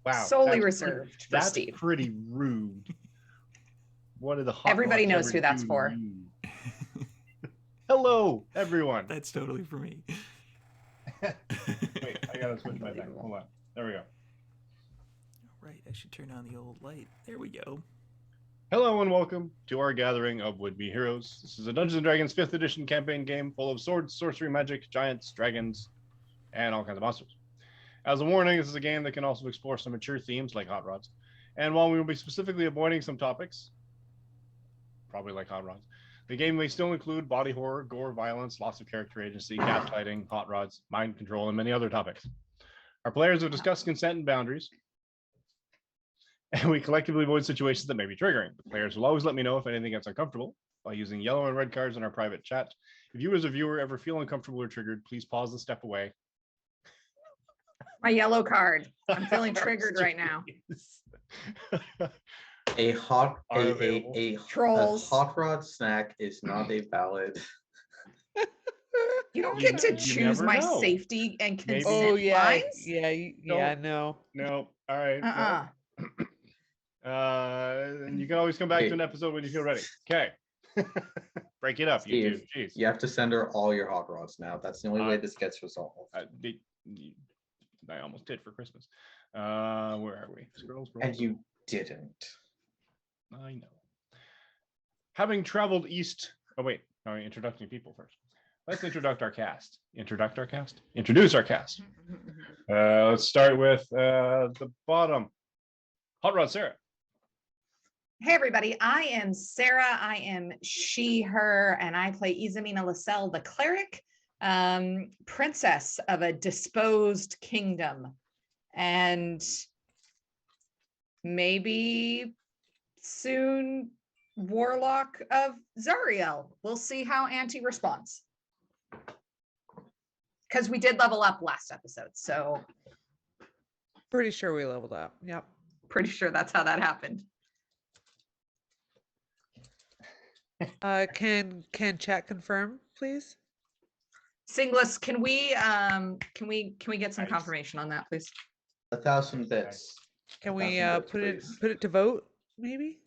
Wow. Solely reserved for that's Steve. Pretty rude. What are the hot Everybody rods knows ever who that's do to for. you? Hello, everyone. That's totally for me. Wait, I gotta switch my thing. Hold on. There we go. Right, I should turn on the old light. There we go. Hello and welcome to our gathering of would-be heroes. This is a Dungeons & Dragons 5th edition campaign game full of swords, sorcery, magic, giants, dragons, and all kinds of monsters. As a warning, this is a game that can also explore some mature themes like hot rods. And while we will be specifically avoiding some topics, probably like hot rods, the game may still include body horror, gore, violence, loss of character agency, gaslighting, hot rods, mind control, and many other topics. Our players have discussed consent and boundaries, and we collectively avoid situations that may be triggering. The players will always let me know if anything gets uncomfortable by using yellow and red cards in our private chat. If you as a viewer ever feel uncomfortable or triggered, please pause and step away. My yellow card. I'm feeling triggered right now. A hot rod snack is not a valid. You don't get to choose my safety and consent lines. No. All right. And you can always come back to an episode when you feel ready. Okay. Break it up, Steve, you two. Jeez. You have to send her all your hot rods now. That's the only way this gets resolved. I almost did for Christmas. Where are we? Scrolls. And you didn't. I know. Having traveled east. Oh wait, all right. Introducing people first. Let's introduce our cast. Introduce our cast. Let's start with the bottom. Hot Rod Sarah. Hey everybody, I am Sarah. I am she, her, and I play Izamina Lascelle, the cleric, princess of a disposed kingdom, and maybe soon warlock of Zariel. We'll see how Auntie responds. Because we did level up last episode, so. Pretty sure we leveled up, yep. Pretty sure that's how that happened. Can chat confirm, please? Singlis, can we get some confirmation on that, please? 1,000 bits. Can we put it to vote, maybe?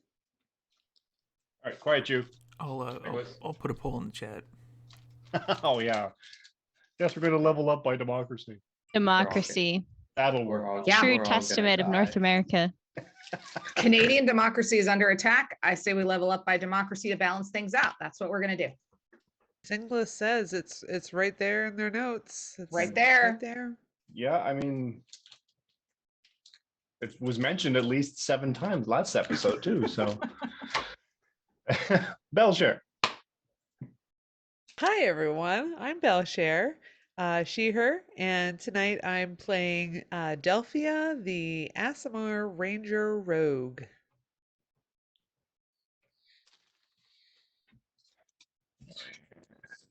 All right, quiet you. I'll put a poll in the chat. Oh yeah. Yes, we're going to level up by democracy. Democracy. That'll work. Yeah, true testament of North America. Canadian democracy is under attack. I say we level up by democracy to balance things out. That's what we're going to do. Singlis says it's right there in their notes. It's right there. Right there. Yeah, I mean, it was mentioned at least 7 times last episode too. So, Belshare. Hi everyone, I'm Belshare, she, her, and tonight I'm playing Delphia, the Aasimar Ranger Rogue.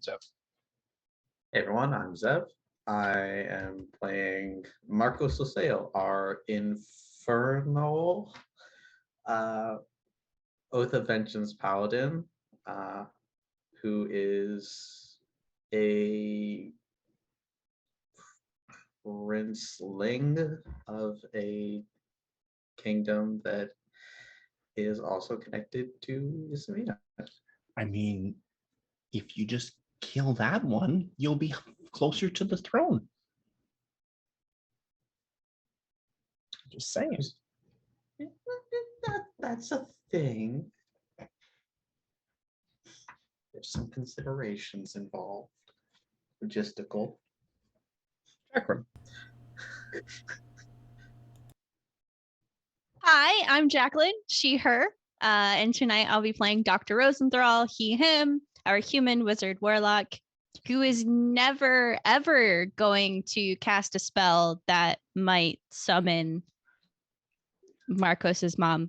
Zev. Hey everyone, I'm Zev. I am playing Marcos Lascelle, our infernal Oath of Vengeance paladin, who is a princeling of a kingdom that is also connected to Izamina. I mean, if you just kill that one, you'll be closer to the throne. Just saying. That's a thing. There's some considerations involved. Logistical. Jacqueline. Hi, I'm Jacqueline, she, her, and tonight I'll be playing Dr. Rosenthal, he, him, our human wizard warlock, who is never, ever going to cast a spell that might summon Marcos's mom.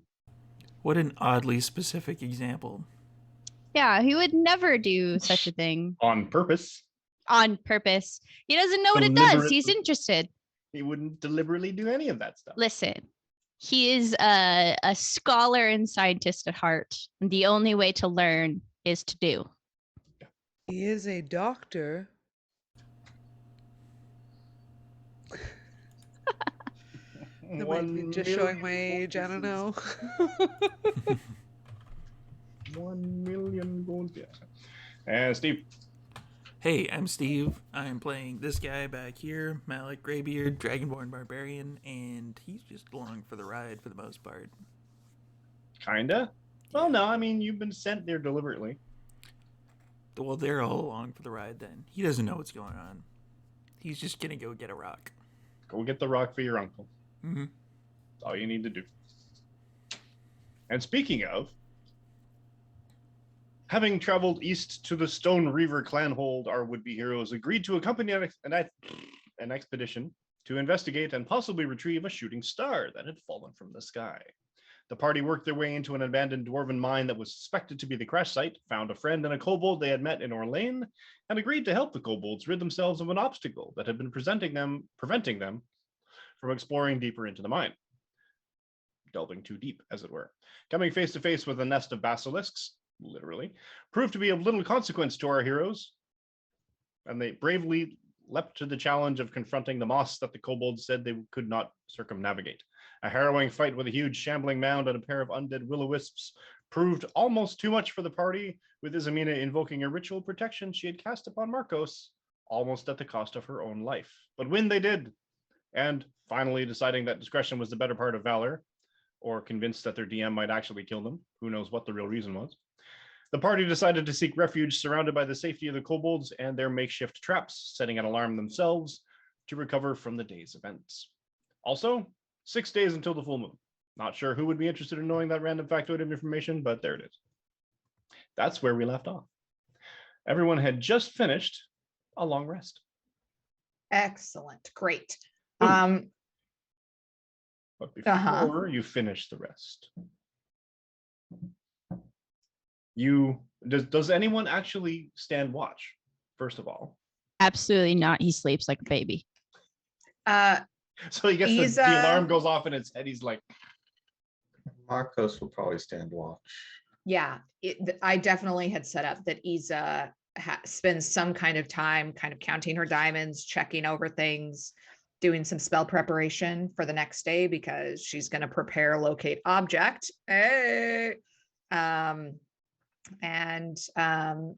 What an oddly specific example. Yeah, he would never do such a thing. On purpose. On purpose. He doesn't know what it does. He's interested. He wouldn't deliberately do any of that stuff. Listen, he is a scholar and scientist at heart. And the only way to learn is to do. He is a doctor. That might be just showing my age. I don't know. 1 million gold pieces. And Steve. Hey, I'm Steve. I'm playing this guy back here, Malik Greybeard, Dragonborn Barbarian, and he's just along for the ride for the most part. Kinda. Well, no, I mean, you've been sent there deliberately. Well, they're all along for the ride then. He doesn't know what's going on. He's just gonna go get a rock. Go get the rock for your uncle. Mm-hmm. That's all you need to do. And speaking of, having traveled east to the Stone Reaver clanhold, our would-be heroes agreed to accompany an expedition to investigate and possibly retrieve a shooting star that had fallen from the sky. The party worked their way into an abandoned dwarven mine that was suspected to be the crash site, found a friend and a kobold they had met in Orlane, and agreed to help the kobolds rid themselves of an obstacle that had been preventing them from exploring deeper into the mine. Delving too deep, as it were. Coming face to face with a nest of basilisks, literally, proved to be of little consequence to our heroes, and they bravely leapt to the challenge of confronting the moss that the kobolds said they could not circumnavigate. A harrowing fight with a huge shambling mound and a pair of undead will-o-wisps proved almost too much for the party, with Izamina invoking a ritual protection she had cast upon Marcos, almost at the cost of her own life. But win they did, and finally deciding that discretion was the better part of valor, or convinced that their DM might actually kill them, who knows what the real reason was. The party decided to seek refuge surrounded by the safety of the kobolds and their makeshift traps, setting an alarm themselves to recover from the day's events. Also, 6 days until the full moon. Not sure who would be interested in knowing that random factoid of information, but there it is. That's where we left off. Everyone had just finished a long rest. Excellent. Great. But before you finish the rest, does anyone actually stand watch, first of all? Absolutely not. He sleeps like a baby. So he gets the alarm goes off in his head. He's like, Marcos will probably stand watch. Yeah, I definitely had set up that Isa spends some kind of time kind of counting her diamonds, checking over things, doing some spell preparation for the next day because she's going to prepare locate object. Hey.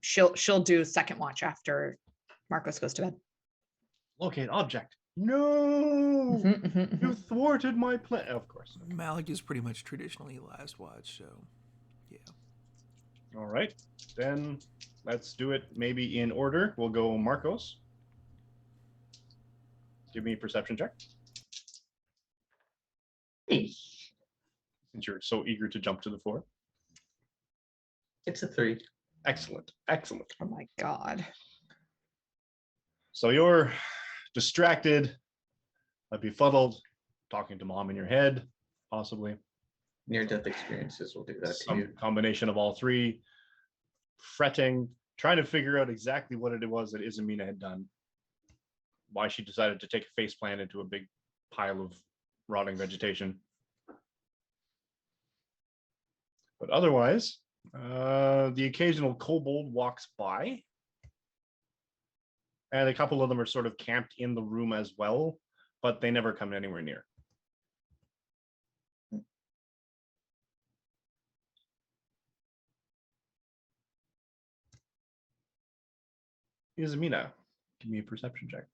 She'll do second watch after Marcos goes to bed. Locate object. No, you thwarted my plan. Of course. Malik is pretty much traditionally last watch, so yeah. All right, then let's do it maybe in order. We'll go Marcos. Give me a perception check. Since you're so eager to jump to the floor. It's a 3. Excellent, excellent. Oh my God. So you're distracted, befuddled, talking to mom in your head, possibly. Near-death experiences will do that to you. Combination of all three, fretting, trying to figure out exactly what it was that Izamina had done, why she decided to take a face plant into a big pile of rotting vegetation. But otherwise, the occasional kobold walks by, and a couple of them are sort of camped in the room as well, but they never come anywhere near. Izamina, give me a perception check.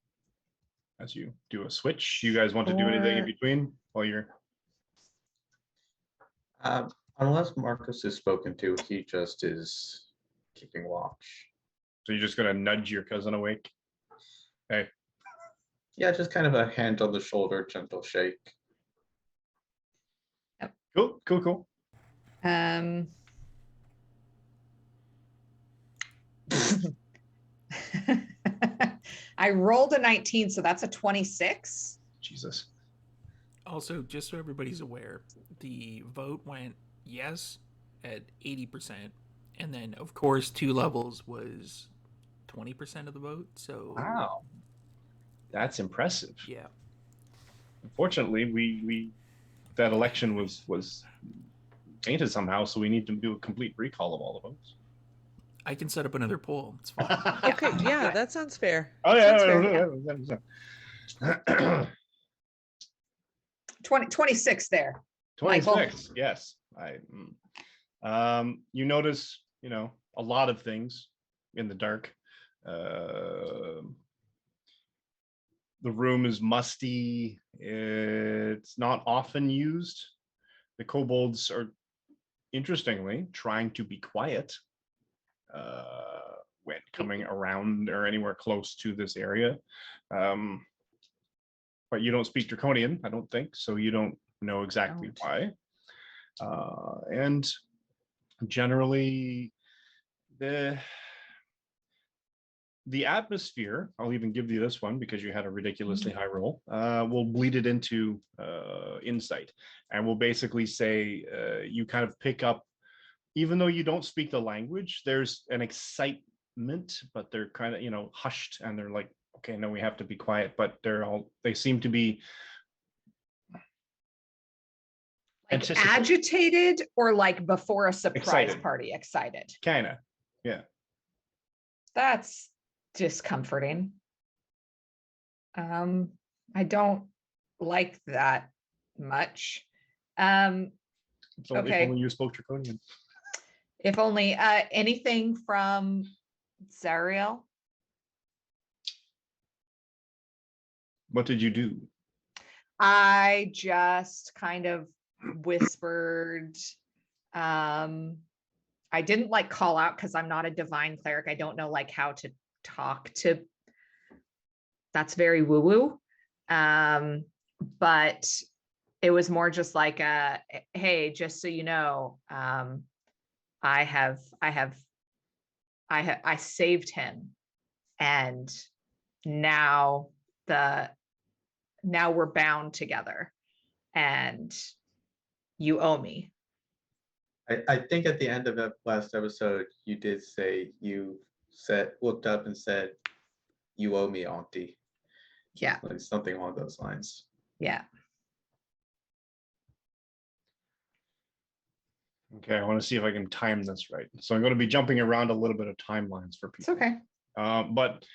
As you do a switch, you guys want to do anything in between while you're... Unless Marcus is spoken to, he just is keeping watch. So you're just going to nudge your cousin awake? Hey. Yeah, just kind of a hand on the shoulder, gentle shake. Yep. Cool. I rolled a 19, so that's a 26. Jesus. Also, just so everybody's aware, the vote went yes at 80%, and then of course 2 levels was 20% of the vote. So wow, that's impressive. Yeah. Unfortunately, we that election was tainted somehow, so we need to do a complete recall of all the votes. I can set up another poll. It's fine. Okay, yeah, that sounds fair. Oh yeah. 26 there. Michael. 26. Yes. You notice, a lot of things in the dark. The room is musty. It's not often used. The kobolds are, interestingly, trying to be quiet when coming around or anywhere close to this area. But you don't speak Draconian, I don't think, so you don't know exactly why. And generally, the atmosphere, I'll even give you this one because you had a ridiculously high roll, we'll bleed it into insight. And we'll basically say you kind of pick up, even though you don't speak the language, there's an excitement, but they're kind of, hushed, and they're like, okay, no, we have to be quiet, but they seem to be like agitated, or like before a surprise party, excited. Kind of, yeah. That's discomforting. I don't like that much. If Okay. only you spoke Draconian. If only. Anything from Zariel? What did you do? I just kind of whispered. I didn't like call out because I'm not a divine cleric. I don't know like how to talk to. That's very woo-woo. But it was more just like hey, just so you know, I saved him, and now we're bound together, and you owe me. I think at the end of that last episode, you did say looked up and said, "You owe me, Auntie." Yeah. Like something along those lines. Yeah. Okay, I want to see if I can time this right. So I'm going to be jumping around a little bit of timelines for people. It's okay. But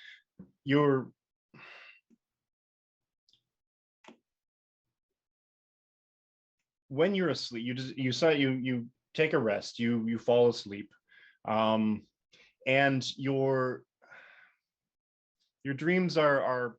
when you're asleep, you take a rest, you fall asleep, and your dreams are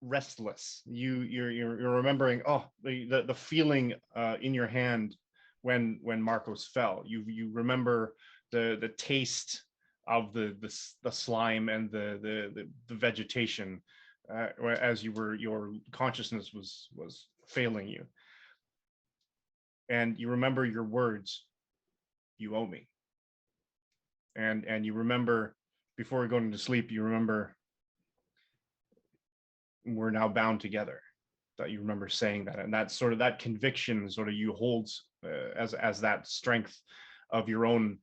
restless. You're remembering the feeling in your hand when Marcos fell. You remember the taste of the slime and the vegetation as your consciousness was failing you. And you remember your words, "You owe me." And you remember, before going to sleep, you remember, we're now bound together. That you remember saying that, and that sort of that conviction sort of you holds as that strength of your own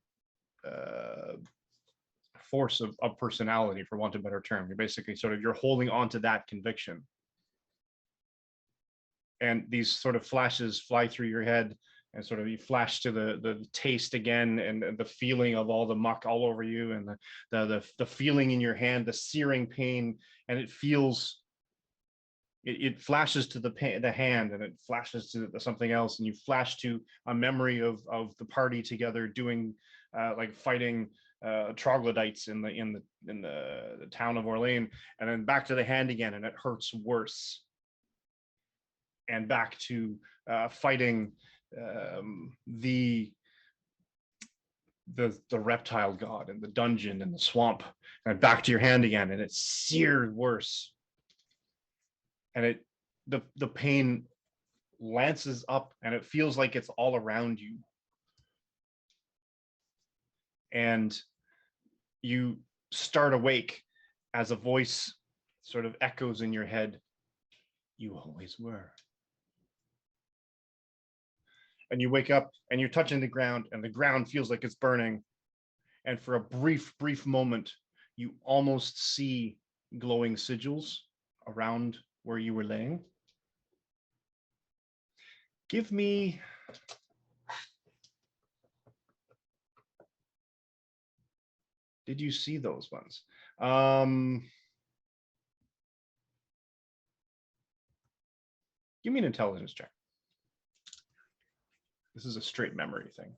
force of personality, for want of a better term. You're basically you're holding on to that conviction. And these sort of flashes fly through your head, and sort of you flash to the taste again, and the feeling of all the muck all over you, and the feeling in your hand, the searing pain, and it flashes to the hand, and it flashes to something else, and you flash to a memory of the party together doing like fighting troglodytes in the town of Orleans, and then back to the hand again, and it hurts worse, and back to fighting the reptile god and the dungeon and the swamp, and back to your hand again, and it's seared worse, and the pain lances up, and it feels like it's all around you, and you start awake as a voice sort of echoes in your head, "You always were." And you wake up, and you're touching the ground, and the ground feels like it's burning. And for a brief moment, you almost see glowing sigils around where you were laying. Give me... Did you see those ones? Give me an intelligence check. This is a straight memory thing.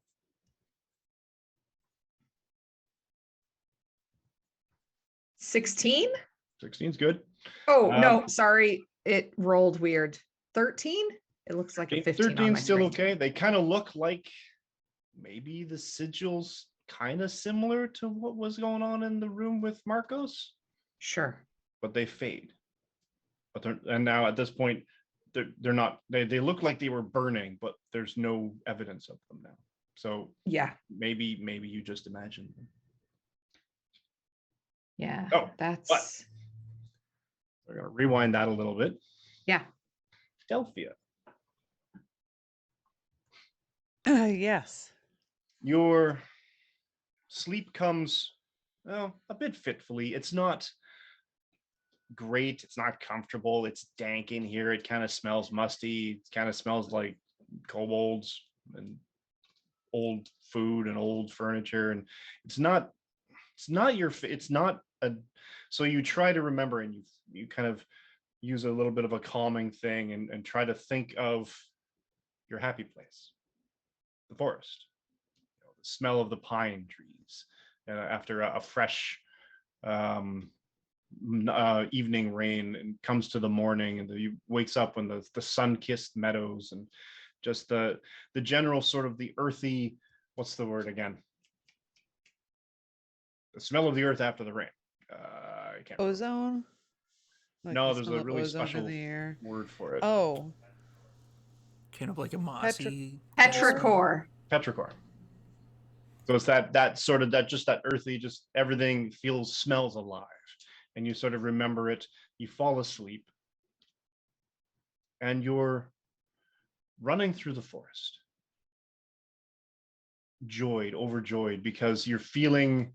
16? 16's good. Oh, no, Um, sorry. It rolled weird. 13? It looks like a 15 on 13's my still screen. okay. They kind of look like maybe the sigils kind of similar to what was going on in the room with Marcos, Sure. but they fade. But and now at this point, they're not. They look like they were burning, but there's no evidence of them now. So Yeah. maybe you just imagined them. Yeah. Oh, That's. We're gonna rewind that a little bit. Yeah. Delphia, Yes. your sleep comes, well, a bit fitfully. It's not great. It's not comfortable. It's dank in here. It kind of smells musty. It kind of smells like kobolds and old food and old furniture. And it's not a, so you try to remember, and you kind of use a little bit of a calming thing and try to think of your happy place, the forest, the smell of the pine trees, after a fresh evening rain, and comes to the morning, and he wakes up when the sun-kissed meadows, and just the general sort of the earthy, what's the word again? The smell of the earth after the rain. I can't remember. Ozone? Like No, the there's smell a of really ozone in special the air. word for it. Oh, Kind of like a mossy. Petrichor. Petrichor. So it's that sort of that earthy, just everything smells alive, and you sort of remember it. You fall asleep, and you're running through the forest, overjoyed, because you're feeling.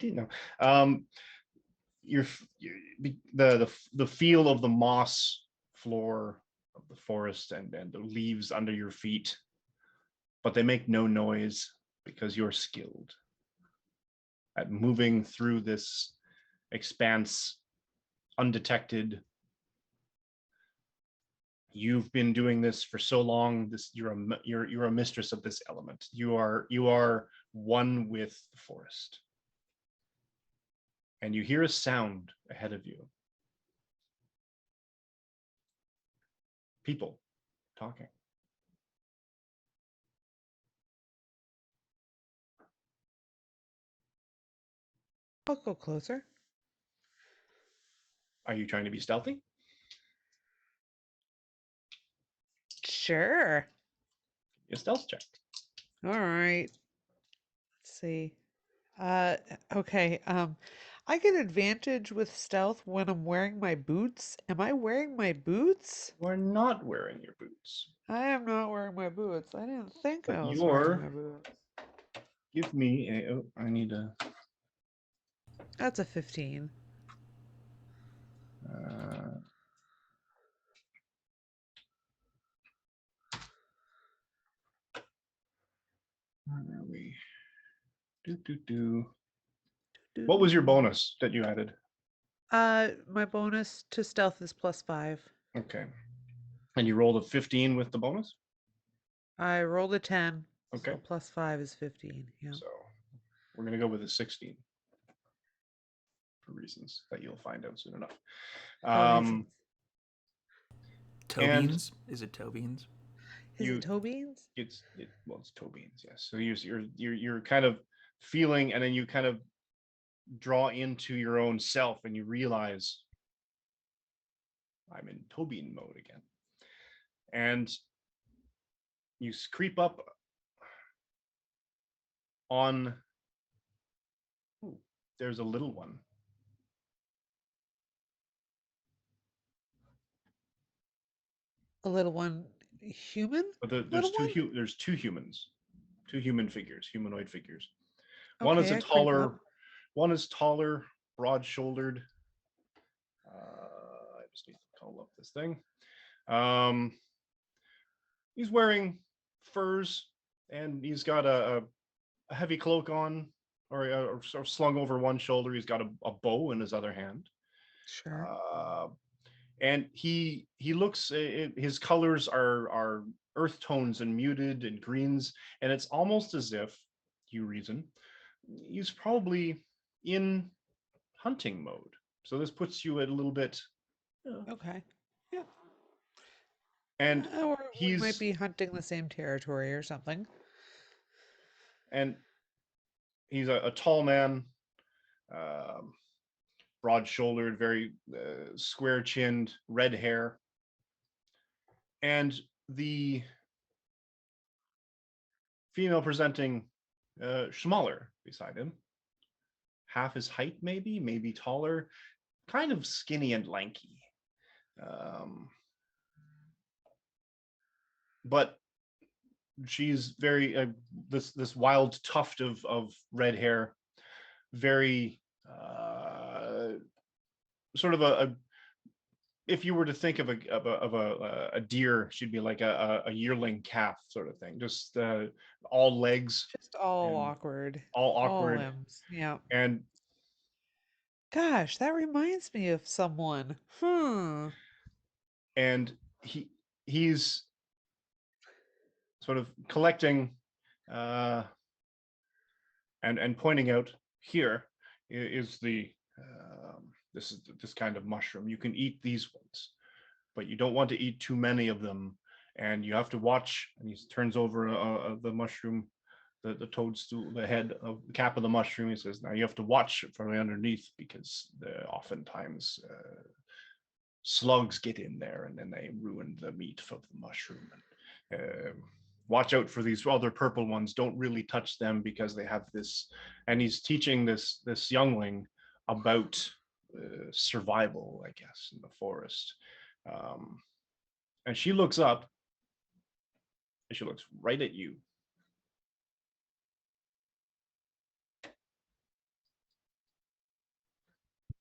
No, you're the feel of the moss floor of the forest, and the leaves under your feet, but they make no noise because you're skilled at moving through this expanse undetected. You've been doing this for so long. You're a mistress of this element. You are one with the forest. And you hear a sound ahead of you. People talking. I'll go closer. Are you trying to be stealthy? Sure. A stealth check. All right. Let's see. Okay. I get advantage with stealth when I'm wearing my boots. Am I wearing my boots? You are not wearing your boots. I am not wearing my boots. I didn't think But I was you're- wearing my boots. Give me a. Oh, I need a. That's a 15. Where are we? What was your bonus that you added? My bonus to stealth is +5. Okay. And you rolled a 15 with the bonus? I rolled a 10. Okay. So +5 is 15. Yeah. So we're going to go with a 16 for reasons that you'll find out soon enough. For reasons. Toe and- beans? Is it toe beans? Is it toe beans? It's toe beans, yes. So you're kind of feeling, and then you kind of draw into your own self, and you realize I'm in toe bean mode again. And you creep up on. Ooh, there's a little one. A little one human? But there's Little there's two humans, two human figures, humanoid figures. Okay, One is I creep up. one is taller, broad-shouldered. I just need to call up this thing. He's wearing furs, and he's got a heavy cloak on, or slung over one shoulder. He's got a bow in his other hand. Sure. and he looks. His colors are earth tones and muted and greens, and it's almost as if, you reason, he's probably in hunting mode. So this puts you at a little bit, Okay. Yeah. and Or we might he's be hunting the same territory or something. and he's a tall man, um, broad-shouldered, very square-chinned, red hair, and the female presenting smaller beside him, half his height, maybe taller, kind of skinny and lanky. But she's very this wild tuft of red hair, very sort of a if you were to think of a deer, she'd be like a yearling calf sort of thing, just all legs, Just all and awkward. all All awkward, limbs. Yeah. and Gosh, that reminds me of someone. and he's sort of collecting and pointing out, here is the this kind of mushroom. You can eat these ones, but you don't want to eat too many of them, and you have to watch. And he turns over the mushroom, the toadstool, the head of the cap of the mushroom. He says, now you have to watch from underneath, because oftentimes slugs get in there and then they ruin the meat of the mushroom. And watch out for these other purple ones. Don't really touch them, because they have this. And he's teaching this youngling about survival, I guess, in the forest. And she looks up, and she looks right at you.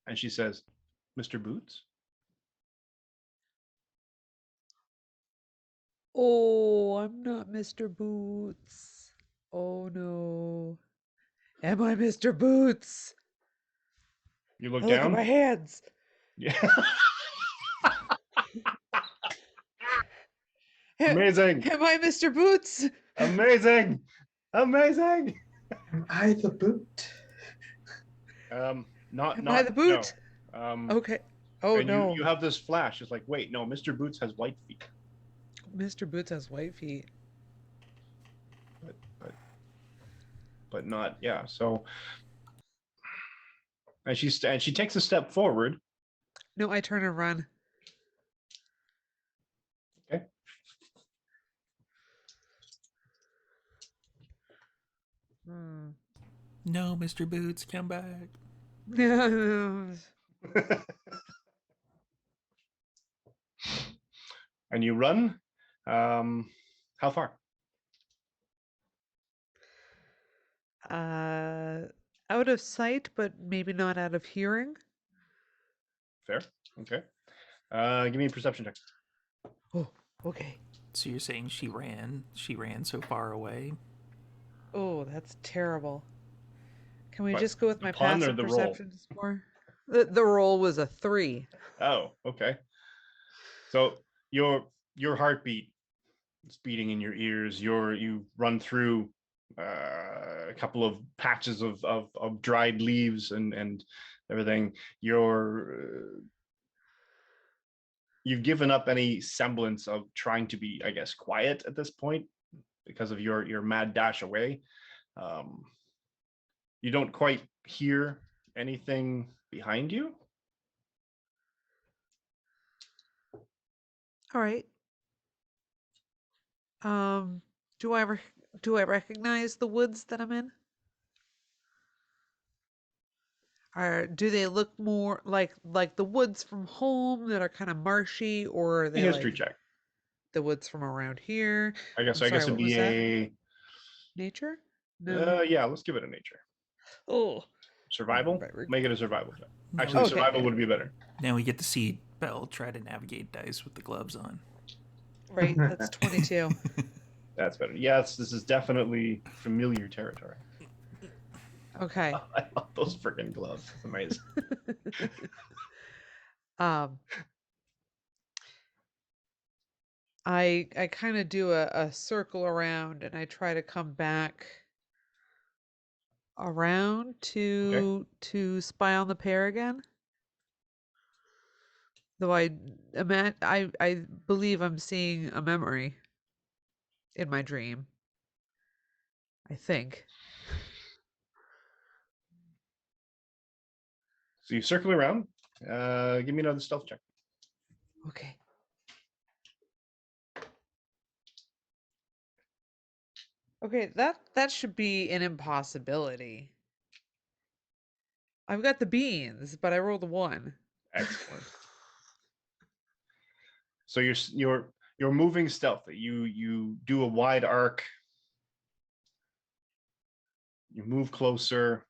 And she says, Mr. Boots? Oh, I'm not Mr. Boots. Oh no. Am I Mr. Boots? You look I look at down? my hands. Yeah. Am Amazing. I Mr. Boots? Amazing. Amazing. Am I the boot? Not Am not I the boot? No. Okay. Oh and no. you have this flash. It's like, wait, no, Mr. Boots has white feet. Mr. Boots has white feet. But not, yeah. So, and she takes a step forward. No, I turn and run. Okay. No, Mr. Boots, come back. And you run. How far? Out of sight, but maybe not out of hearing. Fair. Okay. Give me a perception check. Oh, okay. So you're saying she ran so far away? Oh, that's terrible. Can we What, just go with the my pun or passive the roll? perception more? The roll was a 3. Oh, okay. So your heartbeat is beating in your ears. You run through a couple of patches of dried leaves and everything. You've given up any semblance of trying to be, I guess, quiet at this point, because of your mad dash away. You don't quite hear anything behind you. All right. Do I recognize the woods that I'm in? Or do they look more like the woods from home that are kind of marshy, or are A they history like check. the woods from around here? I guess I'm sorry, it'd what was be that? Nature? No. yeah, let's give it a nature. Oh. Survival? Remember. Make it a survival check. No. Actually, Okay. survival would be better. Now we get to see Belle try to navigate dice with the gloves on. Right, that's 22. That's better. Yes, this is definitely familiar territory. Okay. I love those freaking gloves. It's amazing. Um I kind of do a circle around and I try to come back around to spy on the pair again. Though I believe I'm seeing a memory in my dream. I think. So you circle around. Give me another stealth check. Okay. Okay, that should be an impossibility. I've got the beans, but I rolled a 1. Excellent. So you're moving stealthy. You do a wide arc. You move closer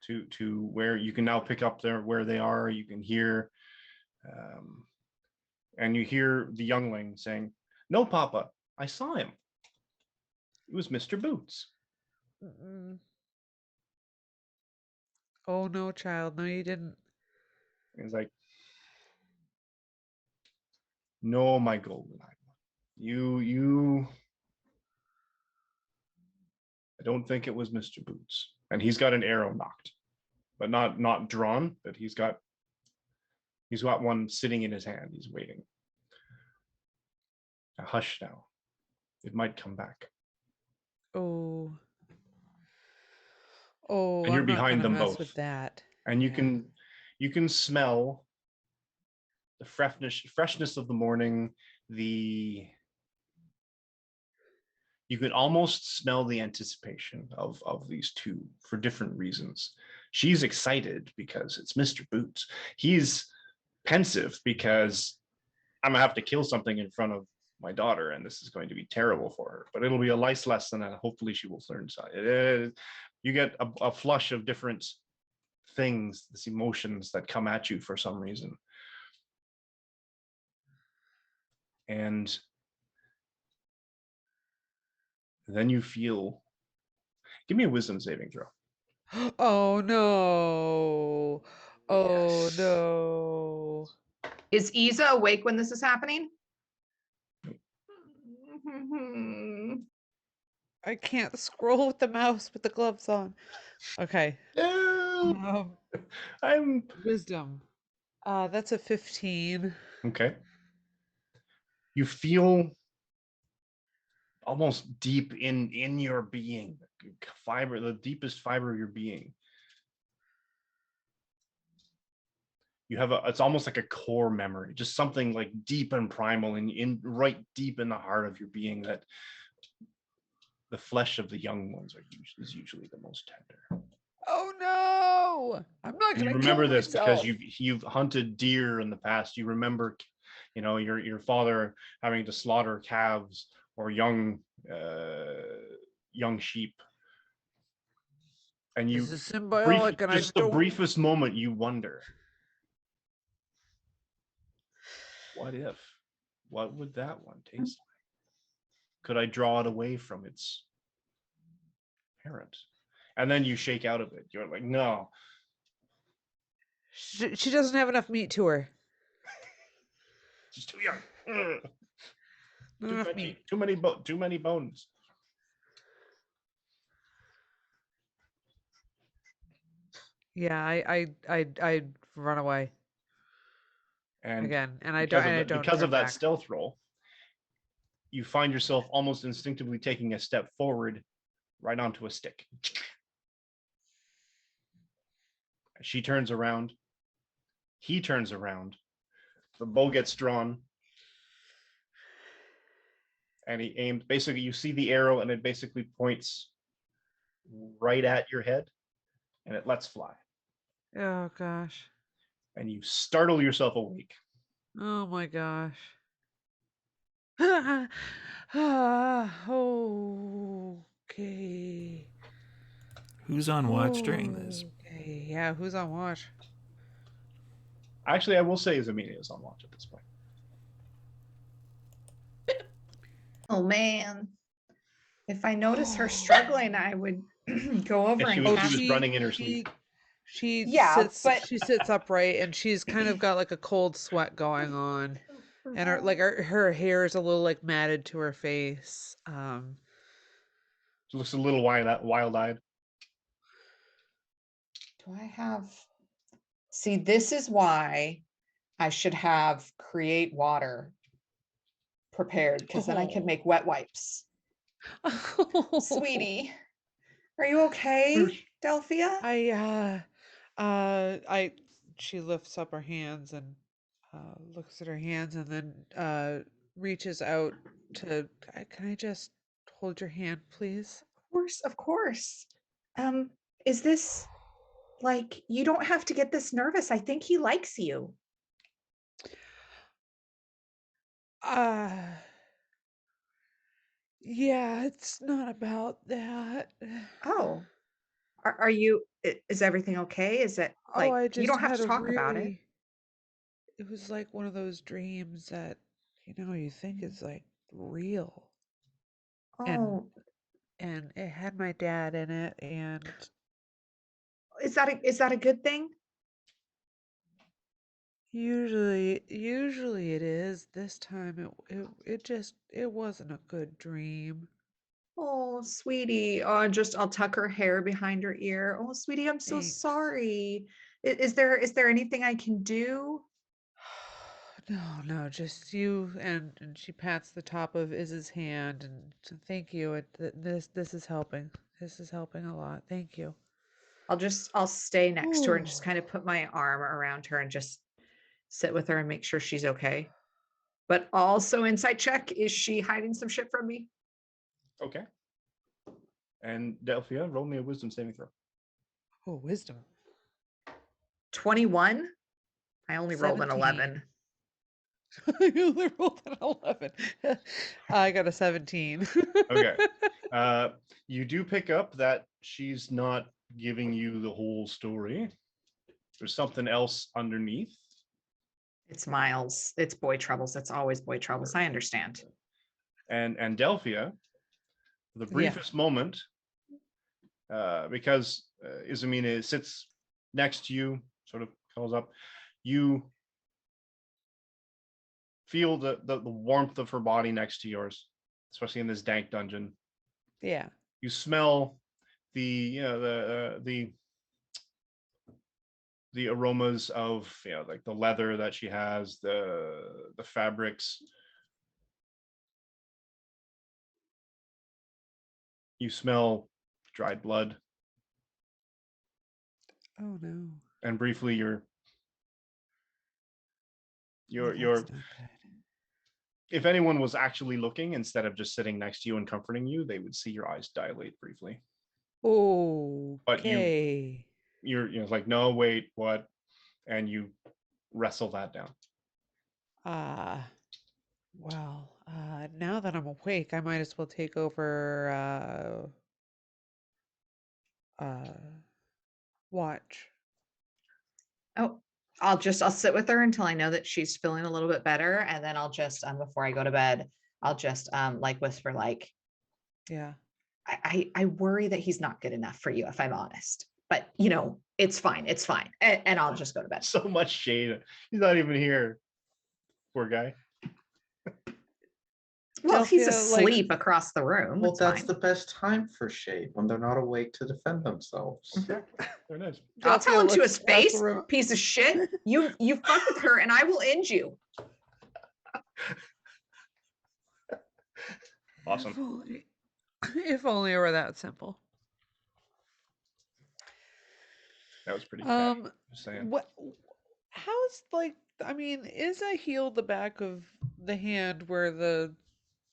to where you can now pick up where they are. You can hear, and you hear the youngling saying, "No, Papa, I saw him. It was Mr. Boots." Mm-mm. Oh no, child, no, you didn't. He's like, "No, my golden eye. You. I don't think it was Mr. Boots." And he's got an arrow knocked, but not drawn. But he's got one sitting in his hand. He's waiting. Now, hush now. It might come back. Oh. Oh, And you're I'm not behind gonna them mess both. with that. And you Yeah. can smell the freshness of the morning. You can almost smell the anticipation of these two for different reasons. She's excited because it's Mr. Boots. He's pensive because I'm gonna have to kill something in front of my daughter, and this is going to be terrible for her. But it'll be a life lesson, and hopefully she will learn. You get a flush of different things, these emotions that come at you for some reason. And then you feel, give me a wisdom saving throw. Oh no. Oh Yes. no. Is Isa awake when this is happening? I can't scroll with the mouse with the gloves on. Okay. No, I'm Wisdom. That's a 15. okay. You feel almost deep in your being, the deepest fiber of your being. You have it's almost like a core memory, just something like deep and primal and right deep in the heart of your being, that the flesh of the young ones is usually the most tender. Oh no. I'm not And you gonna kill remember this because myself. you've hunted deer in the past. You remember, your father having to slaughter calves or young sheep, and This is symbiotic and I just the don't. briefest moment, you wonder, what would that one taste like? Could I draw it away from its parent? And then you shake out of it. You're like, no. She doesn't have enough meat to her. She's too young. Ugh. Not enough meat. Too many bones. Yeah, I run away And again, and I because don't of turn that back. stealth roll, you find yourself almost instinctively taking a step forward, right onto a stick. She turns around. He turns around. The bow gets drawn. And he aims. Basically, you see the arrow, and it basically points right at your head, and it lets fly. Oh gosh. And you startle yourself awake. Oh my gosh. Okay. Who's on watch during this? Okay. Yeah, who's on watch? Actually, I will say Zamina is on watch at this point. Oh man. If I notice her struggling, I would go over Yeah, she and was running in her sleep. She Yeah, sits but- she sits upright and she's kind of got like a cold sweat going on. and her hair is a little like matted to her face. She looks a little wild-eyed. Do I have? See, this is why I should have create water prepared, because then I can Oh. make wet wipes. Sweetie, are you okay, Delphia? She lifts up her hands and looks at her hands and then reaches out to, can I just hold your hand, please? Of course, of course. Is this like, you don't have to get this nervous. I think he likes you. Yeah, it's not about that. Oh, are you, is everything okay? Is it Oh, like, I you just don't have had to a talk about it. really, it was like one of those dreams that, you think is like real. And Oh, and it had my dad in it, and is that a good thing? usually it is. This time it wasn't a good dream. Oh, sweetie. Oh, I'll tuck her hair behind her ear. Oh, sweetie, I'm so Thanks. sorry. Is there anything I can do? No, just you. And she pats the top of Iz's hand and thank you. This is helping. This is helping a lot. Thank you. I'll stay next to her and Ooh. just kind of put my arm around her and just sit with her and make sure she's okay. But also insight check, is she hiding some shit from me? Okay. And Delphia, roll me a wisdom saving throw. Oh, wisdom. 21. I only rolled an 17. 11. You only rolled an 11. I got a 17. Okay. You do pick up that she's not giving you the whole story. There's something else underneath. It's Miles. It's boy troubles. It's always boy troubles. I understand. And Delphia, for the Yeah. briefest moment, because Izamina sits next to you, sort of calls up, you feel the warmth of her body next to yours, especially in this dank dungeon. Yeah. You smell the the aromas of like the leather that she has, the fabrics. You smell dried blood, Oh no. and briefly Oh, your that's not good. if anyone was actually looking instead of just sitting next to you and comforting you, they would see your eyes dilate briefly. But Okay. you're like, no, wait, what? And you wrestle that down. Well, now that I'm awake, I might as well take over watch. Oh, I'll sit with her until I know that she's feeling a little bit better. And then I'll just, before I go to bed, I'll just like whisper, like, Yeah. I worry that he's not good enough for you, if I'm honest. But it's fine. It's fine. And I'll just go to bed. So much shade. He's not even here. Poor guy. Well, he's Delphia, like- asleep across the room. Well, It's that's fine. the best time for shade, when they're not awake to defend themselves. There it is. I'll Delphia tell him to looks his across the face, room. piece of shit. You fuck with her and I will end you. Awesome. If only it were that simple. That was pretty catty. Um, Just saying. how's is I healed the back of the hand where the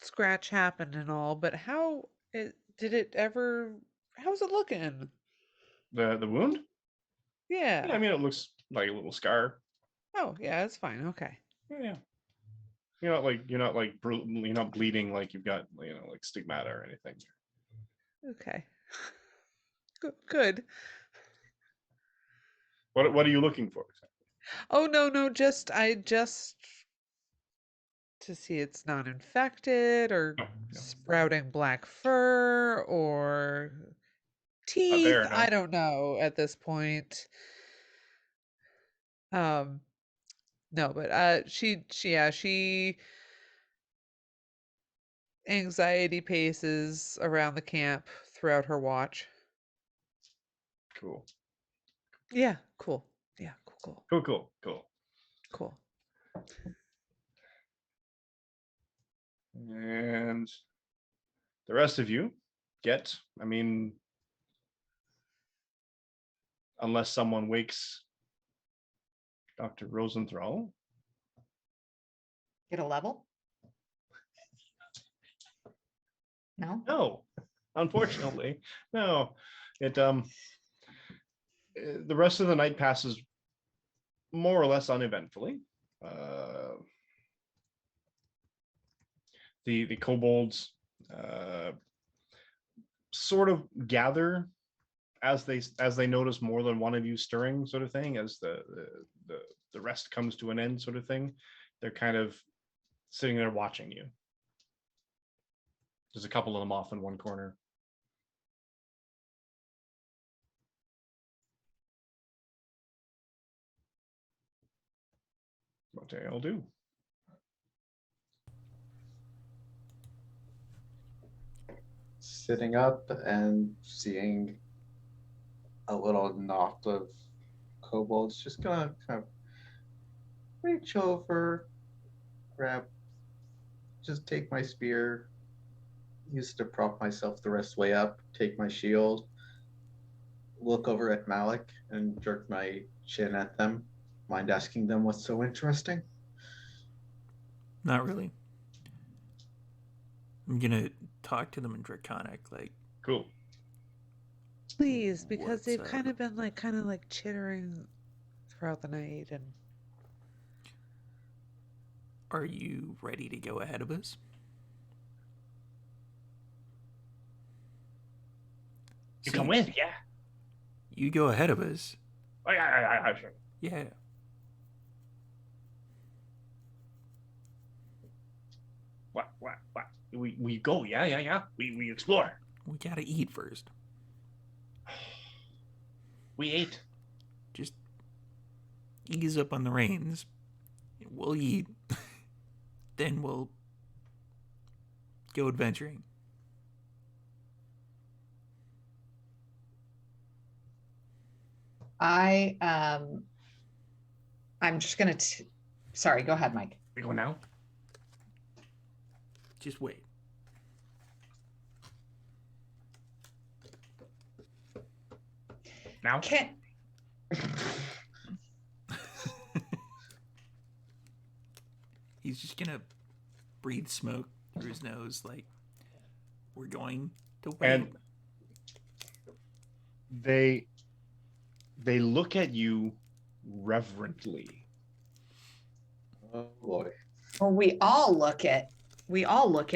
scratch happened and all, but how's it looking? The wound? Yeah. Yeah, I mean, it looks like a little scar. Oh, yeah, it's fine. Okay. Yeah. You're not bleeding like you've got like stigmata or anything. Okay. Good. What are you looking for? Oh, no, I just to see it's not infected or No. sprouting black fur or teeth. there, no. I don't know at this point. Um, No, but she anxiety paces around the camp throughout her watch. Cool. Yeah, cool. Yeah, cool, cool, Cool. cool. And the rest of you get, I mean, unless someone wakes Dr. Rosenthal. Get a level? No? No, unfortunately, no. It the rest of the night passes more or less uneventfully. The kobolds sort of gather as they notice more than one of you stirring, sort of thing. As the rest comes to an end, sort of thing. They're kind of sitting there watching you. There's a couple of them off in one corner. What I'll do. Sitting up and seeing a little knot of kobolds, just gonna kind of reach over, just take my spear, use it to prop myself the rest way up, take my shield, look over at Malik and jerk my chin at them. Mind asking them what's so interesting? Not really. I'm gonna talk to them in Draconic, like, Cool. Please, because What's they've kind up? of been like chittering throughout the night, and are you ready to go ahead of us? You See, come with, yeah. You go ahead of us. Oh, yeah, sure. Yeah. What? We go, yeah. We explore. We gotta eat first. We ate. Just ease up on the reins. We'll eat. Then we'll go adventuring. I'm just gonna sorry, go ahead, Mike. We go now. Just wait. Now. Can He's just gonna breathe smoke through his nose, like, we're going to wait. And they look at you reverently. Oh boy. well, we all look at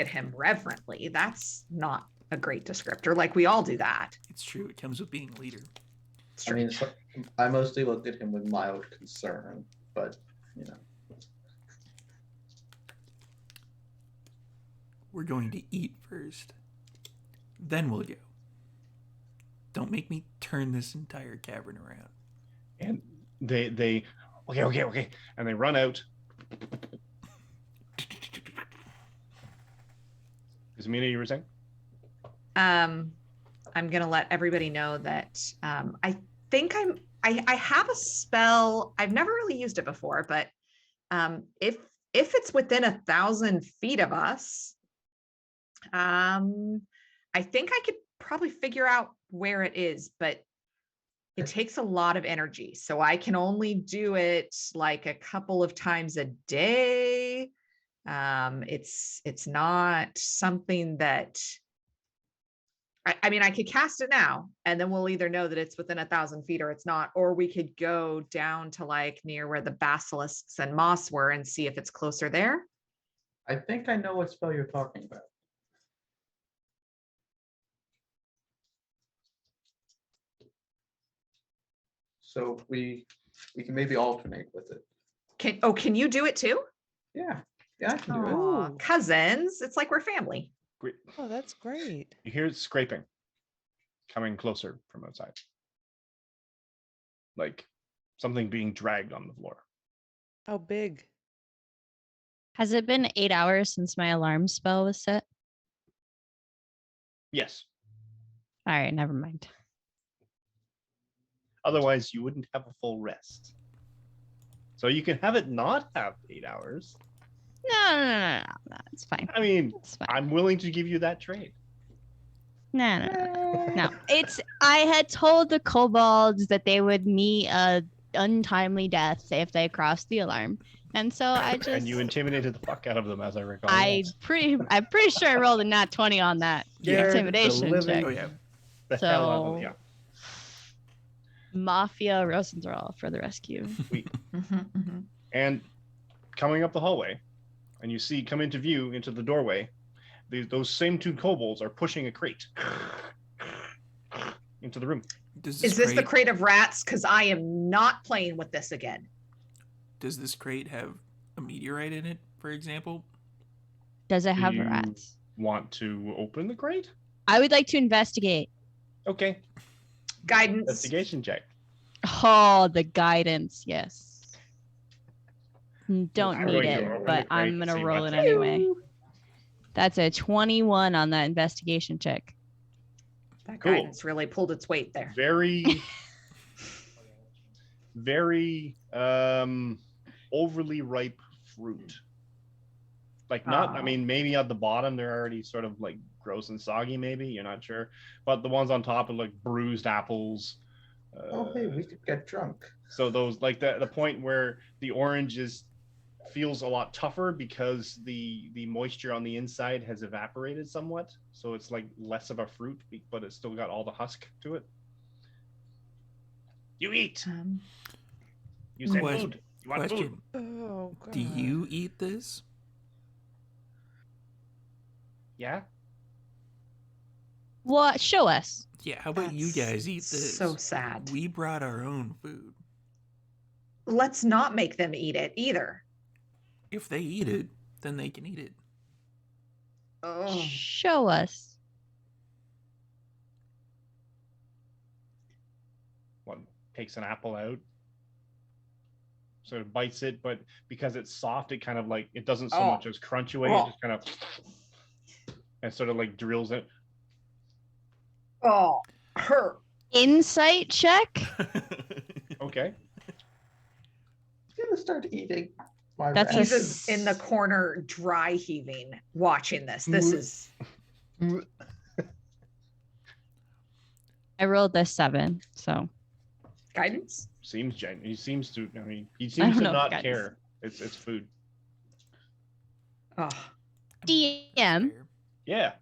him reverently. That's not a great descriptor. Like we all do that. It's true. It comes with being a leader. It's I true. mean, I mostly looked at him with mild concern, but you know. We're going to eat first. Then we'll go. Don't make me turn this entire cavern around. And they okay. And they run out. Ismina, you were saying? I'm gonna let everybody know that I think I have a spell. I've never really used it before, but if it's within 1,000 feet of us, I think I could probably figure out where it is, but it takes a lot of energy. So I can only do it like a couple of times a day. It's not something that I mean, I could cast it now and then we'll either know that it's within 1,000 feet or it's not, or we could go down to like near where the basilisks and moss were and see if it's closer there. I think I know what spell you're talking about. So we can maybe alternate with it. Can you do it too? Yeah, I can do it. Aw, Ooh. cousins, it's like we're family. Great. oh, that's great. You hear scraping coming closer from outside. Like something being dragged on the floor. How big? Has it been 8 hours since my alarm spell was set? Yes. All right, never mind. Otherwise, you wouldn't have a full rest. So you can have it not have 8 hours. No, it's fine. I mean, It's fine. I'm willing to give you that trade. No. I had told the kobolds that they would meet a untimely death if they crossed the alarm. And so I just And you intimidated the fuck out of them, as I recall. I'm pretty sure I rolled a nat 20 on that Scared the intimidation living- check. Oh yeah. The hell out of them, So yeah. Mafia Rosenthal for the rescue. And coming up the hallway, and you see come into view into the doorway, those same two kobolds are pushing a crate into the room. Does Is this the crate of rats? Because I am not playing with this again. Does this crate have a meteorite in it, for example? Does it have Do you rats? Want to open the crate? I would like to investigate. Okay. Guidance. Investigation check. Oh, the guidance, yes. Don't I'm need going to it, open but the crate I'm to gonna see roll what's it in anyway. That's a 21 on that investigation check. That Cool. guidance really pulled its weight there. Very, very overly ripe fruit. Like not, I Oh. mean, maybe at the bottom they're already sort of like gross and soggy, maybe, you're not sure. But the ones on top are like bruised apples. Oh, hey, we could get drunk. So those, like the point where the orange feels a lot tougher because the moisture on the inside has evaporated somewhat. So it's like less of a fruit, but it's still got all the husk to it. You eat. You said Question- food. You want food. Question: Oh god. Do you eat this? Yeah. What? Show us. Yeah. How about you That's guys eat this? So sad. We brought our own food. Let's not make them eat it either. If they eat it, then they can eat it. Oh. Show us. One takes an apple out, sort of bites it, but because it's soft, it kind of like it doesn't so Oh. much as crunch away. It Oh. just kind of and sort of like drills it. Oh, her. Insight check. Okay. I'm gonna start eating my That's a rats. He's in the corner, dry heaving, watching this. This is I rolled this 7, so guidance. Seems genuine. He seems to. I mean, he I seems don't to know, not guys. care. It's food. Oh, DM, Yeah.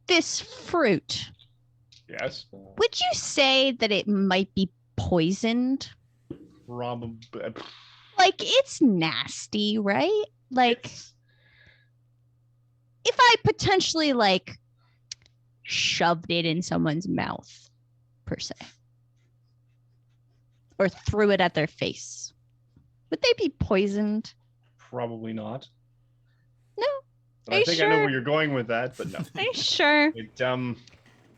this fruit. Yes. Would you say that it might be poisoned? Probably. Like, it's nasty, right? Like, if I potentially, like, shoved it in someone's mouth, per se, or threw it at their face, would they be poisoned? Probably not. No. But Are I you think I know sure? where you're going with that, but no. Are you sure? It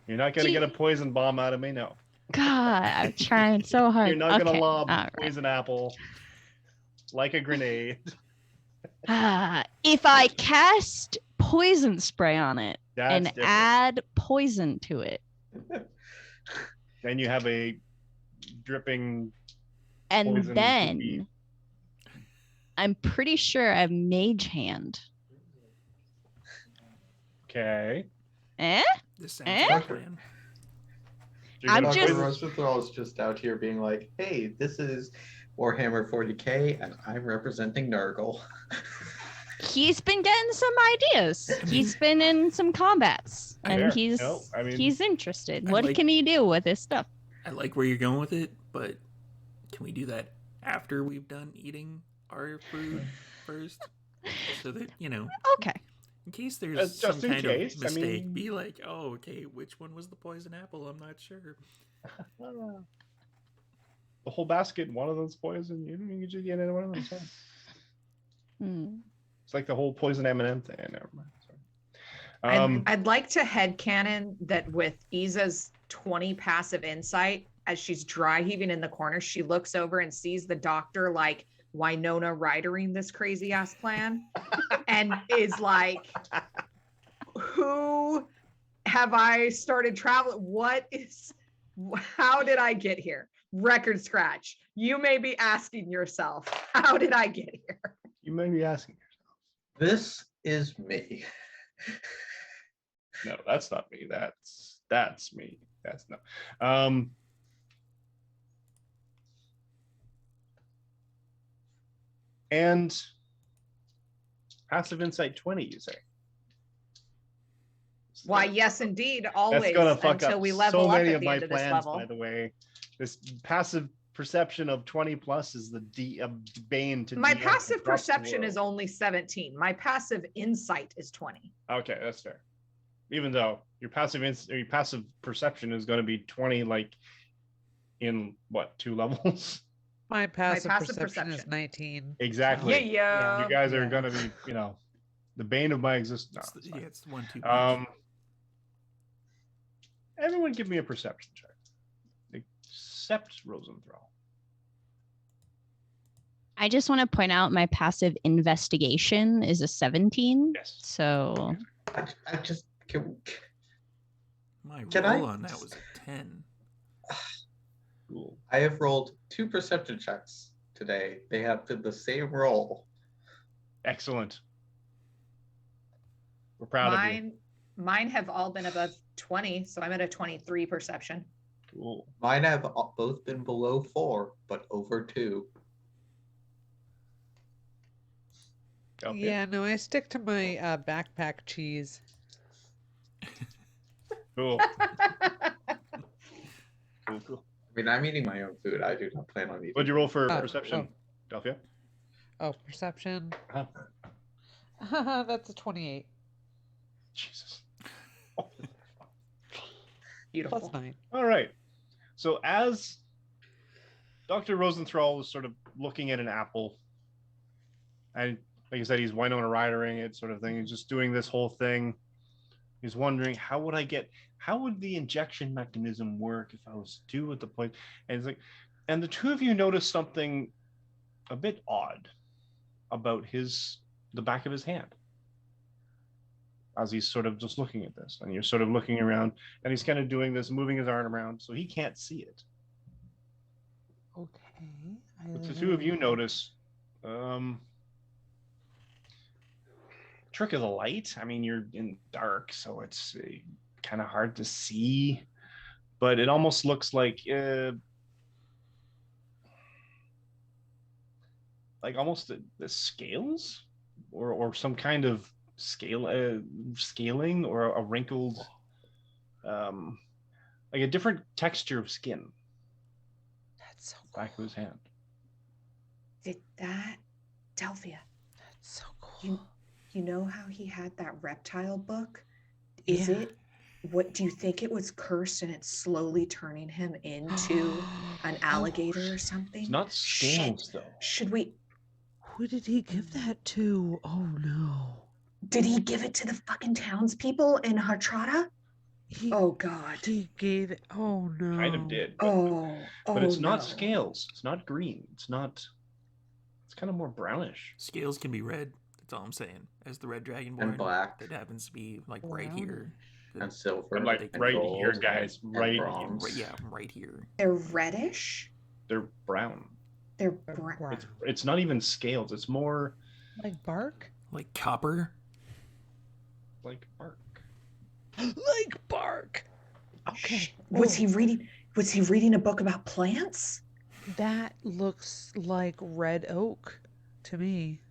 you're not gonna Do get a you- poison bomb out of me, no. God, I'm trying so hard. You're not gonna Okay, lob all right. poison apple like a grenade. If I cast poison spray on it That's and different. add poison to it, Then you have a dripping. and Poison then goopy. I'm pretty sure I have mage hand. Okay. Eh? This sounds Eh? like a plan. You're I'm gonna just- poison- Rosenthal is just out here being like, hey, this is Warhammer 40k, and I'm representing Nurgle. He's been getting some ideas. He's been in some combats, and Fair. he's No, I mean- he's interested. I What like- can he do with his stuff? I like where you're going with it, but can we do that after we've done eating our food first? So that, Okay. in case there's Just some in kind case, of I mistake, mean- be like, oh, okay, which one was the poison apple? I'm not sure. The whole basket, one of them's poison. You can just get into one of them. It's fine. Hmm. It's like the whole poison M&M thing. Never mind. Sorry. I'd like to headcanon that with Iza's 20 passive insight, as she's dry heaving in the corner, she looks over and sees the doctor like Winona Ridering this crazy ass plan and is like, who have I started traveling? How did I get here? Record scratch. You may be asking yourself, how did I get here? You may be asking yourself. This is me. No, that's not me. That's me. That's no. And passive insight 20, you say? Why, yes, indeed, always. That's gonna fuck until up we level so up many at of the my end of this plans, level. by the way. This passive perception of 20 plus is the bane to My DMs passive across the perception is world. only 17. My passive insight is 20. Okay, that's fair. Even though your passive perception is going to be 20, like in what, 2 levels? My passive, passive perception is perception. 19. Exactly. Yeah. You guys are Yeah. going to be, the bane of my existence. It's No, the, it's fine. yeah, it's the 1-2 punch. Everyone give me a perception check. Except Rosenthal. I just want to point out my passive investigation is a 17. Yes. So I just can My Can roll I- on that was a 10. Cool. I have rolled 2 perception checks today. They have been the same roll. Excellent. We're proud of you. Mine have all been above 20, so I'm at a 23 perception. Cool. Mine have both been below 4, but over 2. Okay. Yeah, no, I stick to my backpack cheese. Cool. Cool. I mean, I'm eating my own food. I do not plan on eating. What'd you roll for Oh, perception, Delphia? Oh, perception. Uh-huh. That's a 28. Jesus. Beautiful. Plus 9. All right. So as Dr. Rosenthal is sort of looking at an apple, and like I said, he's Winona Ridering it, sort of thing. He's just doing this whole thing. He's wondering, how would the injection mechanism work if I was to do at the point? And it's like, and the two of you notice something a bit odd about the back of his hand. As he's sort of just looking at this, and you're sort of looking around, and he's kind of doing this, moving his arm around, so he can't see it. Okay. But the two of you notice, trick of the light. I mean, you're in dark, so it's kind of hard to see, but it almost looks like almost the scales, or some kind of scaling, or a wrinkled, like a different texture of skin. That's so cool. Back of his hand. Did that, Delphia, That's so cool. you know how he had that reptile book? Is Yeah. it, what do you think it was cursed and it's slowly turning him into an alligator or something? It's not scales, though. Should we, Who did he give that to? Oh no. did he give it to the fucking townspeople in Hartrada? He, Oh God. he gave it. Oh no. Kind of did. But, But it's not no. scales. It's not green. It's kind of more brownish. Scales can be red. That's all I'm saying. As the red dragonborn, And black. that happens to be like right Brown. here. And silver. Like and right gold, here, guys. and Right, bronze. Right, yeah, right here. They're reddish. they're brown. They're They're brown. brown. It's not even scales. It's more Like bark? Like copper. like bark. Like bark. Okay. Was Oh, he reading a book about plants? That looks like red oak to me.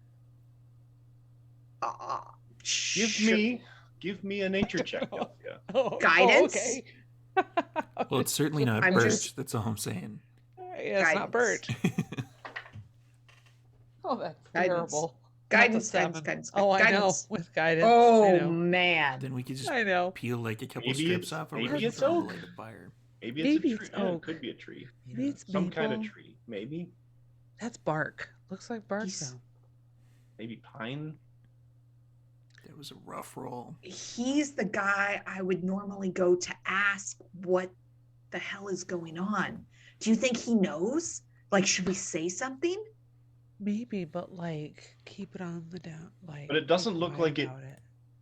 Give me a nature check, Delphia. Oh, Guidance? okay. Well, it's certainly not I'm birch. just- That's all I'm saying. Yeah, it's not birch. Oh, that's Guidance. terrible. Guidance, Not the guidance, seven. guidance, Oh, I know. guidance. With guidance. I Oh know. man. Then we could just I know. peel like a couple Maybe strips it's- off a maybe root it's and oak. light a fire. Maybe Maybe it's a it's tree. Yeah, it oak. could be a tree. Maybe it's Some kind of maple. tree. Maybe That's bark. Looks like bark He's- though. maybe pine. That was a rough roll. He's the guy I would normally go to ask what the hell is going on. Do you think he knows? Like, should we say something? Maybe, but like keep it on the down. Like, But it doesn't be look quiet like it. about it.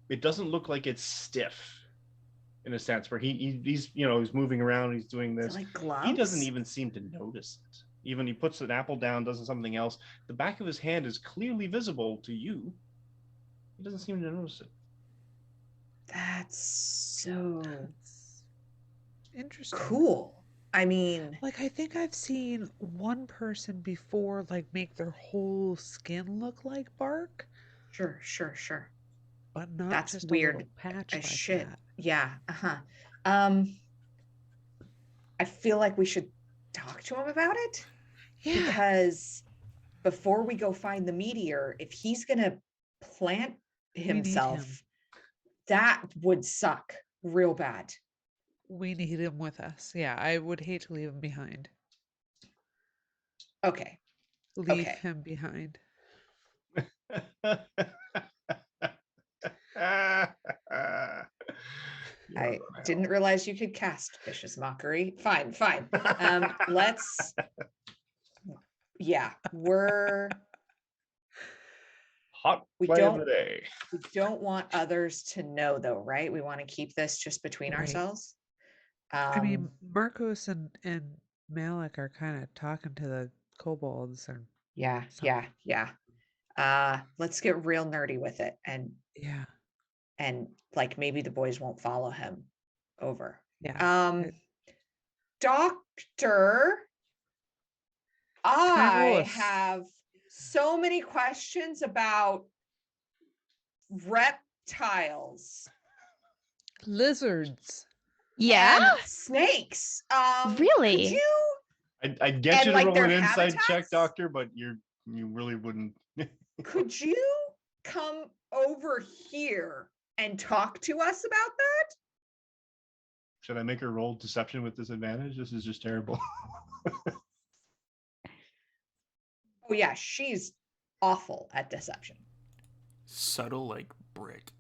It doesn't look like it's stiff, in a sense where he's he's moving around, he's doing Is this. it like gloves? He doesn't even seem to notice it. Even he puts an apple down, does something else. The back of his hand is clearly visible to you. He doesn't seem to notice it. That's so That's interesting. cool. I mean, Like, I think I've seen one person before, like, make their whole skin look like bark, sure. but not That's just a weird little patch as like shit. that. Yeah. I feel like we should talk to him about it Yeah. because before we go find the meteor, if he's gonna plant We need him. himself, that would suck real bad. We need him with us. Yeah, I would hate to leave him behind. Okay. Leave Okay. him behind. I didn't realize you could cast vicious mockery. Fine. Let's. Yeah, we're. Hot We play of don't- the day. We don't want others to know, though, right? We want to keep this just between Right. ourselves. I mean, Marcos and Malik are kind of talking to the kobolds, and yeah. Let's get real nerdy with it, yeah, and like maybe the boys won't follow him over. yeah. Doctor, Can I roll I a have so many questions about reptiles Lizards. Yeah. and snakes. Really? Could you? I'd get And, you to like, roll their an insight check, habitats? Doctor, but you really wouldn't. Could you come over here and talk to us about that? Should I make her roll deception with disadvantage? This is just terrible. Oh yeah, she's awful at deception. Subtle like brick.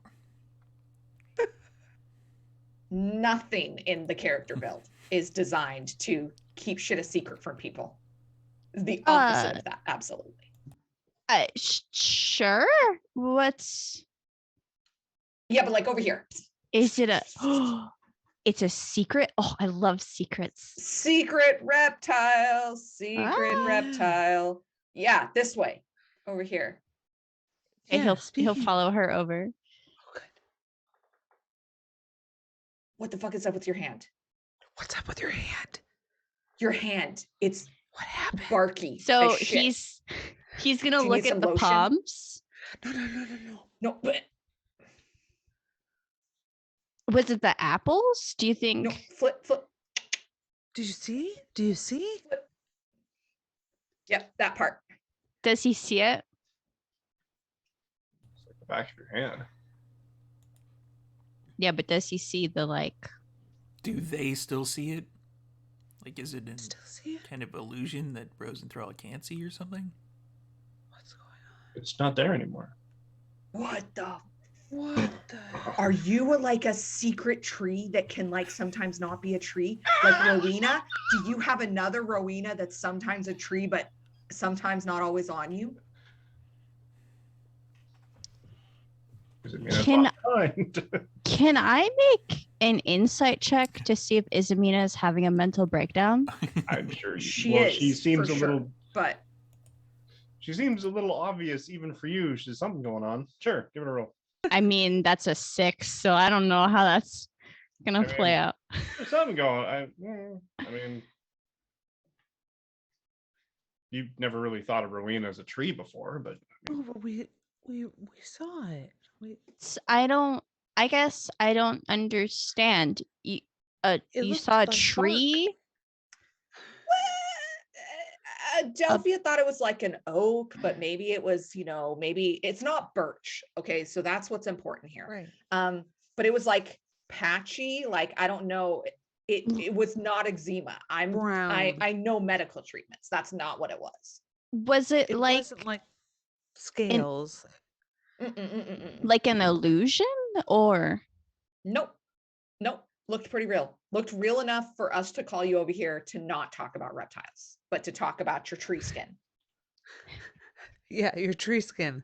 Nothing in the character build is designed to keep shit a secret from people. The opposite of that, absolutely. Sure. What's Yeah, but like over here. is it a it's a secret? Oh, I love secrets. Secret reptile, secret Ah. reptile. Yeah, this way. Over here. Okay, Yeah, he'll speaking- follow her over. Oh, good. What the fuck is up with your hand? What's up with your hand? Your hand. It's What happened? barky. So as shit. he's gonna Do you look need at some the lotion? palms. No. No, but Was it the apples? Do you think? no, flip. Did you see? Do you see? Yep, that part. Does he see it? It's like the back of your hand. Yeah, but does he see the like? Do they still see it? Like, is it an Still see it? kind of illusion that Rosenthal can't see or something? What's going on? It's not there anymore. What the? What the? Are you like a secret tree that can like sometimes not be a tree? Like Rowena? Do you have another Rowena that's sometimes a tree, but sometimes not always on you? Does it mean it's Can- not kind? Can I make an insight check to see if Isamina is having a mental breakdown? I'm sure She she is, seems for a sure. little. But She seems a little obvious even for you. There's something going on. Sure, give it a roll. I mean, that's a 6, so I don't know how that's gonna I play mean- out. There's something going on. I mean, you've never really thought of Rowena as a tree before, but Oh, but we saw it. I guess I don't understand. You It you looked saw a like bark. tree? Delphia thought it was like an oak, but maybe it was, maybe it's not birch. Okay, so that's what's important here. Right. But it was like patchy, like I don't know. It was not eczema. Brown. I know medical treatments. That's not what it was. Was it, It like wasn't like scales. like an illusion or? Nope. Looked pretty real. Looked real enough for us to call you over here to not talk about reptiles, but to talk about your tree skin. Yeah, your tree skin.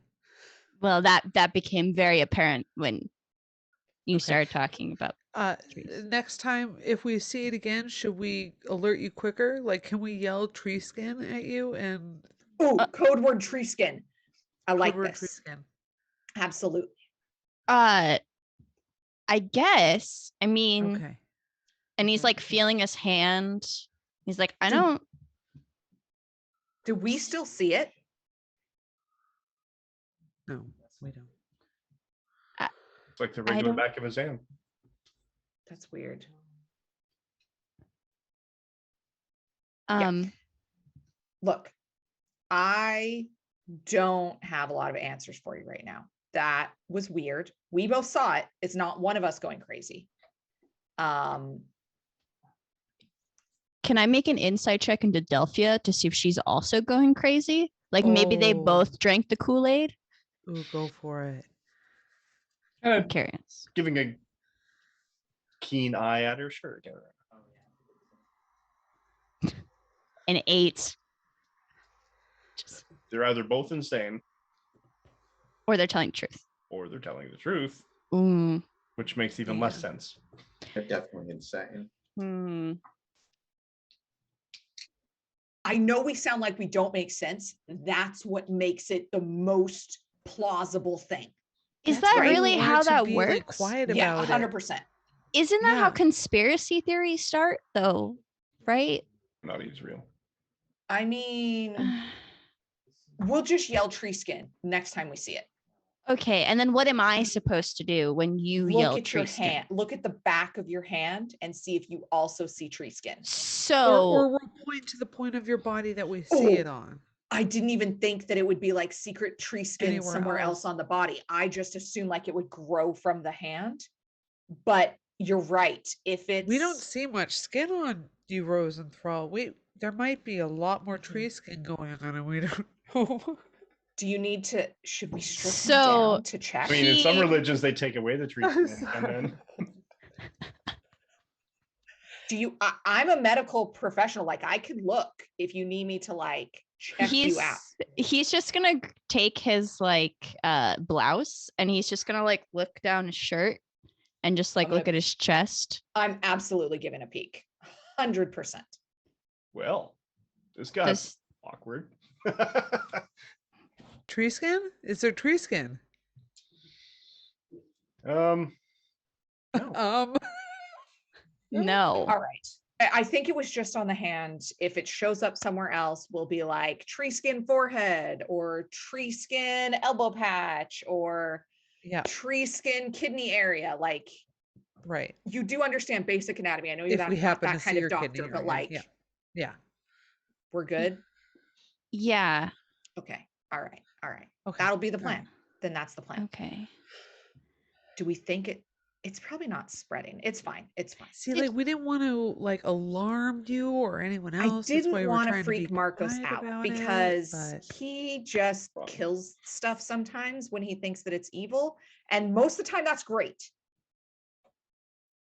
Well, that became very apparent when you Okay. started talking about trees. Next time, if we see it again, should we alert you quicker? Like, can we yell tree skin at you and Ooh, code word tree skin. I code like word tree this. skin? Absolutely. I guess. I mean, Okay. and he's like feeling his hand. He's like, I Do- don't. Do we still see it? No, we don't. It's like the I regular don't- back of his hand. That's weird. Look, I don't have a lot of answers for you right now. That was weird. We both saw it. It's not one of us going crazy. Can I make an insight check into Delphia to see if she's also going crazy? Like maybe they Oh. both drank the Kool-Aid? Ooh, go for it. I'm Kind curious. of giving a keen eye at her. Sure. Get her. An 8. They're either both insane Or they're telling the truth. or they're telling the truth, Mm. which makes even less sense. They're definitely insane. Hmm. I know we sound like we don't make sense. That's what makes it the most plausible thing. Is That's that why we really wanted how to that be, works? like, quiet Yeah, about it. 100%. Isn't that how Yeah. conspiracy theories start, though? Right? Not even real. I mean, we'll just yell tree skin next time we see it. Okay, and then what am I supposed to do when you yell Look at your tree skin? hand. Look at the back of your hand and see if you also see tree skin. So Or we'll point to the point of your body that we see Oh, it on. I didn't even think that it would be like secret tree skin Anywhere somewhere else on the body. I just assumed like it would grow from the hand. But you're right. If it's We don't see much skin on you, Rosenthal. There might be a lot more tree skin going on, and we don't know. do you need to should we strip him So- down to check? I mean, in some He- religions, they take away the tree skin, and then Do you I'm a medical professional. Like I could look if you need me to like check you out. he's just gonna take his like blouse and he's just gonna like look down his shirt and just like I'm gonna- look at his chest. I'm absolutely giving a peek. 100%. well, this got Does- awkward. Tree skin? Is there tree skin? No. No. All right. I think it was just on the hand. If it shows up somewhere else, we'll be like tree skin forehead or tree skin elbow patch or Yeah, tree skin kidney area. Like right. you do understand basic anatomy. I know you're If we not happen that to see kind of your kidney doctor, but area, like yeah. Yeah. we're good. Yeah. Okay. All right. All right. Okay. That'll be the all right. plan. Then that's the plan. Okay. Do we think it's probably not spreading. It's fine. It's fine. See, like we didn't want to like alarm you or anyone I else. That's why didn't we're want to trying freak be Marcos quiet out about it, because but- he just Fun. kills stuff sometimes when he thinks that it's evil. And most of the time, that's great.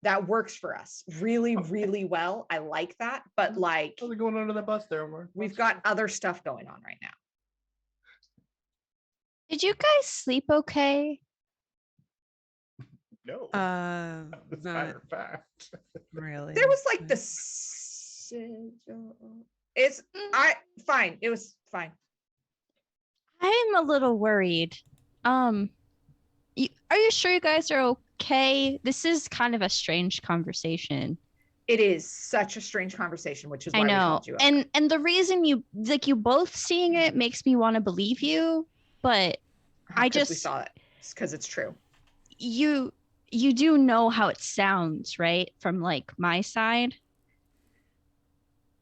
That works for us really, really well. I like that. But like, Totally going under the bus there, Mark. we've got other stuff going on right now. Did you guys sleep okay? no. Uh, As a not matter of fact. really. There was like but- the it's fine. It was fine. I'm a little worried. Are you sure you guys are okay? This is kind of a strange conversation. It is such a strange conversation, which is why I we know. called you up. And the reason you both seeing it makes me want to believe you, but I 'Cause we just- saw it because it's true. you do know how it sounds, right? From like my side.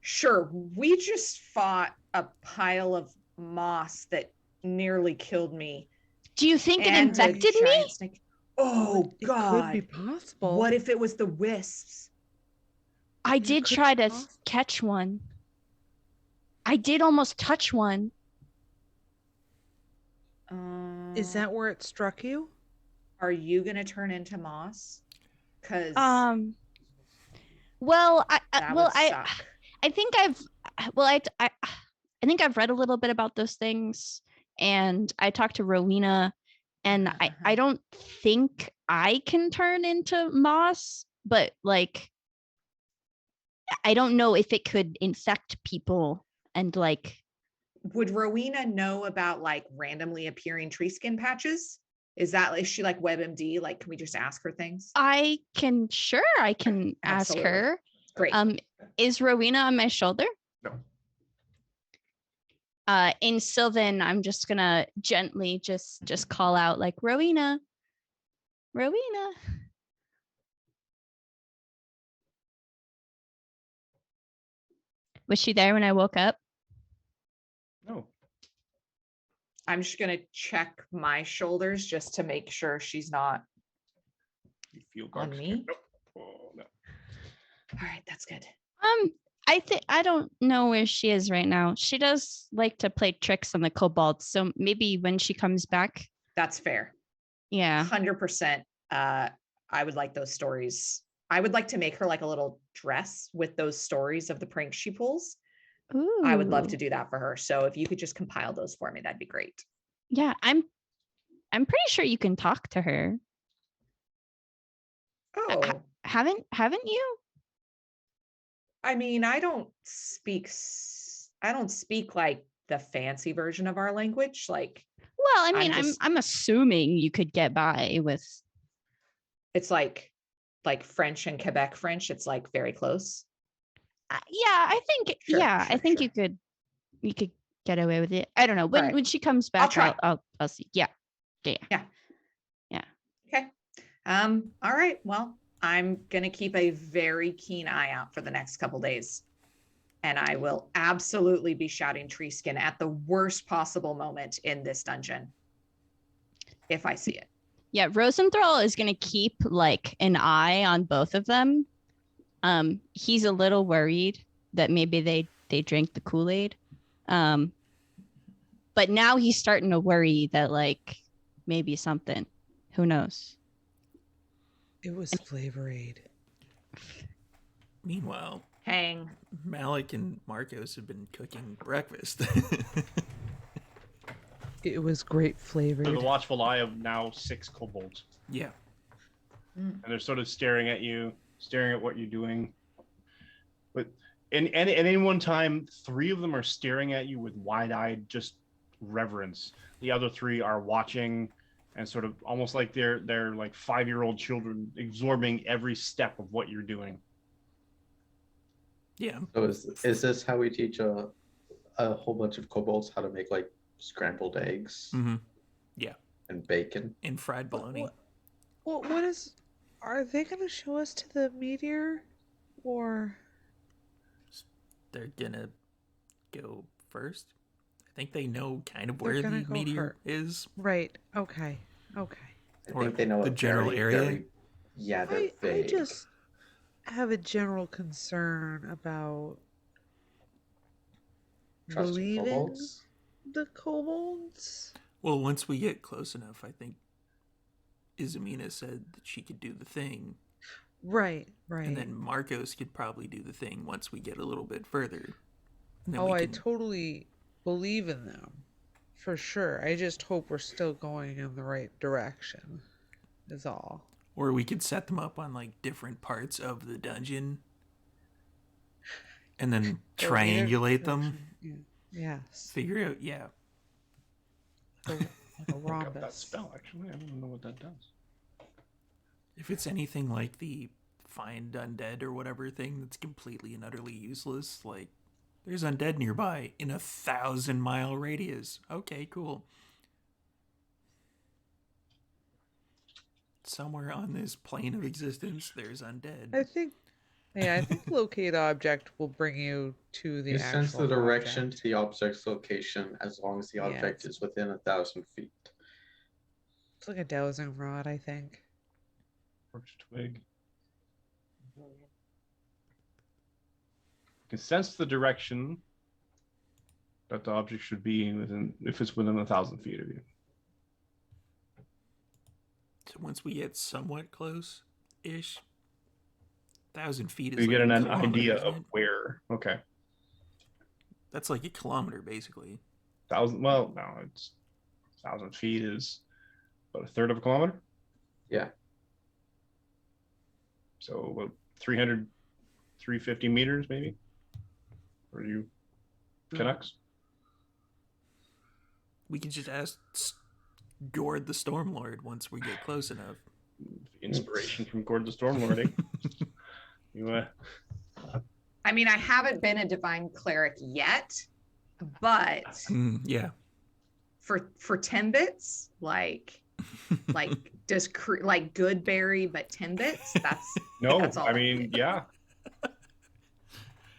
Sure, we just fought a pile of moss that nearly killed me. Do you think it and a infected me? giant snake. Oh It God! could be possible. What if it was the wisps? I It did could try be to possible. catch one. I did almost touch one. Is that where it struck you? Are you gonna turn into moss? Because Well, that well, would suck. I think I've well, I think I've read a little bit about those things, and I talked to Rowena, and I don't think I can turn into moss, but like I don't know if it could infect people and like. Would Rowena know about like randomly appearing tree skin patches? Is she like WebMD? Like, can we just ask her things? I can ask Absolutely. her. Great. Is Rowena on my shoulder? No. In Sylvan, I'm just gonna gently just call out like Rowena. Was she there when I woke up? No. I'm just gonna check my shoulders just to make sure she's not You feel on Gark's- me. Nope. Oh, no. All right, that's good. I don't know where she is right now. She does like to play tricks on the kobolds, so maybe when she comes back. That's fair. Yeah. 100%. I would like those stories. I would like to make her like a little dress with those stories of the pranks she pulls. Ooh. I would love to do that for her. So if you could just compile those for me, that'd be great. Yeah, I'm pretty sure you can talk to her. Oh, Haven't you? I mean, I don't speak like the fancy version of our language. Like, Well, I mean, just- I'm assuming you could get by with. it's like French and Quebec French. It's like very close. Yeah, I think. Sure, I sure, think sure. you could get away with it. I don't know when Right. when she comes back. try. I'll see. Yeah. Okay. All right. Well, I'm gonna keep a very keen eye out for the next couple days. And I will absolutely be shouting tree skin at the worst possible moment in this dungeon. If I see it. Yeah, Rosenthal is gonna keep like an eye on both of them. He's a little worried that maybe they drank the Kool-Aid. But now he's starting to worry that like maybe something. Who knows? It was Flavor Aid. Meanwhile, Hang. Malik and Marcos have been cooking breakfast. It was great flavored. So the watchful eye of now 6 kobolds. Yeah. And they're sort of staring at you, staring at what you're doing. But and at any one time, 3 of them are staring at you with wide-eyed just reverence. The other 3 are watching and sort of almost like they're like 5-year-old children, absorbing every step of what you're doing. Yeah. So is this how we teach a whole bunch of kobolds how to make like scrambled eggs Mm-hmm. and bacon? And fried bologna. What is? Are they going to show us to the meteor, or? They're gonna go first. I think they know kind of They're where gonna the go meteor is. Right. Okay. I Or think they know the a general very, area? very- yeah, they're I vague. just have a general concern about Trusting believing kobolds. the kobolds. Well, once we get close enough, I think Izamina said that she could do the thing. Right. And then Marcos could probably do the thing once we get a little bit further. And then I totally believe in them. For sure. I just hope we're still going in the right direction. Is all. Or we could set them up on like different parts of the dungeon. And then triangulate them. Yeah. Yes. Figure out, yeah. Like a Look up that rhombus. spell, actually. I don't know what that does. If it's anything like the find undead or whatever thing that's completely and utterly useless, like there's undead nearby in a 1,000-mile radius. Okay, cool. Somewhere on this plane of existence, there's undead. I think locate object will bring you to the You actual sense the direction object. to the object's location as long as the Yeah, object is within 1,000 feet. It's like a dowsing rod, I think. Birch twig. You can sense the direction that the object should be within, if it's within 1,000 feet of you. So once we get somewhat close-ish, 1,000 feet is So you like get a an kilometer, idea isn't of it? where. Okay. That's like a kilometer, basically. 1,000. Well, no, it's 1,000 feet is about a third of a kilometer. Yeah. So about 300, 350 meters, maybe. For you Canucks. We can just ask Gord the Stormlord once we get close enough. Inspiration from Gord the Stormlord. Eh? You, I mean, I haven't been a divine cleric yet, but Yeah. for Timbits, like does like Goodberry but Timbits? no, That's all I I mean, need. yeah.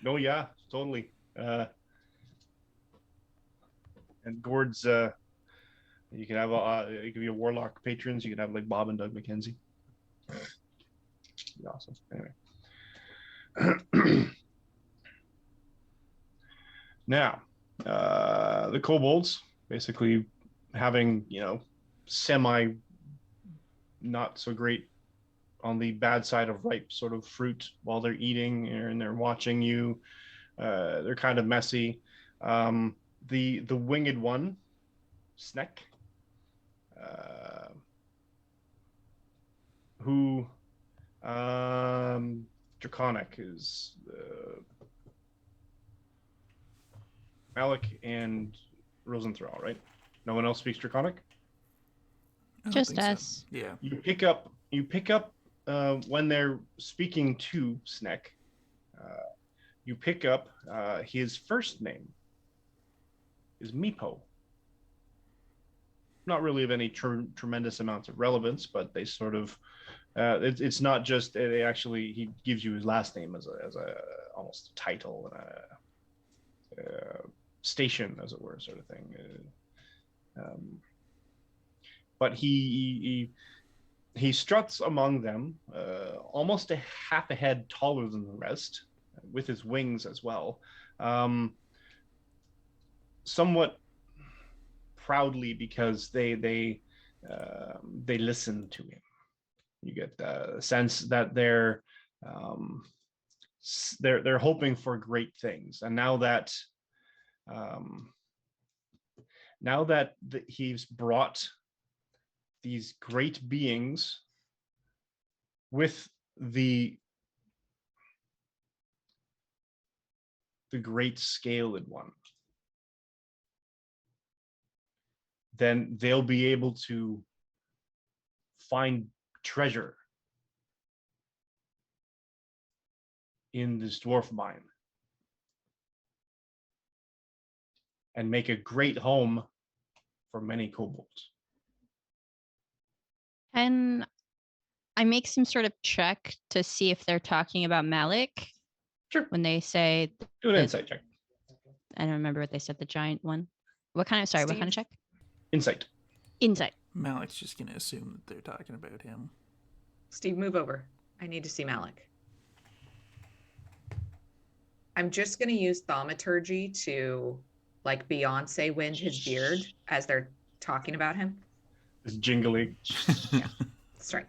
No, yeah, totally. And Gord's, you can have it could be a warlock patrons. You could have like Bob and Doug McKenzie. Be awesome. Anyway. Now, the kobolds basically having, semi not so great on the bad side of ripe sort of fruit while they're eating and they're watching you. They're kind of messy. The winged one, Sneck, who Draconic is Malik and Rosenthal, right? No one else speaks Draconic? I don't Just think so. us. Yeah. You pick up when they're speaking to Sneck, you pick up his first name is Meepo. Not really of any tremendous amounts of relevance, but they sort of it's not just they actually he gives you his last name as a almost a title and a station, as it were, sort of thing. But he struts among them, almost a half a head taller than the rest, with his wings as well, somewhat proudly, because they listen to him. You get the sense that they're hoping for great things, and now that he's brought these great beings with the great scaled one, then they'll be able to find treasure in this dwarf mine and make a great home for many kobolds. Can I make some sort of check to see if they're talking about Malik? Sure. When they say, Do an The- insight check. I don't remember what they said, the giant one. What kind of check? Insight. Insight. Malik's just going to assume that they're talking about him. Steve, move over. I need to see Malik. I'm just going to use thaumaturgy to, like, Beyonce wind his beard as they're talking about him. It's jingly. That's right.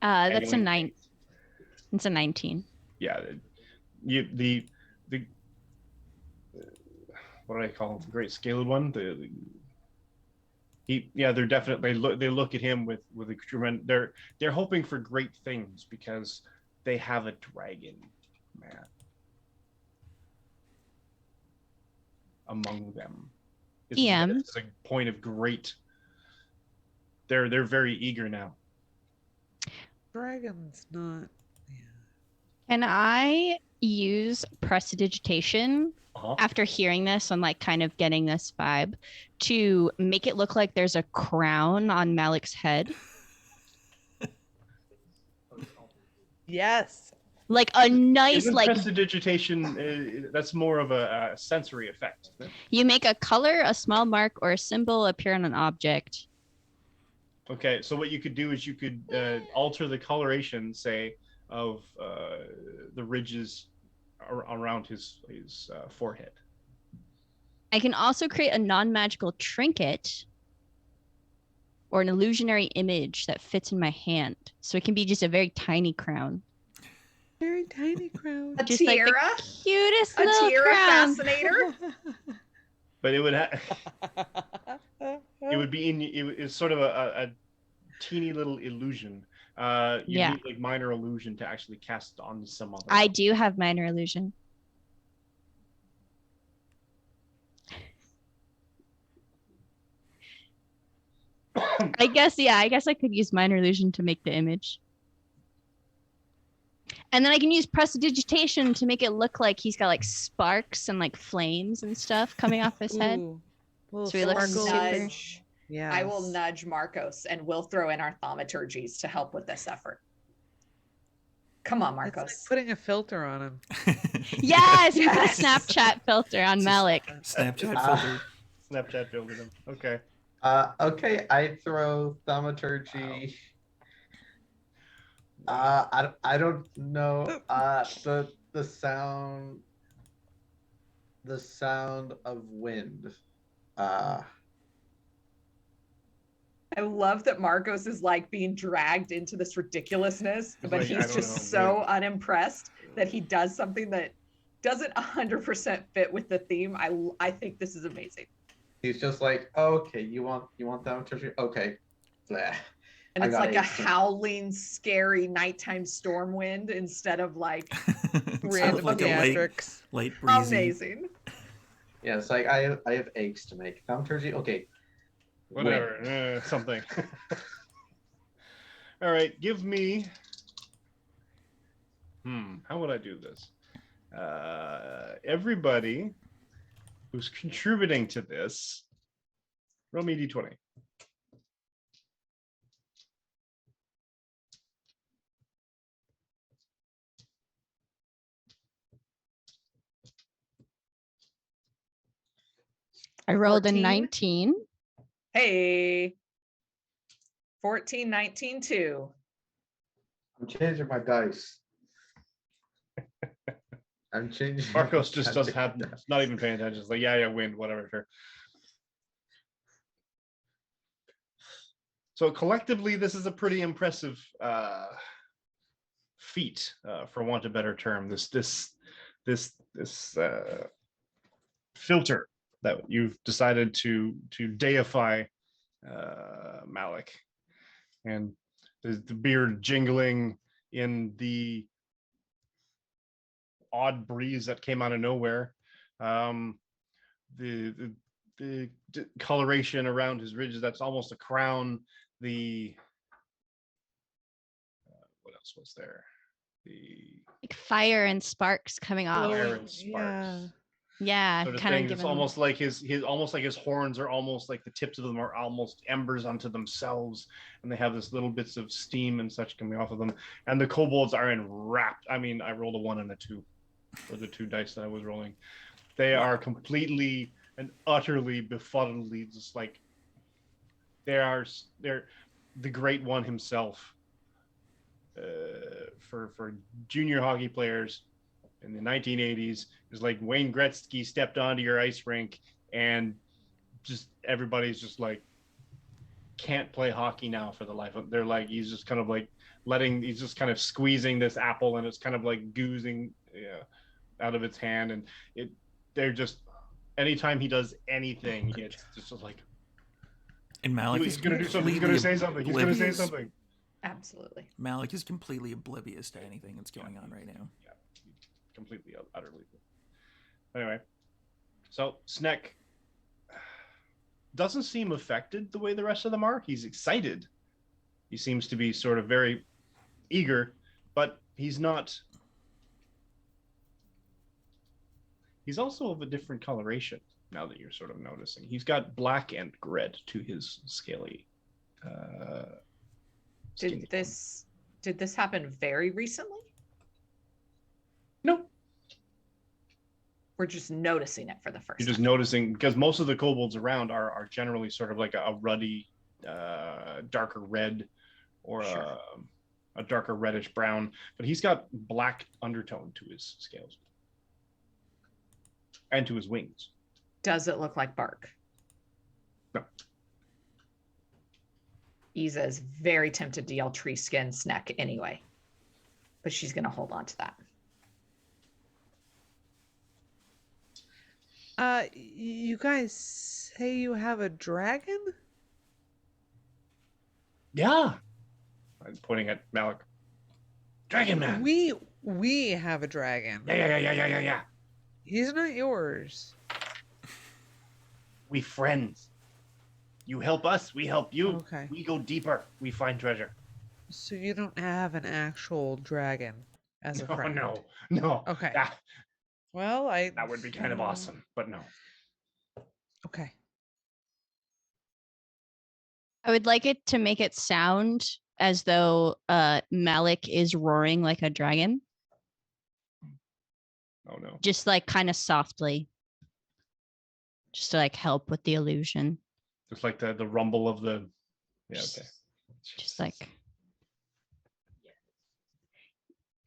That's a Anyway. 9. It's a 19. Yeah. The what do I call it? The great scaled one. They're definitely they look at him with a tremendous. They're hoping for great things because they have a dragon, man, among them. This is a point of great. They're very eager now. Dragon's not. Can I use prestidigitation after hearing this and like kind of getting this vibe to make it look like there's a crown on Malik's head? Yes. Like a nice, Isn't like prestidigitation, that's more of a sensory effect, isn't it? you make a color, a small mark, or a symbol appear on an object. Okay, so what you could do is you could alter the coloration, say, of the ridges around his forehead. I can also create a non-magical trinket or an illusionary image that fits in my hand. So it can be just a very tiny crown. Very tiny crown. A Just like tiara? the cutest A little tiara crown. fascinator? But it would have it would be in it's sort of a teeny little illusion. You Yeah. need like minor illusion to actually cast it on some other. I do have minor illusion. I guess I could use minor illusion to make the image. And then I can use prestidigitation to make it look like he's got like sparks and like flames and stuff coming off his head. Ooh, little So he looks sparkles. super- Nudge. Yeah. I will nudge Marcos, and we'll throw in our thaumaturgies to help with this effort. Come on, It's Marcos. like putting a filter on him. Yes, we put a Yes. Snapchat filter on Malik. Snapchat Ah. filter. Snapchat filtered him. Okay. Okay, I throw thaumaturgy. I don't know. The sound of wind. I love that Marcos is like being dragged into this ridiculousness, He's but like, I he's don't just know, so unimpressed that he does something that doesn't 100% fit with the theme. I think this is amazing. He's just like, okay, you want thaumaturgy? Okay. Bleh. And I it's got like a 18. howling, scary nighttime storm wind instead of like Random like a theatrics. light breezy. amazing. Yeah, it's like I have eggs to make. Thaumaturgy? Okay. Whatever. Something. All right. Give me. How would I do this? Everybody who's contributing to this, roll me d20. I rolled 14. a 19. Hey. 14, 19, 2. I'm changing my dice. I'm changing. Marcos just does have not even paying attention. It's like, yeah, wind, whatever. Sure. So collectively, this is a pretty impressive feat, for want of a better term. This filter that you've decided to deify Malik, and the beard jingling in the odd breeze that came out of nowhere. The coloration around his ridges, that's almost a crown. The what else was there? The Like fire and sparks coming off. fire Glowing, and sparks. Yeah, Sort of kind thing. of It's giving almost like his horns are almost like the tips of them are almost embers unto themselves, and they have this little bits of steam and such coming off of them. And the kobolds are enwrapped. I mean, I rolled a 1 and a 2 for the 2 dice that I was rolling. They are completely and utterly befuddledly just like they're the great one himself. For junior hockey players in the 1980s, is like Wayne Gretzky stepped onto your ice rink and just everybody's just like can't play hockey now for the life of. They're like, he's just kind of like he's just kind of squeezing this apple and it's kind of like goozing out of its hand, and they're just anytime he does anything, it's just like. And Malik He's is gonna do something. He's gonna say something. He's gonna say something. Absolutely. Malik is completely oblivious to anything that's going on right now. Yeah, completely, utterly. Anyway, so Sneck doesn't seem affected the way the rest of them are. He's excited. He seems to be sort of very eager, but he's not. He's also of a different coloration now that you're sort of noticing. He's got black and red to his scaly. Did this happen very recently? No. We're just noticing it for the first You're just time. noticing because most of the kobolds around are generally sort of like a ruddy, darker red, or Sure. a darker reddish brown. But he's got black undertone to his scales and to his wings. Does it look like bark? No. Isa is very tempted to yell tree skin Sneck anyway, but she's going to hold on to that. You guys say you have a dragon? Yeah. I'm pointing at Malik. Dragon Man. We have a dragon. Yeah. He's not yours. We friends. You help us, we help you. Okay. We go deeper. We find treasure. So you don't have an actual dragon as a friend. No. Okay. That Well, that would be kind of awesome, but no. Okay. I would like it to make it sound as though Malik is roaring like a dragon, Oh no. just like kind of softly, just to like help with the illusion. Just like the rumble of the. Yeah. Okay. Just like,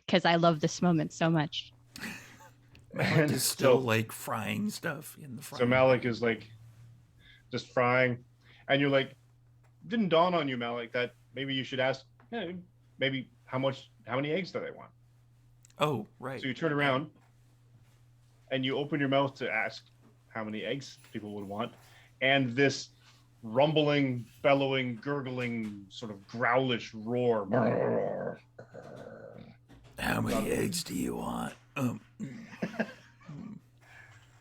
because I love this moment so much. Malik And is still so- like frying stuff in the front. So Malik is like just frying, and you're like, didn't dawn on you, Malik, that maybe you should ask, maybe how many eggs do they want? Oh, right. So you turn around, and you open your mouth to ask how many eggs people would want, and this rumbling, bellowing, gurgling, sort of growlish roar. How many eggs do you want? And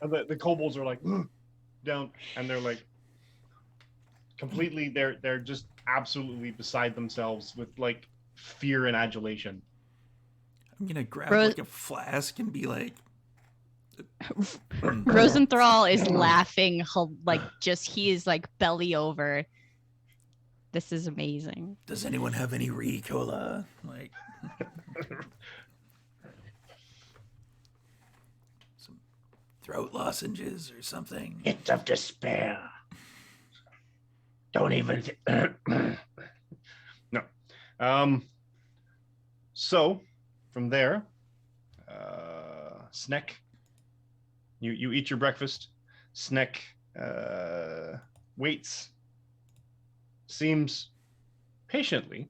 the kobolds are like down, and they're like completely. They're just absolutely beside themselves with like fear and adulation. I'm gonna grab Ro- like a flask and be like, Rosenthal is laughing, like just he is like belly over. This is amazing. "Does anyone have any Ricola?" Like some throat lozenges or something. Hits of despair. Don't even. No. So from there, Sneck. You eat your breakfast. Sneck waits. Seems patiently.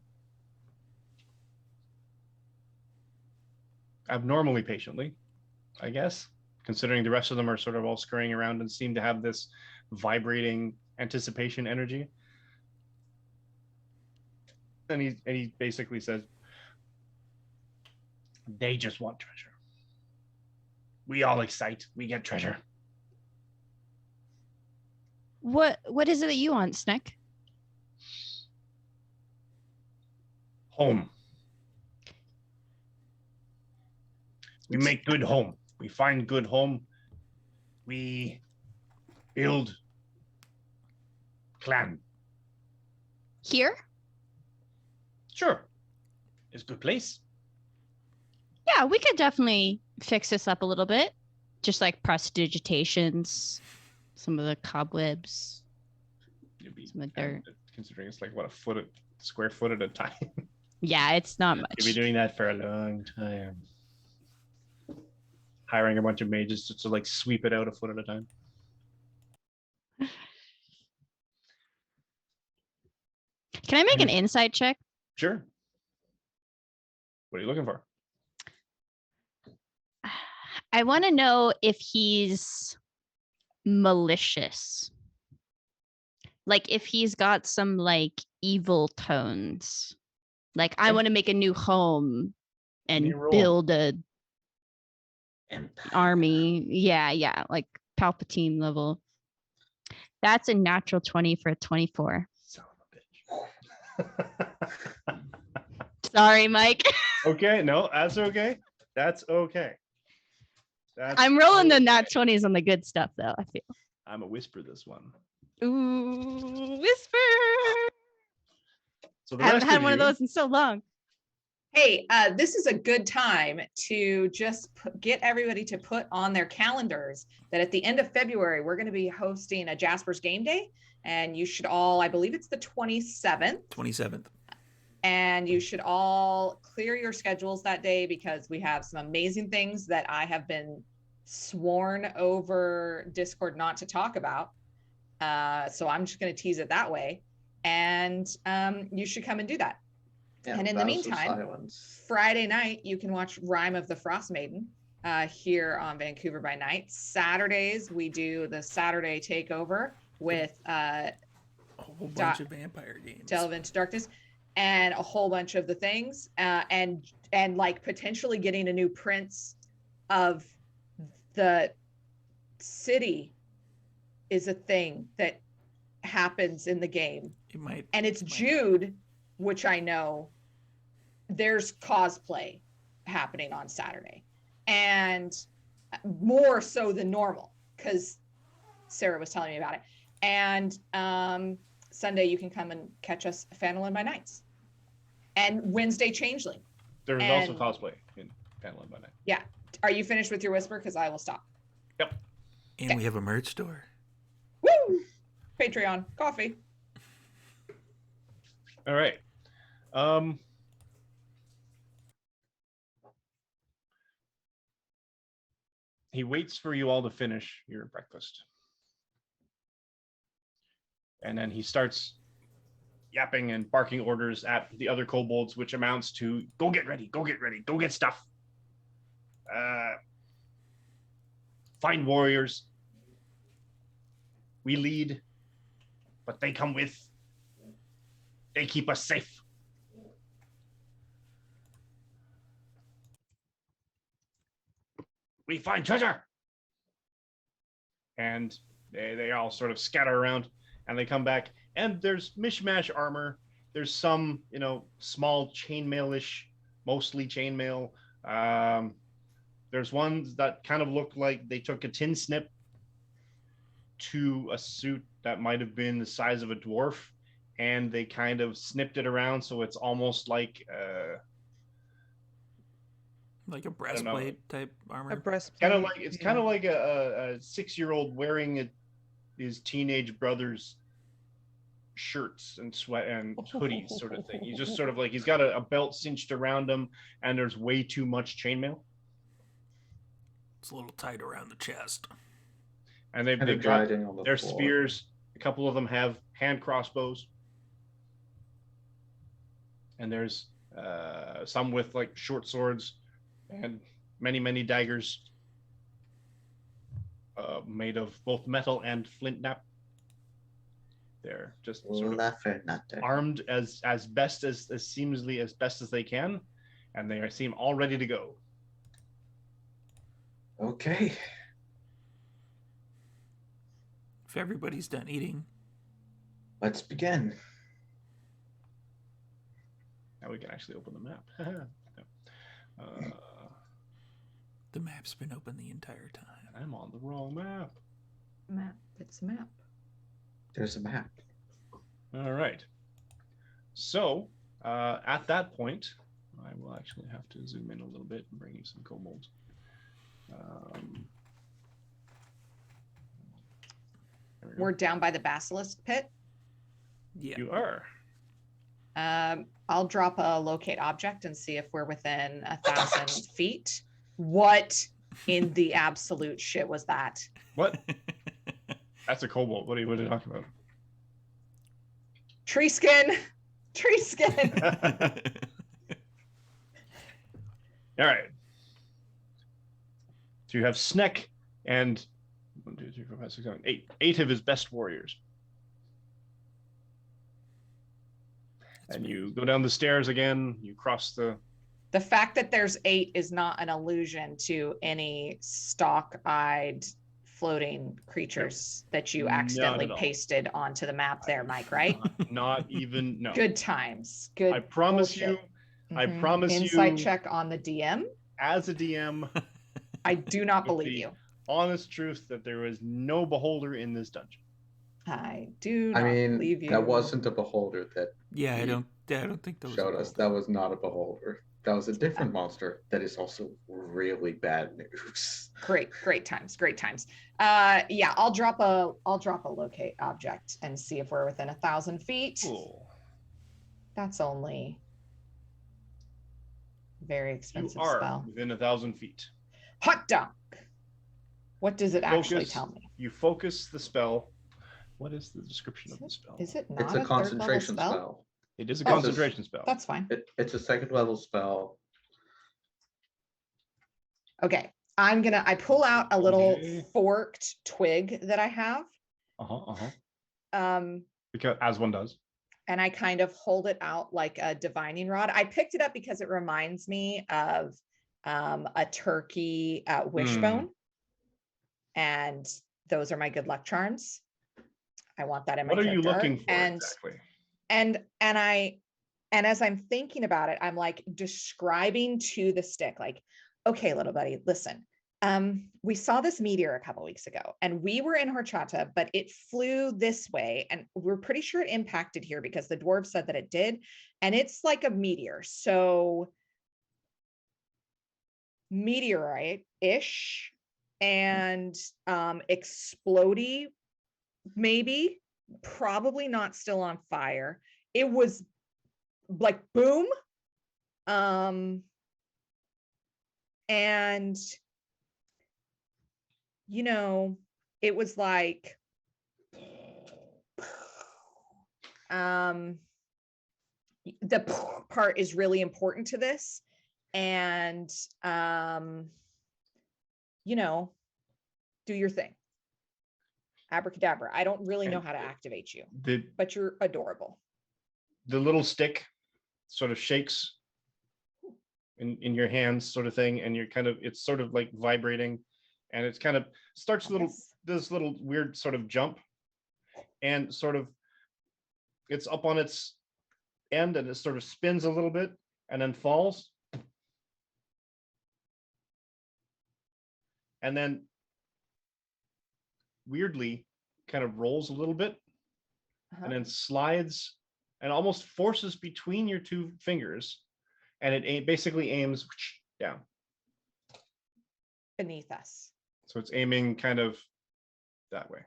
Abnormally patiently, I guess, considering the rest of them are sort of all scurrying around and seem to have this vibrating anticipation energy. And he basically says, they just want treasure. We all excite. We get treasure. What is it that you want, Sneck? Home. We make good home. We find good home. We build clan. Here? Sure. It's a good place. Yeah, we could definitely fix this up a little bit. Just like prestidigitations, some of the cobwebs. It'd be, Some of the dirt. considering it's like what square foot at a time. Yeah, it's not much. You'll be doing that for a long time. Hiring a bunch of mages just to like sweep it out a foot at a time. Can I make an insight check? Sure. What are you looking for? I want to know if he's malicious. Like if he's got some like evil tones. Like I Okay. want to make a new home and me roll. build a army. Yeah, like Palpatine level. That's a natural 20 for a 24. Son of a bitch. Sorry, Mike. Okay, no, that's okay. That's okay. I'm rolling the okay. nat 20s on the good stuff though, I feel. I'm a whisper this one. Ooh, whisper. So the I haven't rest had of one of you- those in so long. Hey, this is a good time to just get everybody to put on their calendars that at the end of February, we're going to be hosting a Jasper's Game Day. And you should all, I believe it's the 27th. 27th. And you should all clear your schedules that day because we have some amazing things that I have been sworn over Discord not to talk about. So I'm just going to tease it that way. And you should come and do that. Yeah, And in the vows of meantime, silence. Friday night, you can watch Rime of the Frost Maiden here on Vancouver by Night. Saturdays, we do the Saturday takeover with A whole bunch of vampire games. Delve into Darkness. and a whole bunch of the things, and like potentially getting a new prince of the city is a thing that happens in the game. It might. And it's it might Jude, which I know there's cosplay happening on Saturday, and more so than normal because Sarah was telling me about it. And Sunday you can come and catch us Phantom by Nights, and Wednesday Changeling. There's also cosplay in Phantom by Night. Yeah. Are you finished with your whisper? Because I will stop. Yep. And we have a merch store. Woo! Patreon coffee. All right. He waits for you all to finish your breakfast. And then he starts yapping and barking orders at the other kobolds, which amounts to go get ready, go get ready, go get stuff. Find warriors. We lead, but they come with. They keep us safe. We find treasure. And they all sort of scatter around, and they come back, and there's mishmash armor. There's some, small chainmail-ish, mostly chainmail. There's ones that kind of look like they took a tin snip to a suit that might have been the size of a dwarf, and they kind of snipped it around so it's almost like a breastplate type armor. A breastplate. kind of like it's kind of like a 6-year-old wearing his teenage brother's shirts and sweat and hoodies sort of thing. He's just sort of like he's got a belt cinched around him, and there's way too much chainmail. It's a little tight around the chest. And they've got their spears. A couple of them have hand crossbows. And there's some with like short swords and many, many daggers made of both metal and flint knap. They're just sort of armed as best as seamlessly as best as they can, and they seem all ready to go. Okay. If everybody's done eating, Let's begin. Now we can actually open the map. the map's been open the entire time. I'm on the wrong map. Map. It's a map. There's a map. All right. So at that point, I will actually have to zoom in a little bit and bring you some kobolds. We're down by the basilisk pit. Yeah. You are. I'll drop a locate object and see if we're within 1,000 feet. What in the absolute shit was that? What? That's a kobold. What are you talking about? Tree skin. Tree skin. All right. So you have Sneck and 1, 2, 3, 4, 5, 6, 7, 8. 8 of his best warriors. And you go down the stairs again. You cross the. The fact that there's 8 is not an allusion to any stalk-eyed floating creatures that you accidentally pasted onto the map there, Mike, right? Not even, no. Good times. Good. I promise bullshit. you. I promise you. Insight check on the DM. As a DM. I do not believe you. Honest truth that there was no beholder in this dungeon. I do not believe you. That wasn't a beholder that Yeah, I don't think that was showed us. That was not a beholder. That was a different monster that is also really bad news. Great times. Yeah, I'll drop a locate object and see if we're within 1,000 feet. Cool. That's only very You expensive are spell. within 1,000 feet. Hot dog. What does it actually tell me? You focus the spell. What is the description of the spell? Is it not It's a concentration spell. It is a Oh, concentration spell. That's fine. It's a 2nd level spell. Okay. I pull out a little Okay. forked twig that I have. Because as one does. and I kind of hold it out like a divining rod. I picked it up because it reminds me of a turkey wishbone. And those are my good luck charms. I want that in my What are you character looking art. for And exactly? and as I'm thinking about it, I'm like describing to the stick, like, okay, little buddy, listen. We saw this meteor a couple weeks ago, and we were in Horchata, but it flew this way, and we're pretty sure it impacted here because the dwarves said that it did, and it's like a meteor. So meteorite-ish and explodey, maybe, probably not still on fire. It was like boom. And you know, it was like the part is really important to this. And you know, do your thing. Abracadabra. I don't really know And how to activate you, The but you're adorable. little stick sort of shakes in your hands, sort of thing, and you're kind of, it's sort of like vibrating, and it's kind of starts Yes. this little weird sort of jump, and sort of it's up on its end, and it sort of spins a little bit and then falls, and then weirdly kind of rolls a little bit and then slides and almost forces between your two fingers, and it basically aims down. Beneath us. So it's aiming kind of that way.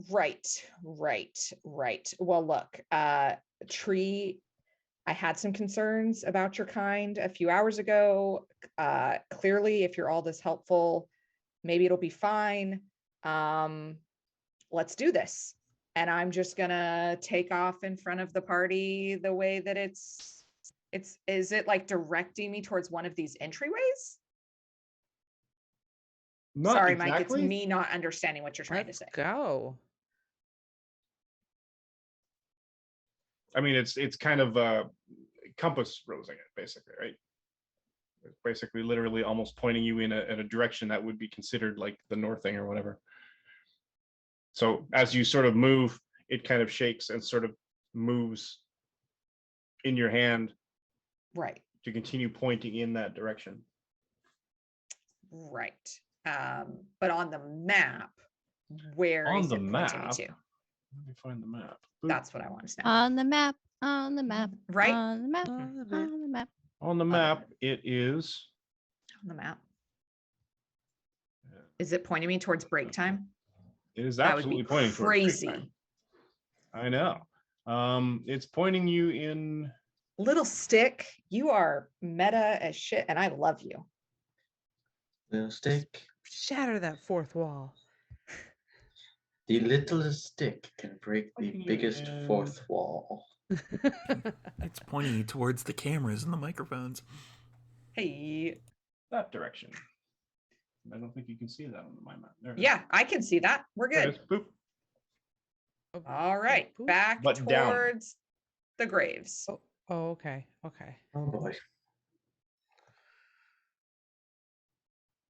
Right. Well, look, Tree, I had some concerns about your kind a few hours ago. Clearly, if you're all this helpful, maybe it'll be fine. Let's do this. And I'm just gonna take off in front of the party the way that is it like directing me towards one of these entryways? Not Sorry, exactly. Mike, it's me not understanding what you're trying to Let's say. go. I mean, it's kind of compass rosing it, basically, right? It's basically literally almost pointing you in a direction that would be considered like the north thing or whatever. So as you sort of move, it kind of shakes and sort of moves in your hand Right. to continue pointing in that direction. Right. But on the map, where On is the it pointing me map? to? Let me find the map. Boop. That's what I want to know. On the map, on the map, Right? on the map, On the map. on the map. On the map, it is. On the map. Is it pointing me towards break time? It is That would absolutely be pointing towards break crazy. time. I know. It's pointing you in. Little stick, you are meta as shit, and I love you. Little stick. Shatter that fourth wall. The littlest stick can break the Fucking biggest yeah. fourth wall. It's pointing you towards the cameras and the microphones. Hey, That direction. I don't think you can see that on my map. There it is. yeah, I can see that. We're There it good. is. Boop. All right, Boop. back But down. towards the graves. Oh, okay. Okay. Oh boy. Is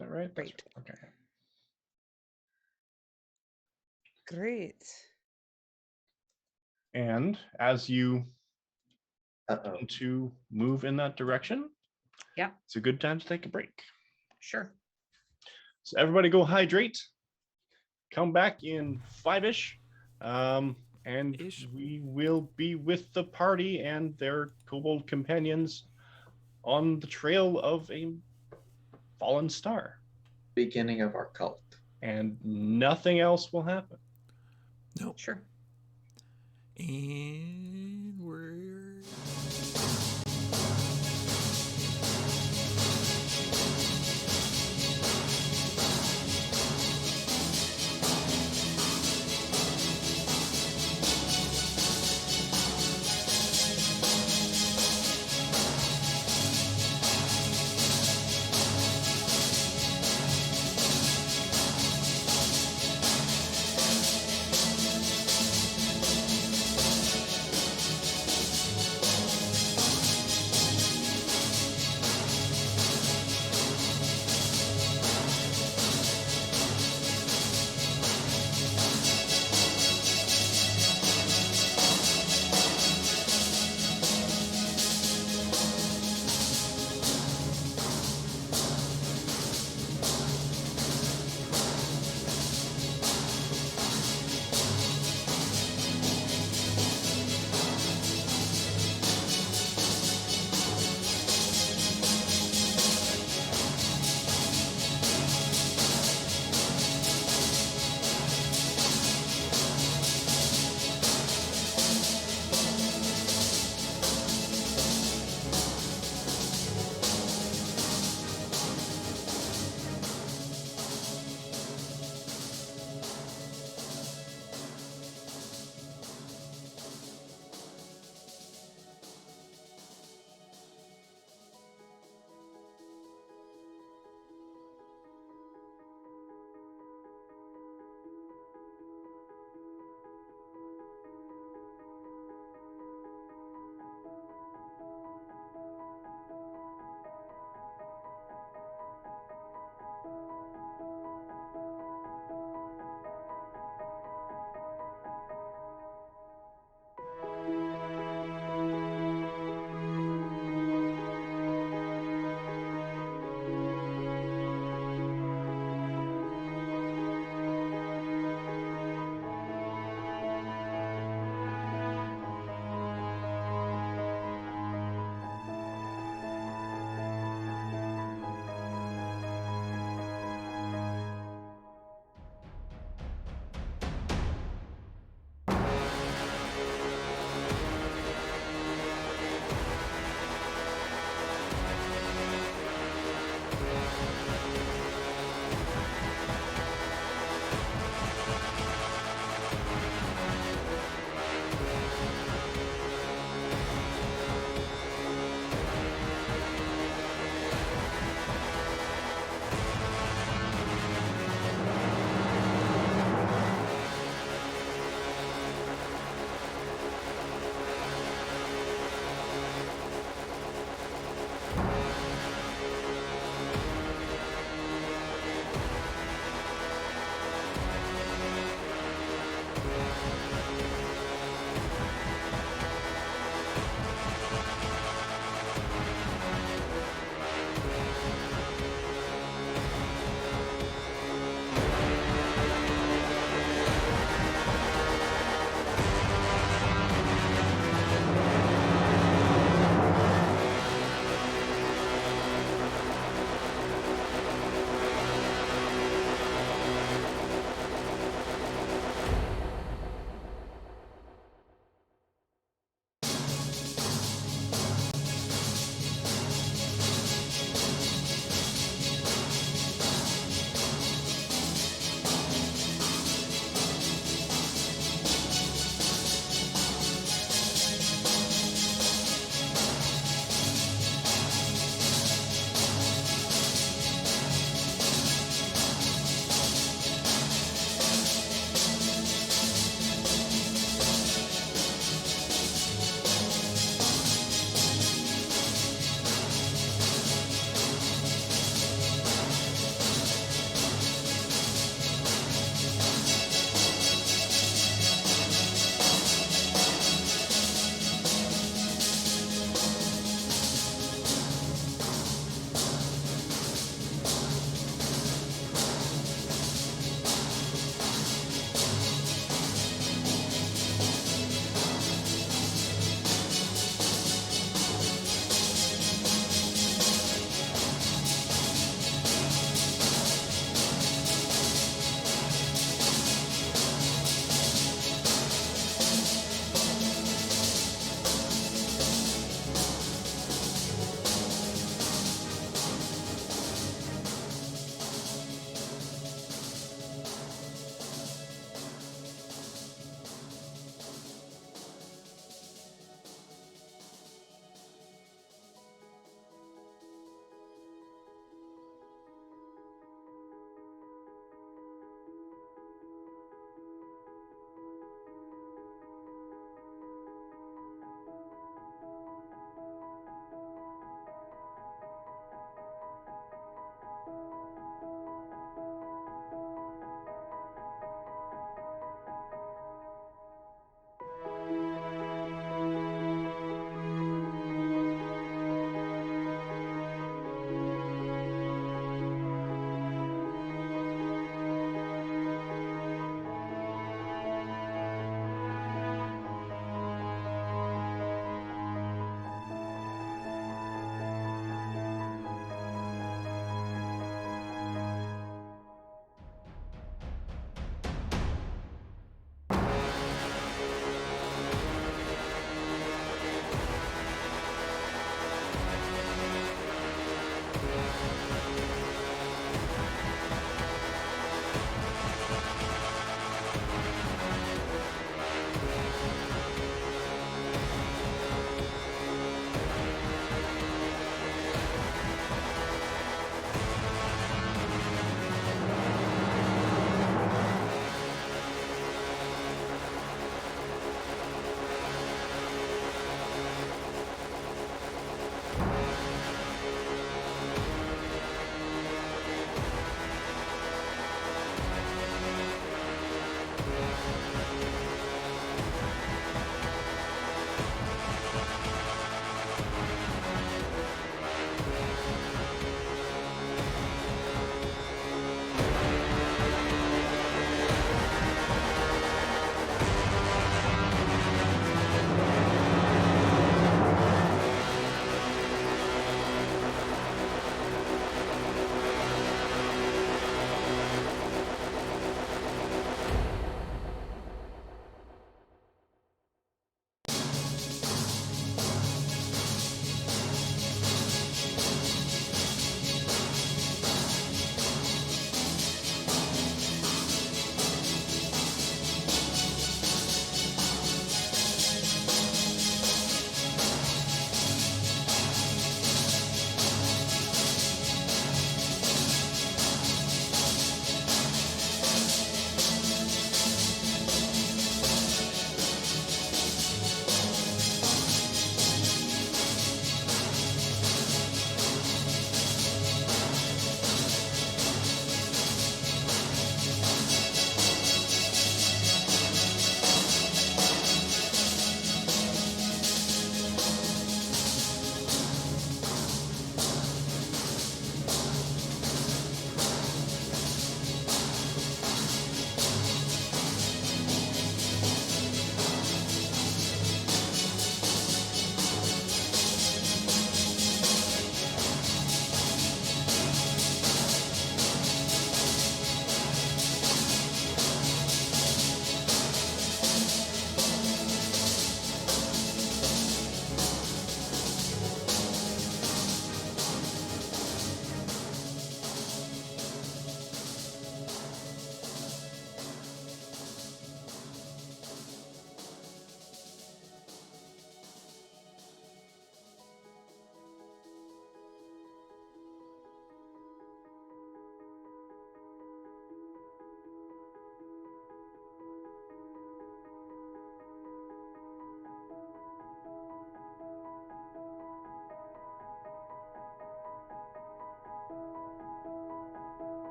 that right? That's Great. right. Okay. Great. And as you Uh-oh. want to move in that direction, Yeah. it's a good time to take a break. Sure. So everybody go hydrate. Come back in 5-ish. And Ish. we will be with the party and their kobold companions on the trail of a fallen star. Beginning of our cult. And nothing else will happen. Nope. Sure. And we're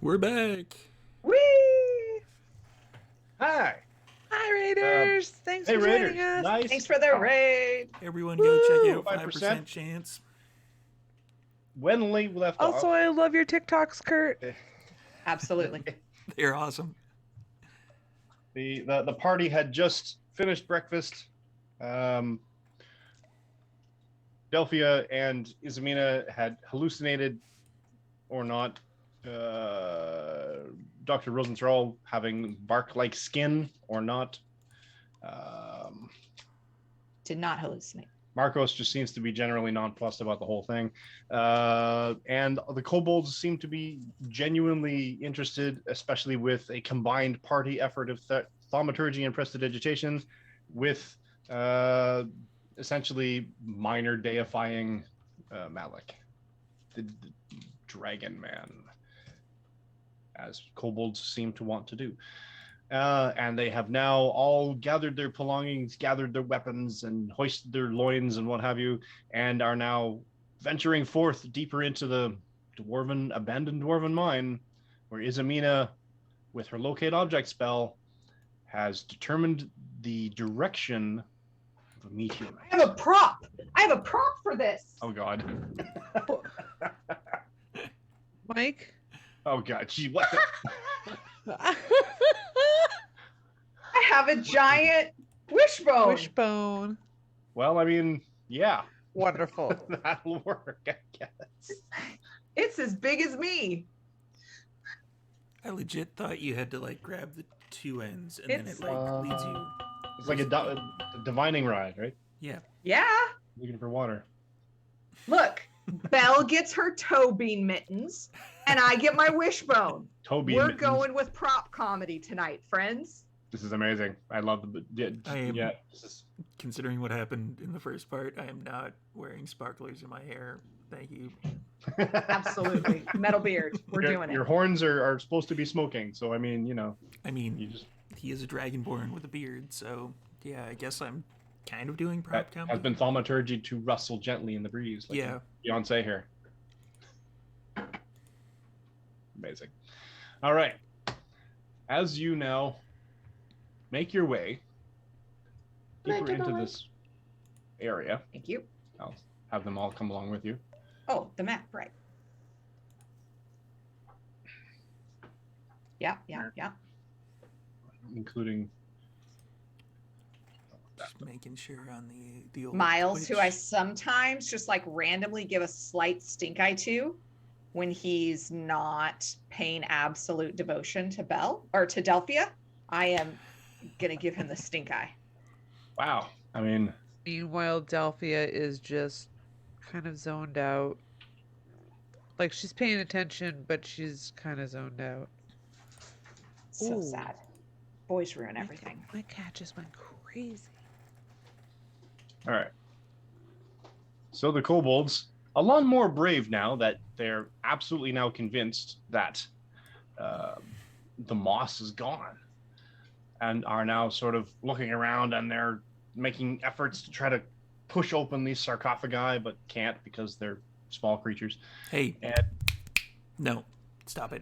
We're back. Whee! Hi. Hi, Raiders. Thanks Hey, for Raiders. joining us. Nice. Thanks for the raid. Everyone go check out 5%. 5% chance. When we left Also, off, I love your TikToks, Kurt. Absolutely. They're awesome. the party had just finished breakfast. Delphia and Izamina had hallucinated or not. Dr. Rosenthal having bark-like skin or not. Did not hallucinate. Marcos just seems to be generally nonplussed about the whole thing. And the kobolds seem to be genuinely interested, especially with a combined party effort of thaumaturgy and prestidigitation with essentially minor deifying Malik, the dragon man, as kobolds seem to want to do. And they have now all gathered their belongings, gathered their weapons, and hoisted their loins and what have you, and are now venturing forth deeper into the abandoned dwarven mine, where Izamina, with her locate object spell, has determined the direction of a meteor. I have a prop. I have a prop for this. Oh God. Mike? Oh God. Gee, what? I have a giant wishbone. Wishbone. Well, I mean, yeah, Wonderful. that'll work, I guess. It's as big as me. I legit thought you had to like grab the two ends and then It's- it like leads you. It's like a divining rod, right? Yeah. Yeah. Looking for water. Look, Belle gets her toe bean mittens, and I get my wishbone. Toby. We're mittens. going with prop comedy tonight, friends. This is amazing. I love the. I am- Yeah. This is, Considering what happened in the first part, I am not wearing sparklers in my hair. Thank you. Absolutely. Metal beard. We're doing it. Your horns are supposed to be smoking, so I mean, you know, I you mean, just he is a dragonborn with a beard, so yeah, I guess I'm kind of doing that prop comedy. has been thaumaturgy to rustle gently in the breeze. Like Yeah. Beyonce here. Amazing. All right. As you now make your way deeper Make it into away. this area, Thank you. I'll have them all come along with you. Oh, the map, right. Yeah. Including Just making sure on the old Miles, who I Twitch. sometimes just like randomly give a slight stink eye to when he's not paying absolute devotion to Belle or to Delphia. I am gonna give him the stink eye. wow. I mean, Meanwhile, Delphia is just kind of zoned out. Like she's paying attention, but she's kind of zoned out. So Ooh. sad. Boys ruin everything. My cat just went crazy. all right. So the kobolds, a lot more brave now that they're absolutely now convinced that the moss is gone, and are now sort of looking around, and they're making efforts to try to push open these sarcophagi, but can't because they're small creatures. Hey, And no, stop it.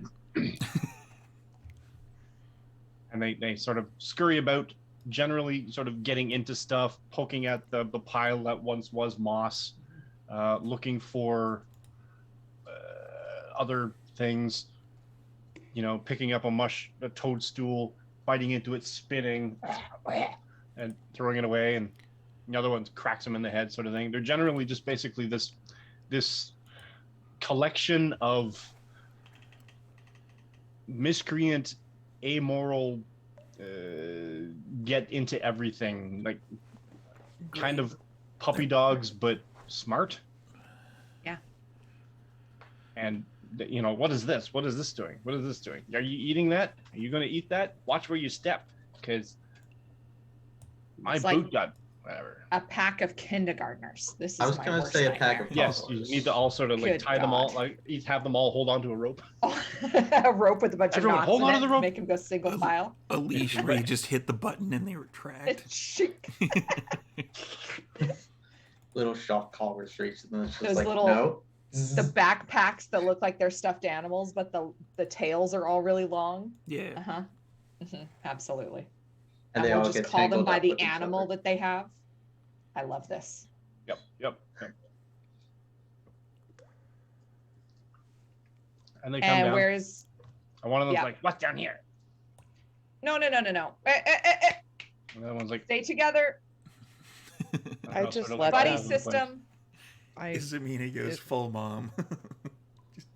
and they sort of scurry about, generally sort of getting into stuff, poking at the pile that once was moss, looking for other things, you know, picking up a toadstool, biting into it, spinning, and throwing it away, and the other one cracks them in the head, sort of thing. They're generally just basically this collection of miscreant, amoral, get into everything, like kind of puppy dogs, but smart. Yeah. And you know, what is this? What is this doing? What is this doing? Are you eating that? Are you going to eat that? Watch where you step, because my It's boot like- got whatever. A pack of kindergartners. This is I was my gonna worst say a pack nightmare. of Yes, you followers. need to all sort of like Good tie them all, God. like each have them all hold onto a rope. A rope with a bunch Everyone, of knots hold in on to it the to rope. make him go single file. A leash where you just hit the button and they retract. Shink. Little shock collars reach, and then it's just Those like, little- no. the backpacks that look like they're stuffed animals, but the tails are all really long. Yeah. Uh-huh. Absolutely. And they we'll all just get call them tangled by up the with each animal other. that they have. I love this. Yep. And they come And down. where's And one of them's yeah. like, "What's down here?" no. And the other one's like, Stay together. I "Oh, just sort of let like Buddy all over the place." system. Izamina goes it- full mom.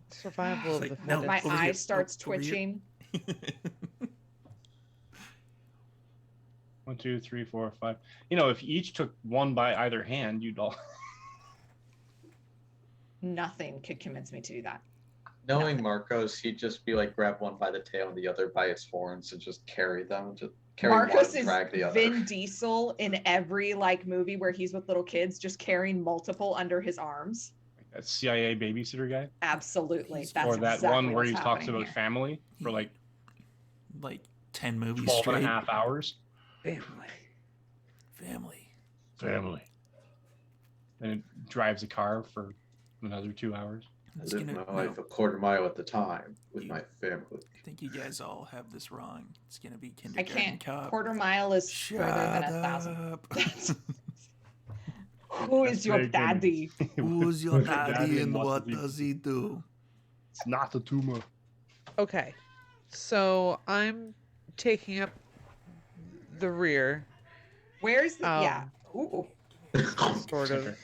Survival of It's the like, no, fittest. My over eye here. starts Over here. twitching. 1, 2, 3, 4, 5. You know, if you each took one by either hand, you'd all. Nothing could convince me to do that. Knowing Marcos, he'd just be like, grab one by the tail and the other by its horns and just carry them. Just carry Marcos one, is drag the other. Vin Diesel in every like movie where he's with little kids, just carrying multiple under his arms. That CIA babysitter guy, Absolutely, He's- that's or that exactly one where what's he talks happening about here. family for like like 10 movies 12 straight. and a half hours. Family. And it drives a car for another 2 hours. I It's lived gonna, my life no, a quarter mile at the time with You- my family. I think you guys all have this wrong. It's gonna be I kindergarten can't. cop. Quarter mile is Shut further than 1,000. up. Who That's is your very good. daddy? Who's your Daddy daddy and and what what does he does he do? It's not a tumor. Okay, so I'm taking up the rear, Where's the yeah? Ooh, sort of. Okay.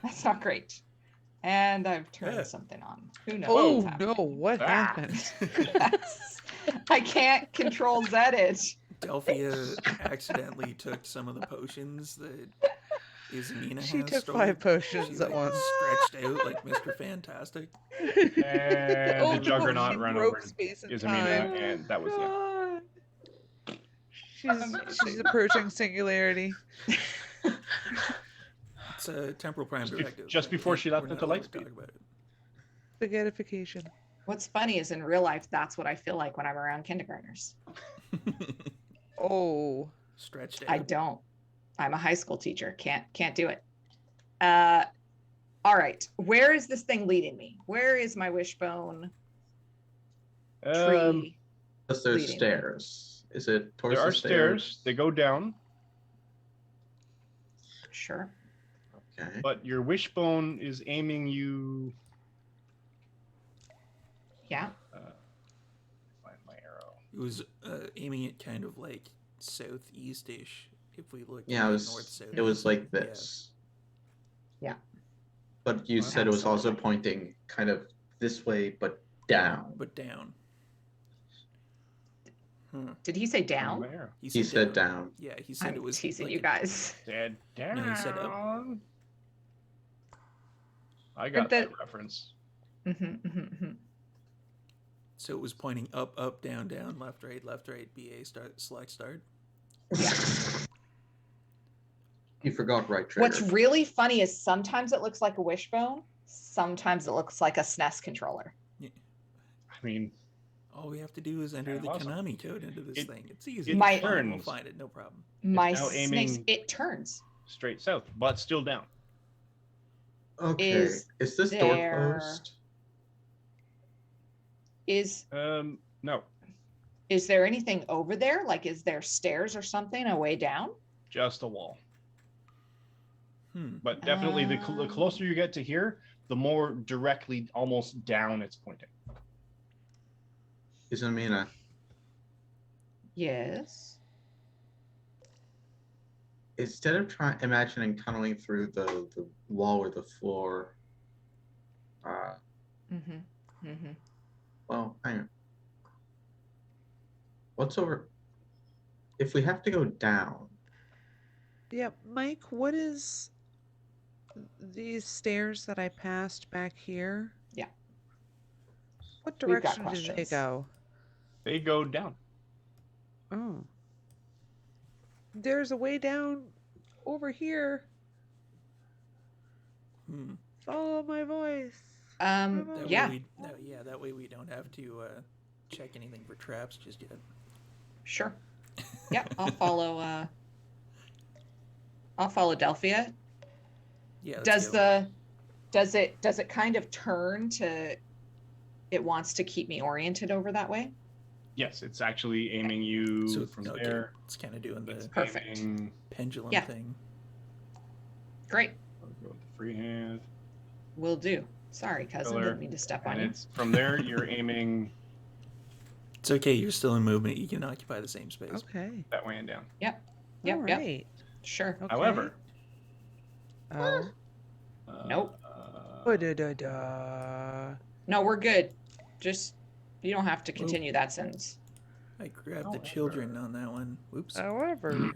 that's not great. And I've turned Yeah. something on. Who knows? Oh what's no, happening? what Ah. happened? I can't control Zedit. Delphia accidentally took some of the potions that Izamina She has took stored. 5 potions She, at like, once. stretched out like Mr. Fantastic. And Oh, the no, Juggernaut she ran broke over space and Izamina, time. and that was the end. She's approaching singularity. It's a temporal prime directive. just I before can't- she left we're not into allowed to Lightspeed. talk about it. Spaghettification. What's funny is in real life, that's what I feel like when I'm around kindergartners. Oh, Stretched out. I don't. I'm a high school teacher. Can't do it. All right. Where is this thing leading me? Where is my wishbone tree? Plus, there's leading. stairs. Is it towards There the are stairs. They go down, Sure. Okay. but your wishbone is aiming you. Yeah. Find my arrow. It was aiming it kind of like southeast-ish. If we look Yeah, at it the was. north-south. It was like Yeah. this. Yeah. But you Well, said it was also absolutely. pointing kind of this way, but down. But down. Did he say Find down? my arrow. He said down. Yeah, he said I'm it was teasing like you guys. Said down. No, he said up. I got the- that reference. So it was pointing up, up, down, down, left, right, BA, start, select, start. You forgot right trigger. What's really funny is sometimes it looks like a wishbone. Sometimes it looks like a SNES controller. I mean, All we have to do is enter Yeah, the awesome. Konami code into this It- thing. It's easy. it It's fine, We'll turns. find it, no problem. My now snakes, aiming- it turns. straight south, but still down. Okay. Is Is this there- door closed? No, Is there anything over there? Like, is there stairs or something a way down? just a wall. Hmm. But definitely, the closer you get to here, the more directly, almost down, it's pointing. Izamina, Yes. instead of imagining tunneling through the wall or the floor, well, hang on. What's over? If we have to go down, yeah, Mike, what is these stairs that I passed back here? Yeah. What We've got direction do they questions. go? They go down. Oh. There's a way down over here. Hmm. Follow my voice. That Yeah, Way that way we don't have to check anything for traps just yet. sure. Yeah, I'll follow Delphia. Yeah. let's Does Does it kind of turn to? It wants to keep me oriented over that way. Yes, it's actually aiming you So from okay, there. it's kind of doing the Perfect. Aiming, pendulum Yeah. thing. Great. I'll go with the free hand. Will do. Sorry, cousin. Pillar, Didn't mean to step on And you. it's from there you're aiming It's okay. You're still in movement. You can occupy the same space. Okay. that way and down. Yep. All Yep. right. Sure. Okay. However, Oh. Nope. Da-da-da. No, we're good. Just you don't have to continue that sentence. I grabbed the children on that one. Whoops. However.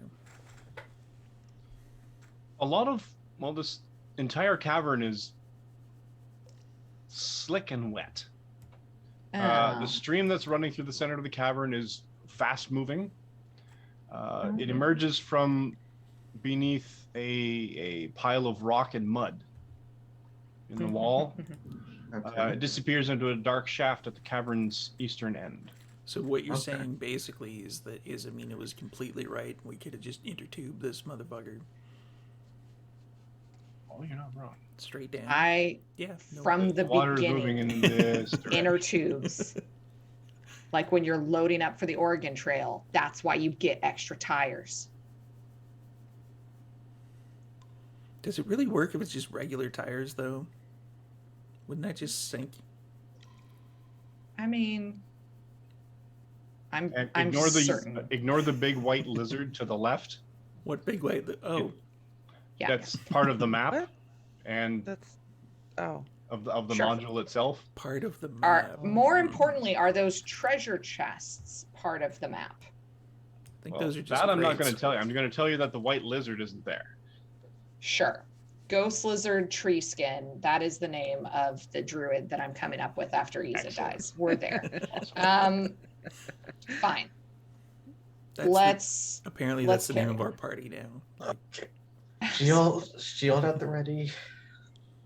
a lot of this entire cavern is slick and wet. Oh. The stream that's running through the center of the cavern is fast moving. It emerges from beneath a pile of rock and mud in the wall. Okay. It disappears into a dark shaft at the cavern's eastern end. So what you're Okay. saying basically is that Izamina was completely right. We could have just intertubed this motherfucker Oh, you're not wrong. straight down. Yeah, no from way. the Water is moving beginning, in this direction. inner tubes. Like when you're loading up for the Oregon Trail, that's why you get extra tires. Does it really work if it's just regular tires, though? Wouldn't that just sink? I mean, And I'm certain. ignore the big white lizard to the left. What big way? Oh, Yeah. That's part of the map What? and That's. Oh. of the Sure. module itself. part of the Are map. more importantly, are those treasure chests part of the map? I think Well, those are just. that I'm not crates. going to tell you. I'm going to tell you that the white lizard isn't there. Sure. Ghost lizard tree skin. That is the name of the druid that I'm coming up with after Isa Excellent. dies. We're there. Fine. That's apparently let's that's the name carry of our party now. Like, Shield at the ready.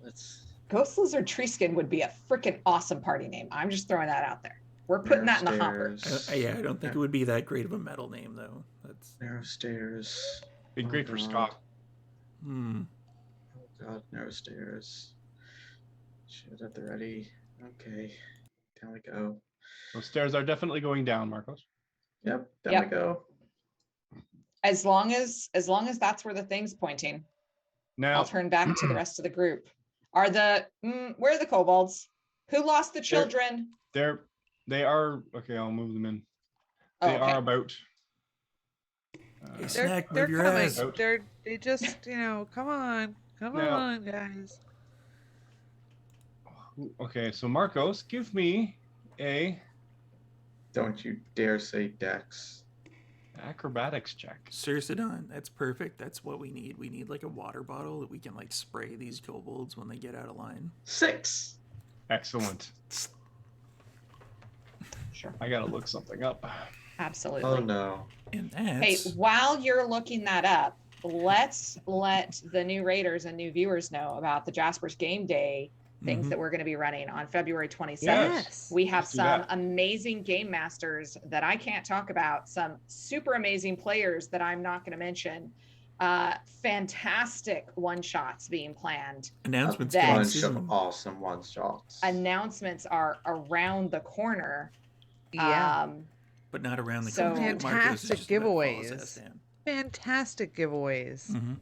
Let's. Ghost lizard tree skin would be a freaking awesome party name. I'm just throwing that out there. We're putting that in the hopper. yeah, I don't think it would be that great of a metal name, though. That's. Narrow stairs. Be great for Scott. Hmm. Oh god, narrow stairs. Shield at the ready. Okay. Down we go. Those stairs are definitely going down, Marcos. Yep, down Yep. we go. As long as that's where the thing's pointing, Now, I'll turn back to the rest of the group. Are the where are the kobolds? Who lost the children? they are okay. I'll move them in. Oh, They okay. are about. Hey, They're, Snack, they're move your coming. ass. Out. They just, come on. Come Now- on, guys. Okay, so Marcos, give me a Don't you dare say Dex. acrobatics check. Circedon, that's perfect. That's what we need. We need like a water bottle that we can like spray these kobolds when they get out of line. 6. Excellent. Sure. I gotta look something up. Absolutely. Oh no. And Hey, that's while you're looking that up, let's let the new raiders and new viewers know about the Jasper's Game Day things Mhm. that we're going to be running on February 27th. Yes. We have Let's do some that. amazing game masters that I can't talk about, some super amazing players that I'm not going to mention. Fantastic one-shots being planned. announcements that- coming Bunch soon. of awesome one shots. Announcements are around the corner. Yeah. But not around the So- corner. Marcos is Fantastic just about to follow his giveaways. ass down. Fantastic giveaways. Mhm.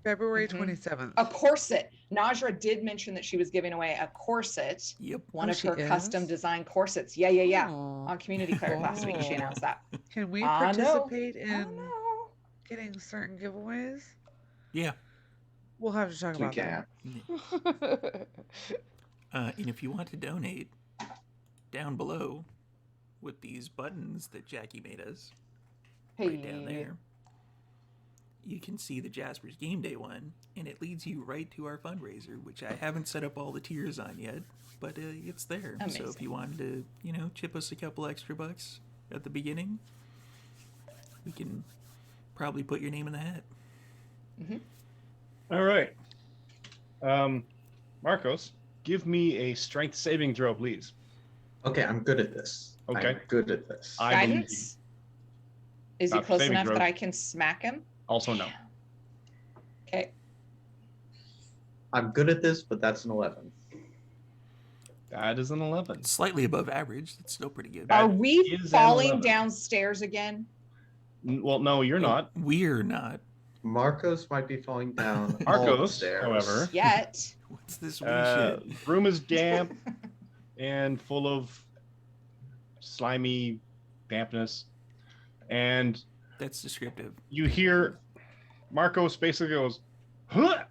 February Mhm. 27th. A corset. Najra did mention that she was giving away a corset, Yep. one Oh, of she her custom is? designed corsets. Yeah. Aw. On Community Cleric last week, she Oh. announced that. Can we I know. participate I in know. getting certain giveaways? Yeah. We'll have to talk we about can. that. And if you want to donate, down below with these buttons that Jackie made us, right down there, you can see the Jasper's Game Day one, and it leads you right to our fundraiser, which I haven't set up all the tiers on yet, but it's there. So if Amazing. you wanted to, chip us a couple extra bucks at the beginning, we can probably put your name in the hat. All right. Marcos, give me a strength saving throw, please. Okay, I'm good at this. Okay. I'm good at this. I believe you. Guidance? Is he Not close saving enough throw. that I can smack him? Also, no. Okay. I'm good at this, but that's an 11. That is an 11. Slightly above average. That's still pretty good. That Are we is an falling 11. downstairs again? Well, no, you're not. We're not. Marcos might be falling down. all the Marcos, stairs. however, Yet. What's this weird shit? room is damp and full of slimy dampness, and That's descriptive. you hear Marcos basically goes, huh!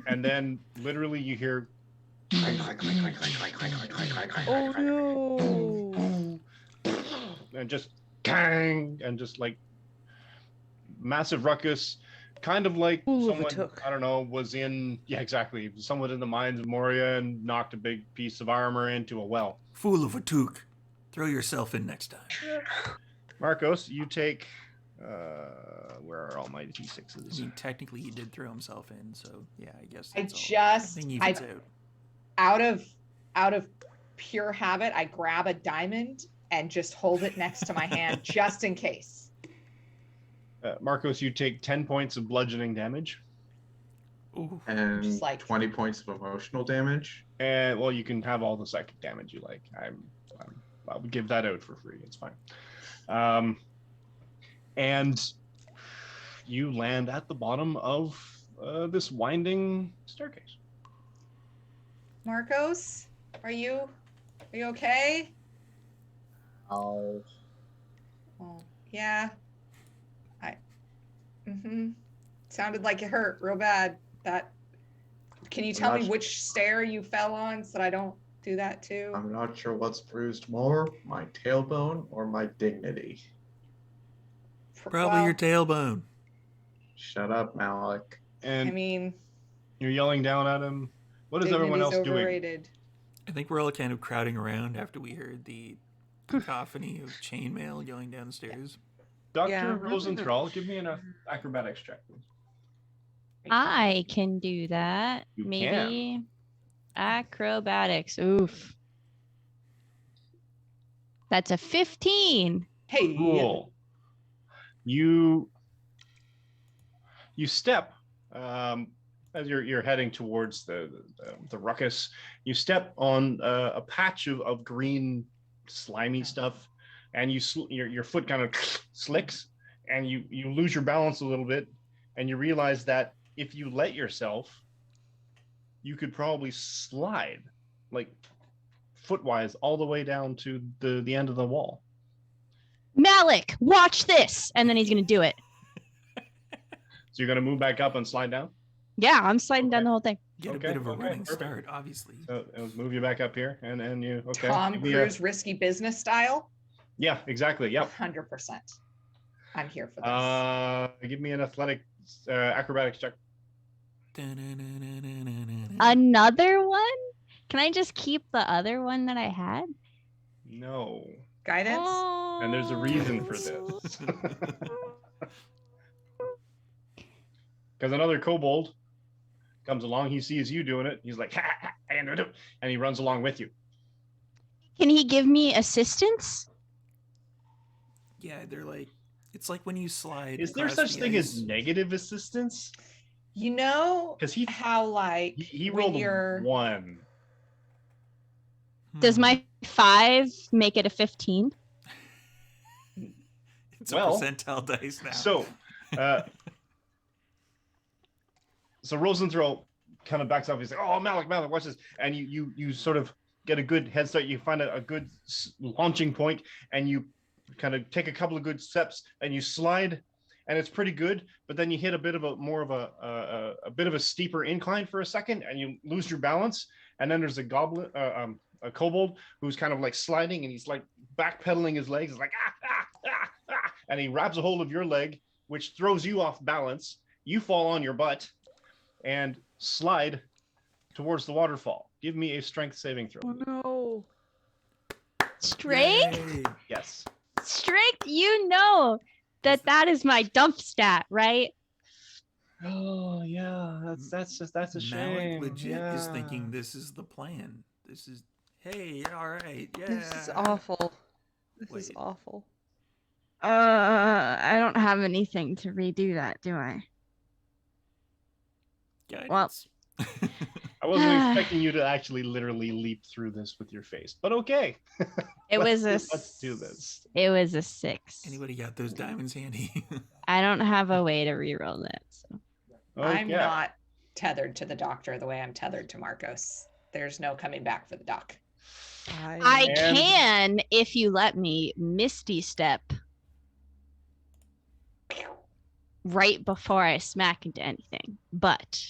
and then literally you hear Oh no! and just bang, and just like massive ruckus, kind of like Fool of a someone, took. I don't know, was in, yeah, exactly, someone in the mines of Moria and knocked a big piece of armor into a well. Fool of a took. Throw yourself in next time. Marcos, you take where are all my I d6s? mean, technically he did throw himself in, so yeah, I guess I that's all. just, Thing evens out. out of pure habit, I grab a diamond and just hold it next to my hand just in case. Marcos, you take 10 points of bludgeoning damage. Ooh. And Just like- 20 points of emotional damage. And well, you can have all the psychic damage you like. I'll give that out for free. It's fine. And you land at the bottom of this winding staircase. Marcos, are you okay? Oh. Oh, yeah. Sounded like it hurt real bad. Can you tell me which stair you fell on so that I don't do that too? I'm not sure what's bruised more, my tailbone or my dignity. Probably your tailbone. Shut up, Malik. And I mean, you're yelling down at him. What is everyone else dignity's doing? overrated. I think we're all kind of crowding around after we heard the cacophony of chainmail going down the stairs. Dr. Yeah. Rosenthal, give me an acrobatics check, please. I can do that. You Maybe acrobatics. Oof. That's a 15. Hey, Cool. You step as you're heading towards the ruckus. You step on a patch of green slimy stuff, and your foot kind of slicks, and you lose your balance a little bit, and you realize that if you let yourself, you could probably slide like footwise all the way down to the end of the wall. Malik, watch this. And then he's going to do it. So you're gonna move back up and slide down. Yeah, I'm sliding down Okay. the whole thing. Get a Okay, bit of a okay, running perfect. start, obviously. So it'll move you back up here, and you okay? Tom Give me a- Cruise risky business style. Yeah, exactly. Yep. 100%. I'm here for this. Give me an athletics acrobatics check. Another one? Can I just keep the other one that I had? No, Guidance. and there's a reason for this. Because another kobold comes along, he sees you doing it, he's like, ha, ha, and he runs along with you. Can he give me assistance? Yeah, they're like, it's like when you slide. Is there across such the thing as ice. negative assistance? You know Because he how like he when rolled a you're 1. Does Hmm. my 5 make it a 15? It's Well, a percentile dice now. So, so Rosenthal kind of backs off. He's like, "Oh, Malik, watch this!" And you sort of get a good head start. You find a good launching point, and you kind of take a couple of good steps, and you slide, and it's pretty good. But then you hit a bit of a bit of a steeper incline for a second, and you lose your balance. And then there's a kobold who's kind of like sliding, and he's like backpedaling his legs. He's like and he grabs a hold of your leg, which throws you off balance. You fall on your butt and slide towards the waterfall. Give me a strength saving throw. Oh no! Strength? Yay. Yes. Strength, you know that is my dump stat, right? Oh yeah, that's a shame. Malik legit is Yeah. thinking this is the plan. This is, hey, all right, yeah. This is awful. This is Wait. awful. I don't have anything to redo that, do I? Guidance. Well, I wasn't expecting you to actually literally leap through this with your face, but okay. It was a. Let's do this. It was a 6. Anybody got those diamonds handy? I don't have a way to reroll that. So. I'm Okay. not tethered to the doctor the way I'm tethered to Marcos. There's no coming back for the doc. I And- can, if you let me, Misty Step right before I smack into anything. But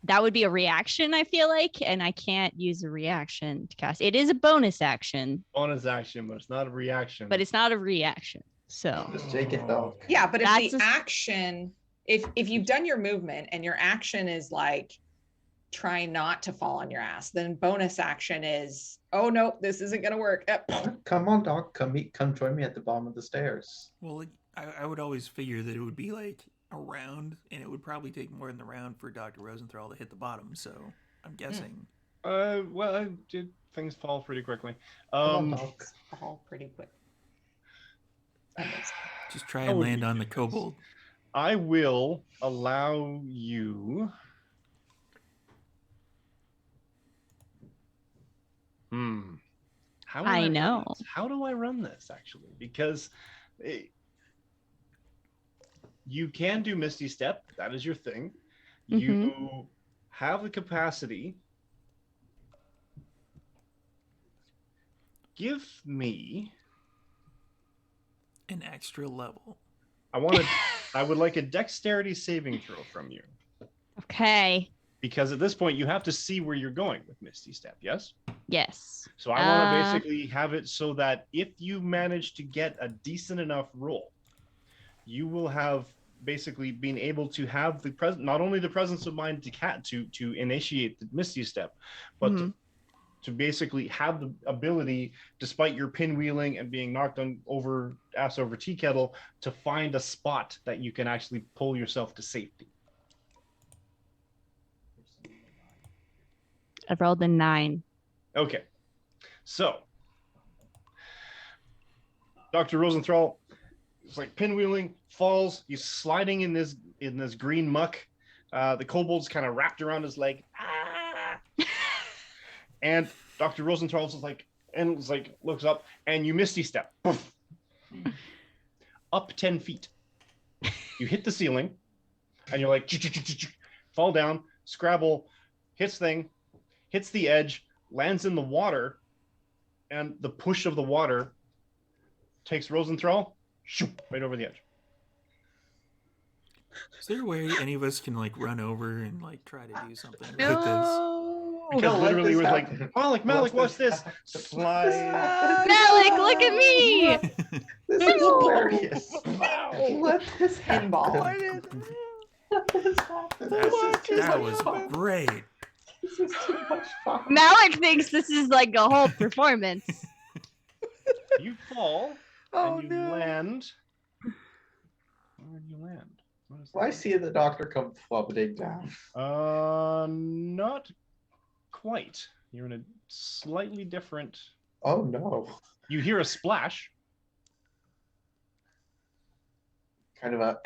that would be a reaction, I feel like, and I can't use a reaction to cast. It is a bonus action, Bonus action, but it's not a reaction. but it's not a reaction. So Just take it though. Yeah, but if That's the a- action, if you've done your movement and your action is like trying not to fall on your ass, then bonus action is, oh no, this isn't gonna work. Come on, Doc. Come join me at the bottom of the stairs. Well, I would always figure that it would be like a round, and it would probably take more than the round for Dr. Rosenthal to hit the bottom. So I'm guessing. Well, did things fall pretty quickly. Come on, Doc. All pretty quick. Just try That and would land be on the nice. kobold. I will allow you. How will I run know. this? How do I run this actually? Because you can do Misty Step. That is your thing. You have the capacity. Give me. An extra level. I would like a dexterity saving throw from you. okay, Because at this point, you have to see where you're going with Misty Step, yes? yes. So I want to basically have it so that if you manage to get a decent enough roll, you will have basically been able to have the not only the presence of mind to initiate the Misty Step, but to basically have the ability, despite your pinwheeling and being knocked on over ass over tea kettle, to find a spot that you can actually pull yourself to safety. I rolled a 9. Okay, so Dr. Rosenthal is like pinwheeling, falls. He's sliding in this green muck. The kobold's kind of wrapped around his leg. And Dr. Rosenthal is like, looks up, and you Misty Step. Poof. Up 10 feet. You hit the ceiling, and you're like, fall down, Scrabble, hits the edge, lands in the water, and the push of the water takes Rosenthal right over the edge. Is there a way any of us can like run over and like try to do something with this? No. Because Don't let literally this we're like, happen. Malik, watch this. Slide. Malik, look at me! This is hilarious. Let this happen. Pinball. Why did- Let this happen. That was great. This is too much fun. Malik thinks this is like a whole performance. You fall Oh and you no. land. Where do you land? What is Well, I that? see the doctor come plummeting down. Not quite. You're in a slightly different. Oh no. You hear a splash Kind of a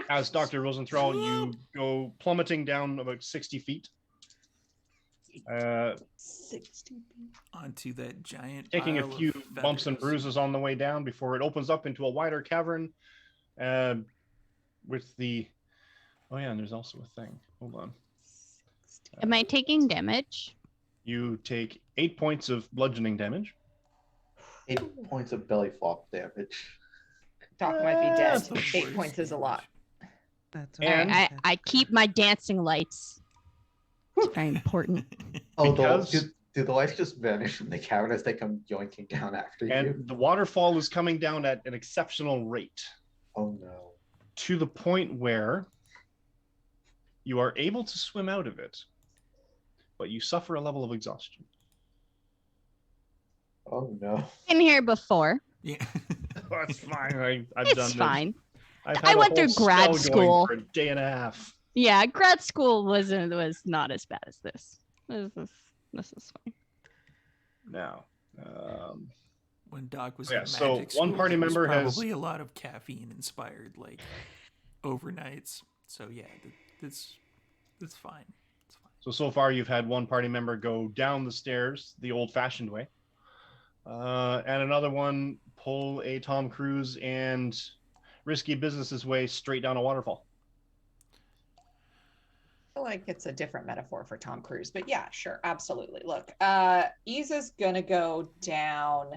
as Dr. Rosenthal. You go plummeting down about 60 feet. 60. Onto that giant. Taking a pile of few bumps and feathers. bruises on the way down before it opens up into a wider cavern. With the. Oh yeah, and there's also a thing. Hold on. Am I taking damage? You take 8 points of bludgeoning damage. 8 points of belly flop damage. Doc might be dead. That's the 8 worst points is a lot. That's And- okay. I keep my dancing lights. It's very important. Oh, Because- do the lights just vanish from the cavern as they come yoinking down after you? And the waterfall is coming down at an exceptional rate, Oh no. to the point where you are able to swim out of it, but you suffer a level of exhaustion. Oh no. Been here before. Yeah. That's fine. I've done It's this. fine. I've I had a went whole through grad spell going school. for a day and a half. Yeah, grad school was not as bad as this. This is fine. Now, When Doc was Yeah, in so magic one school, party there was member has- probably a lot of caffeine inspired like overnights. So yeah, that's fine. It's fine. So far you've had one party member go down the stairs the old-fashioned way, and another one pull a Tom Cruise and risky business's way straight down a waterfall. I feel like it's a different metaphor for Tom Cruise, but yeah, sure, absolutely. Look, Isa's gonna go down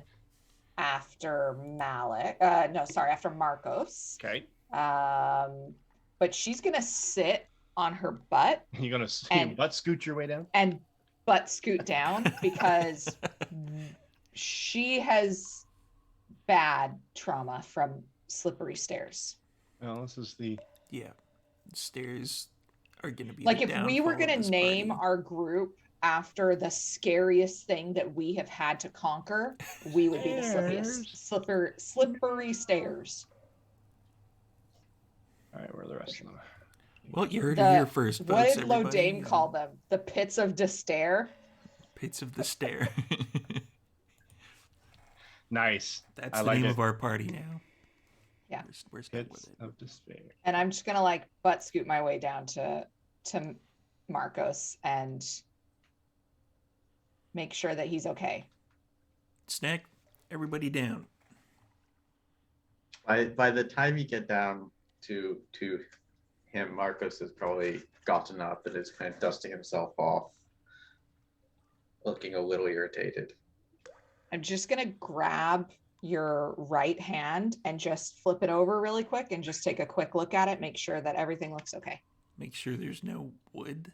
after Malik. No, sorry, after Marcos. Okay. But she's gonna sit on her butt You're gonna And- butt scoot your way down. and butt scoot down because she has bad trauma from slippery stairs. Well, this is the Yeah. Stairs are going to be Like the if we were downfall of gonna this name party. our group after the scariest thing that we have had to conquer, we would be the slippery stairs. all right. Where are the rest of them? Well, you heard it The- here first, What folks, did everybody. Lodame call them? The pits of despair. Pits of the Stair. Nice. That's I the like name it. of our party now. Yeah. We're stuck with Pits it. of despair. And I'm just gonna like butt scoot my way down to Marcos and make sure that he's okay. Snack, everybody down. By the time you get down to him, Marcos has probably gotten up and is kind of dusting himself off, looking a little irritated. I'm just gonna grab your right hand and just flip it over really quick and just take a quick look at it, make sure that everything looks okay. Make sure there's no wood.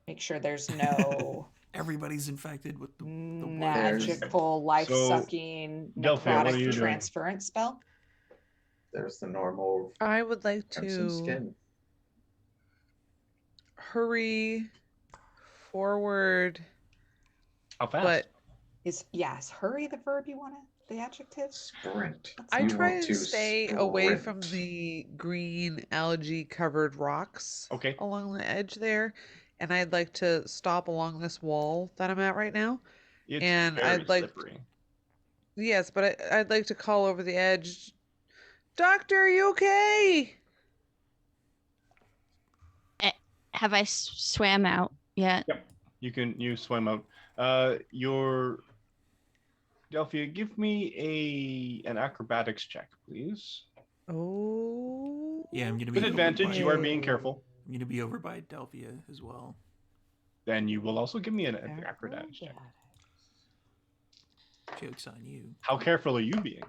Make sure there's no Everybody's infected with the wood. magical life-sucking Delphia, what are you necrotic doing? transference spell. There's the normal I would like crimson to skin. hurry forward, How fast? but Yes, hurry the verb you want to, the adjective? Sprint. That's I You not- try want to to stay away from sprint. the green algae covered rocks Okay. along the edge there. And I'd like to stop along this wall that I'm at right now. It's and very I'd like- slippery. Yes, but I'd like to call over the edge. Doctor, are you okay? Have I swam out yet? You swim out. Your Delphia, give me an acrobatics check, please. Oh. Yeah, I'm gonna be With over advantage, by- you are being careful. I'm gonna be over by Delphia as well. Then you will also give me an acrobatics check. Joke's on you. How careful are you being?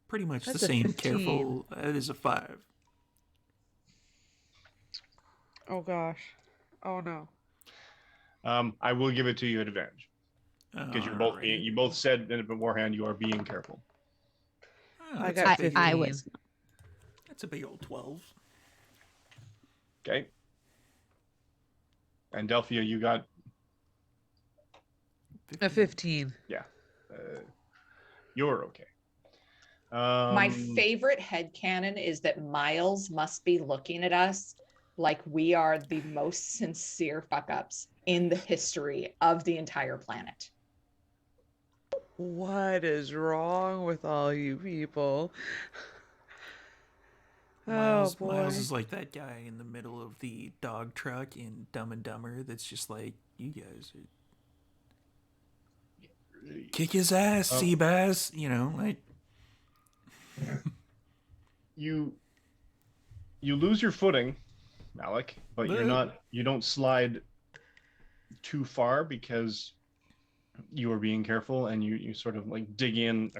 Pretty much That's the a same. 15. Careful. That is a 5. Oh gosh. Oh no. I will give it to you at advantage because you're both being. Alrighty. You both said in beforehand you are being careful. Oh, I that's got a big- 15. I was. That's a big old 12. Okay. And Delphia, you got A 15. you're okay. My favorite headcanon is that Miles must be looking at us like we are the most sincere fuck ups in the history of the entire planet. What is wrong with all you people? Miles, oh boy. Miles is like that guy in the middle of the dog truck in Dumb and Dumber that's just like, you guys are... Kick his ass, Oh. Seabass. You know, like... you lose your footing, Malik, but you don't slide too far because you are being careful and you sort of like dig in,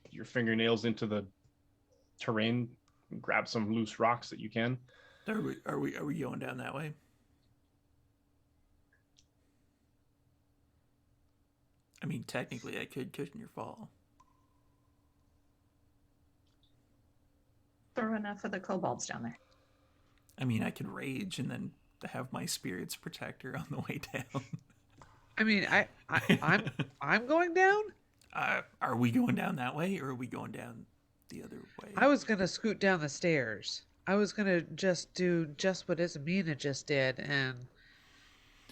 your fingernails into the terrain and grab some loose rocks that you can. Are we going down that way? I mean, technically, I could cushion your fall. Throw enough of the kobolds down there. I mean, I could rage and then have my spirits protect her on the way down. I mean, I'm going down. Are we going down that way, or are we going down the other way? I was gonna scoot down the stairs. I was gonna just do just what Isabina just did, and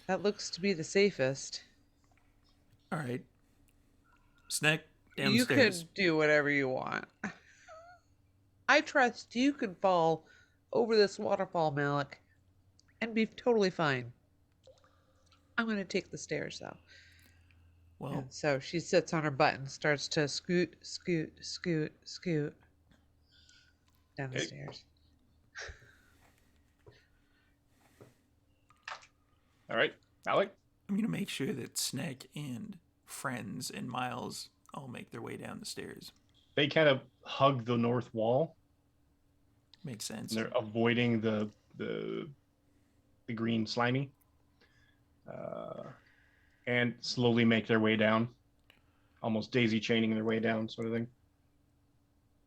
that looks to be the safest. All right. Snack down You the stairs. could do whatever you want. I trust you can fall over this waterfall, Malik, and be totally fine. I'm going to take the stairs, though. Well, And so she sits on her butt and starts to scoot down the Okay. stairs. All right, Alec. I'm going to make sure that Snack and Friends and Miles all make their way down the stairs. They kind of hug the north wall. Makes sense. And they're avoiding the green slimy, and slowly make their way down, almost daisy chaining their way down, sort of thing.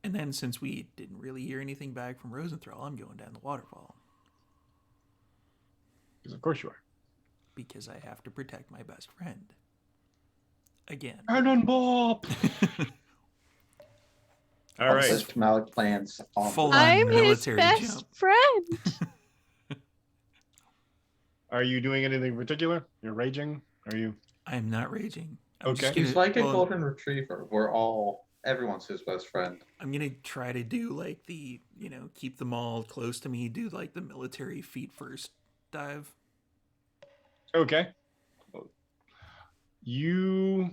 And then, since we didn't really hear anything back from Rosenthal, I'm going down the waterfall. Because of course you are. Because I have to protect my best friend. Again. Cannonball! All right. List Malik plans on Full the- on I'm his military best jump. friend. Are you doing anything in particular? You're raging? Are you? I'm not raging. I'm Okay. just He's gonna- like a well, golden retriever. Everyone's his best friend. I'm gonna try to do like the, keep them all close to me, do like the military feet first dive. Okay. You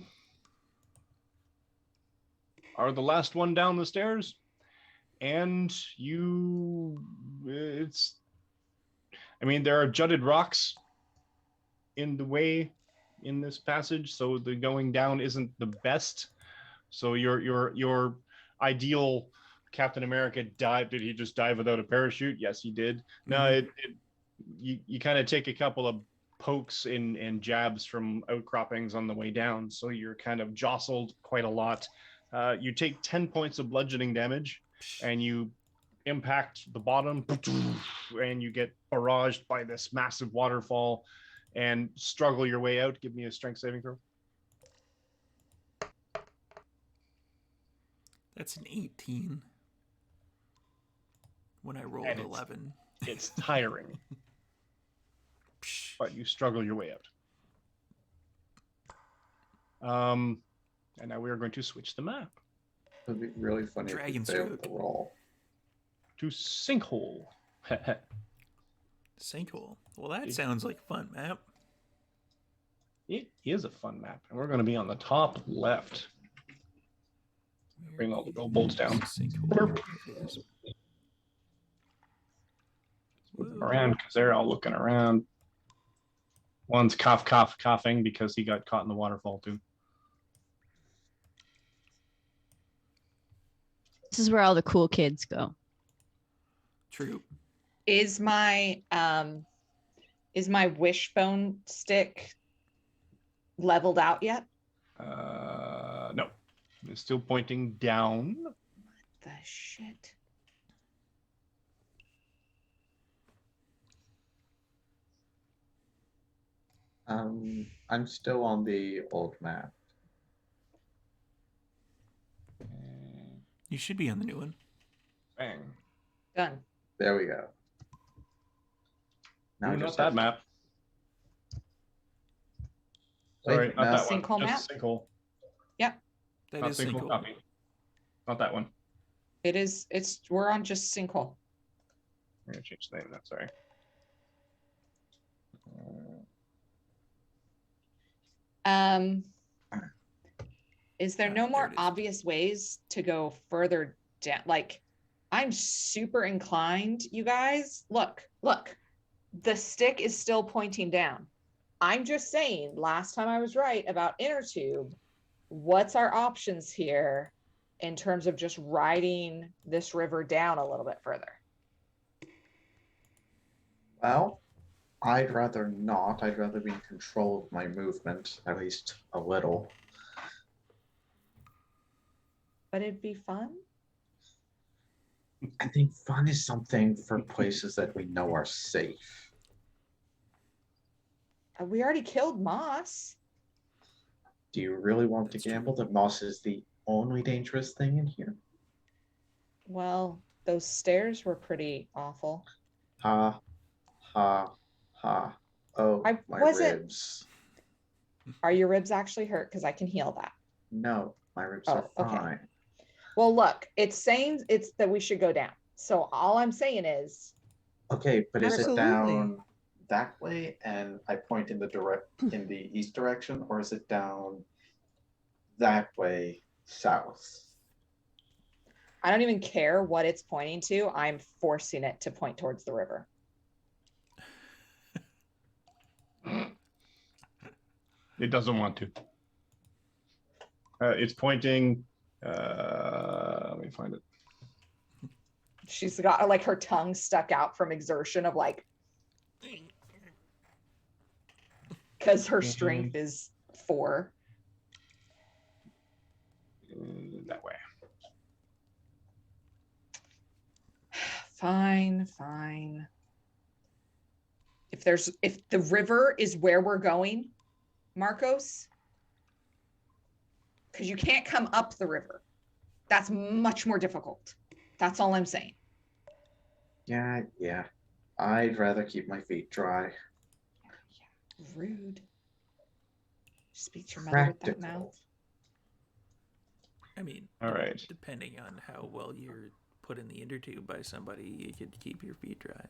are the last one down the stairs, and there are jutted rocks in the way in this passage, so the going down isn't the best. So your ideal Captain America dive, did he just dive without a parachute? Yes, he did. No, you kind of take a couple of pokes and jabs from outcroppings on the way down, so you're kind of jostled quite a lot. You take 10 points of bludgeoning damage, and you impact the bottom, and you get barraged by this massive waterfall and struggle your way out. Give me a strength saving throw. That's an 18. When I rolled And 11. It's tiring, but you struggle your way out. And now we are going to switch the map It would be really funny Dragon if you failed stroke. the roll. to Sinkhole. Sinkhole. Well, that sounds like a fun map. It is a fun map, and we're going to be on the top left. Bring all the kobolds down. Sinkhole. There it is. Move them Whoa. around because they're all looking around. One's coughing because he got caught in the waterfall too. This is where all the cool kids go. True. Is my wishbone stick leveled out yet? No, it's still pointing down. The shit. I'm still on the old map. You should be on the new one. Bang. Done. There we go. Now I Ooh, not just that have to- map. Wait, Sorry, not no. that one. Sinkhole Just sinkhole. That Not is sinkhole sinkhole. copy. Not that one. We're on just sinkhole. I'm gonna change the name of that. Sorry. Is there Ah, no there more it is. obvious ways to go further down? Like, I'm super inclined, you guys. Look, the stick is still pointing down. I'm just saying, last time I was right about inner tube. What's our options here in terms of just riding this river down a little bit further? Well, I'd rather not. I'd rather be in control of my movement, at least a little. But it'd be fun. I think fun is something for places that we know are safe. We already killed Moss. Do you really want That's to true. gamble that moss is the only dangerous thing in here? Well, those stairs were pretty awful. Ha, ha, ha. Oh, I my wasn't- ribs. Are your ribs actually hurt? Because I can heal that. No, my ribs Oh, are okay. fine. Well, look, it's saying it's that we should go down. So all I'm saying is, Okay, but is it Absolutely. down that way and I point in the east direction, or is it down that way south? I don't even care what it's pointing to. I'm forcing it to point towards the river. It doesn't want to. It's pointing. Let me find it. She's got like her tongue stuck out from exertion of like, because her strength is 4. That way. Fine. If the river is where we're going, Marcos, because you can't come up the river. That's much more difficult. That's all I'm saying. Yeah. I'd rather keep my feet dry. Rude. Speak to your mother with that Practical. mouth. I mean, All right. depending on how well you're put in the inner tube by somebody, you could keep your feet dry.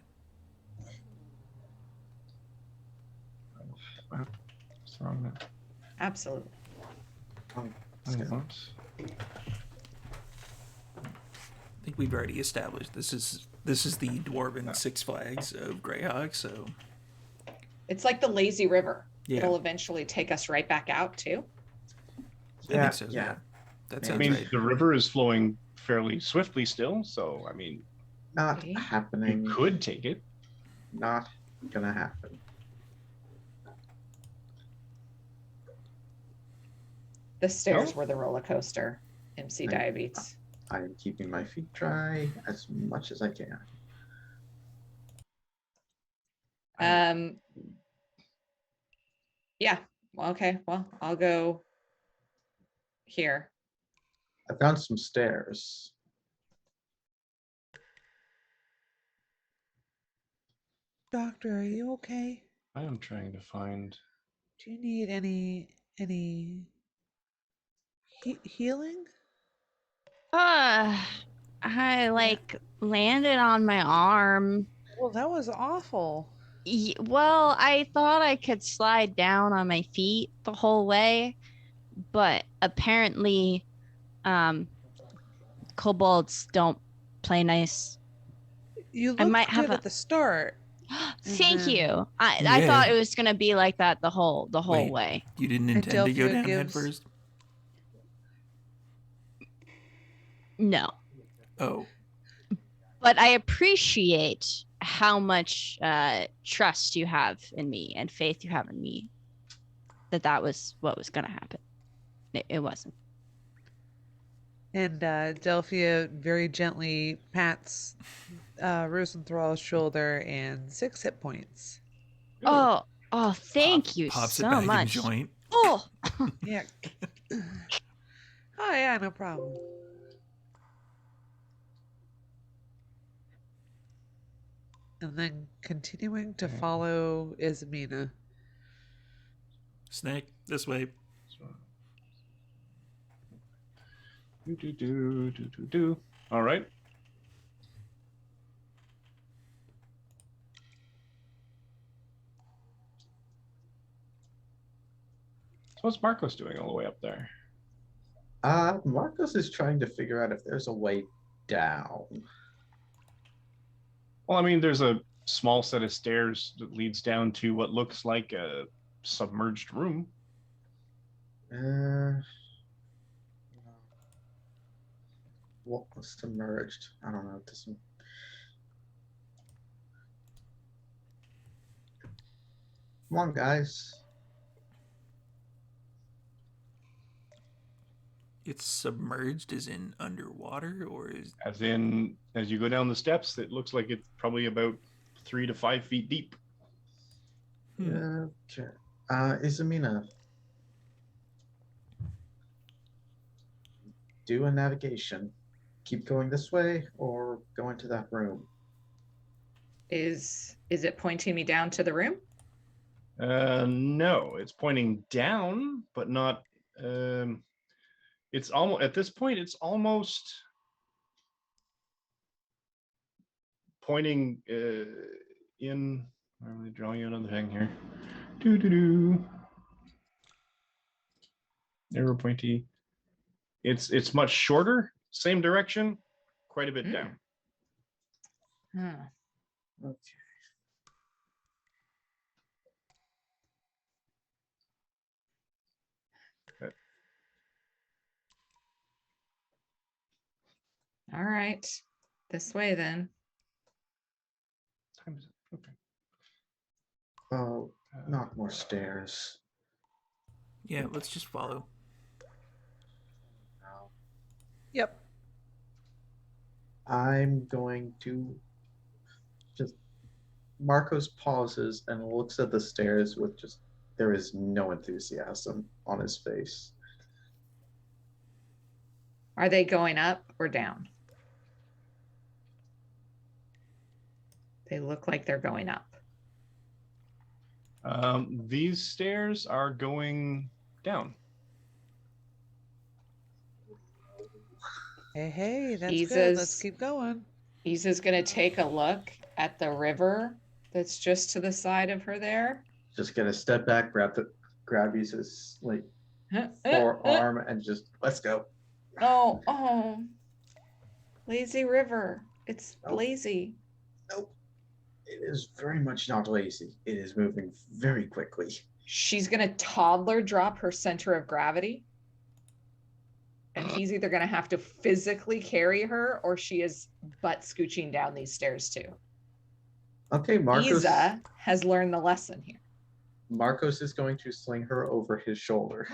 What's wrong now? Absolutely. I think we've already established this is the dwarven Six Flags of Greyhawk, so It's like the lazy river. yeah, It'll eventually take us right back out too. I think so. Yeah. That I sounds mean, right. the river is flowing fairly swiftly still, so I mean, Not Okay. happening. you could take it. Not gonna happen. The stairs No? were the roller coaster. MC Right. Diabetes. I'm keeping my feet dry as much as I can. Yeah. Well, okay. Well, I'll go here. I found some stairs. Doctor, are you okay? I am trying to find. Do you need any healing? I like landed on my arm. Well, that was awful. Well, I thought I could slide down on my feet the whole way, but apparently, kobolds don't play nice. You I looked might have good at the start. Thank then- you. I Yeah. thought it was gonna be like that the whole Wait. way. You didn't And intend to go Delphia down head gives- first? No, Oh, but I appreciate how much trust you have in me and faith you have in me. That was what was gonna happen. It wasn't. And Delphia very gently pats Rosenthral's shoulder and 6 hit points. Oh, thank you pops it so back much. in joint. Oh, Yeah. Oh yeah, no problem. And then continuing to follow Ismina. Snake, this way. Do. All right. So what's Marcos doing all the way up there? Marcos is trying to figure out if there's a way down. Well, I mean, there's a small set of stairs that leads down to what looks like a submerged room. What was submerged? I don't know. Come on, guys. It's submerged as in underwater, or is As in, as you go down the steps, it looks like it's probably about 3 to 5 feet deep. Okay. Ismina, do a navigation. Keep going this way or go into that room. Is it pointing me down to the room? No, it's pointing down, but not. It's almost at this point. It's almost pointing in I'm really drawing you another thing here. Doo doo doo. Arrow pointy. It's much shorter, same direction, quite a bit down. Huh. Okay. All right. This way then. Time is it? Okay. Oh, not more stairs. Yeah, let's just follow. No. Yep. I'm going to just. Marcos pauses and looks at the stairs with just. There is no enthusiasm on his face. Are they going up or down? They look like they're going up. These stairs are going down. Hey, that's good. Let's Jesus. keep going. Isa's going to take a look at the river that's just to the side of her there. Just gonna step back, grab his like forearm, and just let's go. Oh, lazy river. It's Nope. lazy. Nope. It is very much not lazy. It is moving very quickly. She's going to toddler drop her center of gravity. And he's either going to have to physically carry her or she is butt scooching down these stairs too. Okay, Marcos. Isa has learned the lesson here. Marcos is going to sling her over his shoulder.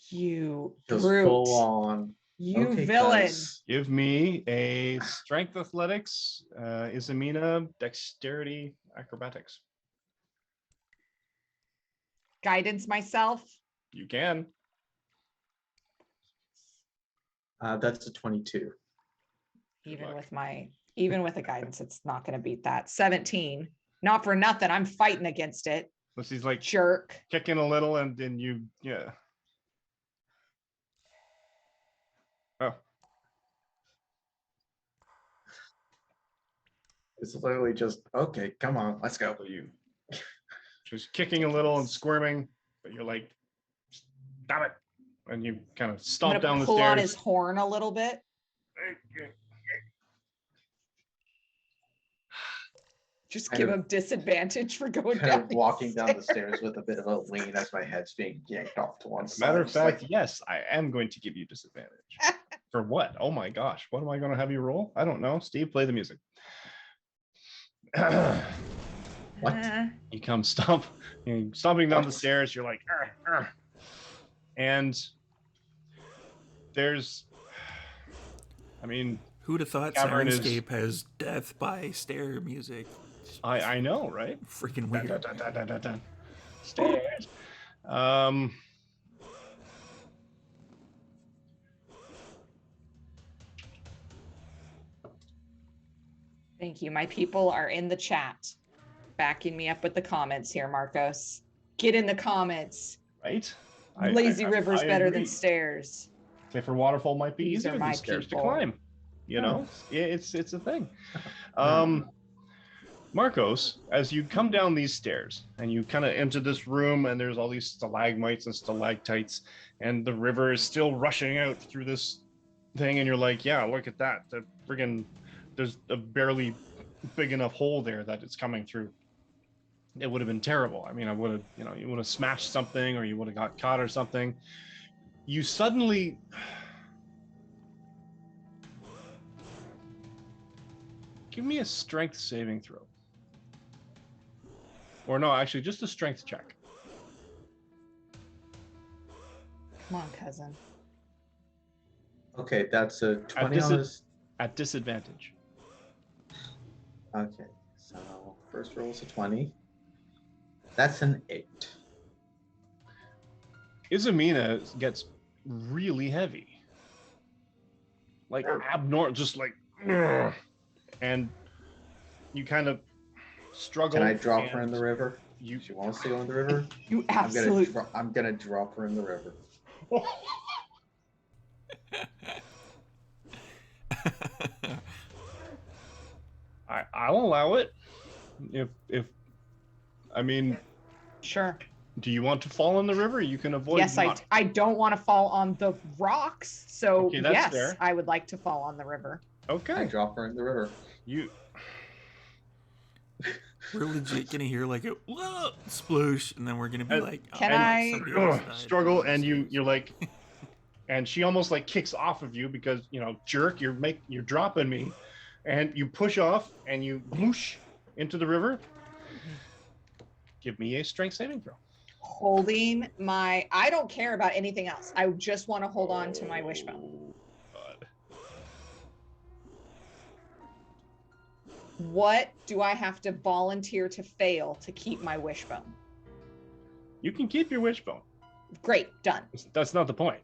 You Just brute. full on. You Okay, villain. cuz. Give me a strength athletics, Isamina, dexterity, acrobatics. Guidance myself. You can. That's a 22. Even with the guidance, it's not going to beat that. 17. Not for nothing. I'm fighting against it. So she's like Jerk. kicking a little, and then yeah. Oh, It's literally just, okay, come on, let's go. so you. She's kicking a little and squirming, but you're like, stop it, and you kind of I'm stomp going down to the pull stairs. on his horn a little bit. Just Kind give of- him disadvantage for going Kind down. of walking down the stairs with a bit of a lean as my head's being yanked off to one side. Matter of Just like, fact, yes, I am going to give you disadvantage. For what? Oh my gosh, what am I going to have you roll? I don't know. Steve, play the music. What? You come stomping down the stairs. You're like, "Arr, arr." And there's, I mean, Who'd have thought Cavern is- Sirenscape has death by stair music? I know, right? Freaking Dun, weird. dun, dun, dun, dun, dun, dun. Stairs. Thank you. My people are in the chat, backing me up with the comments here, Marcos. Get in the comments. Right? Lazy river's I better agree. than stairs. Safer waterfall might be These easier are than my stairs people. to climb. You know, it's a thing. Marcos, as you come down these stairs and you kind of enter this room, and there's all these stalagmites and stalactites, and the river is still rushing out through this thing, and you're like, yeah, look at that. The friggin' there's a barely big enough hole there that it's coming through. It would have been terrible. I mean, I would have, you would have smashed something, or you would have got caught or something. You suddenly give me a strength saving throw. Or no, actually, just a strength check. Come on, cousin. okay, that's a 20 on this. At disadvantage. Okay, so first roll is a 20. That's an 8. Isamina gets really heavy. Like abnormal, just like, ugh. And you kind of struggle. Can I drop her in and the river? You She wants to go in the river. You I'm absolute. gonna drop her in the river. I'll allow it. If I mean, Sure. do you want to fall in the river? You can avoid. Yes, I don't want to fall on the rocks. So Okay, that's yes, fair. I would like to fall on the river. I Okay. drop her in the river. You. We're legit gonna hear like a whoa, sploosh, and then we're gonna be And- like, Can fuck, I- somebody else died. Struggle, and you're like, and she almost like kicks off of you because jerk, you're dropping me, and you push off and you whoosh into the river. Give me a strength saving throw. Holding my, I don't care about anything else. I just want to hold on to my wishbone. God. What do I have to volunteer to fail to keep my wishbone? You can keep your wishbone. Great, done. That's not the point.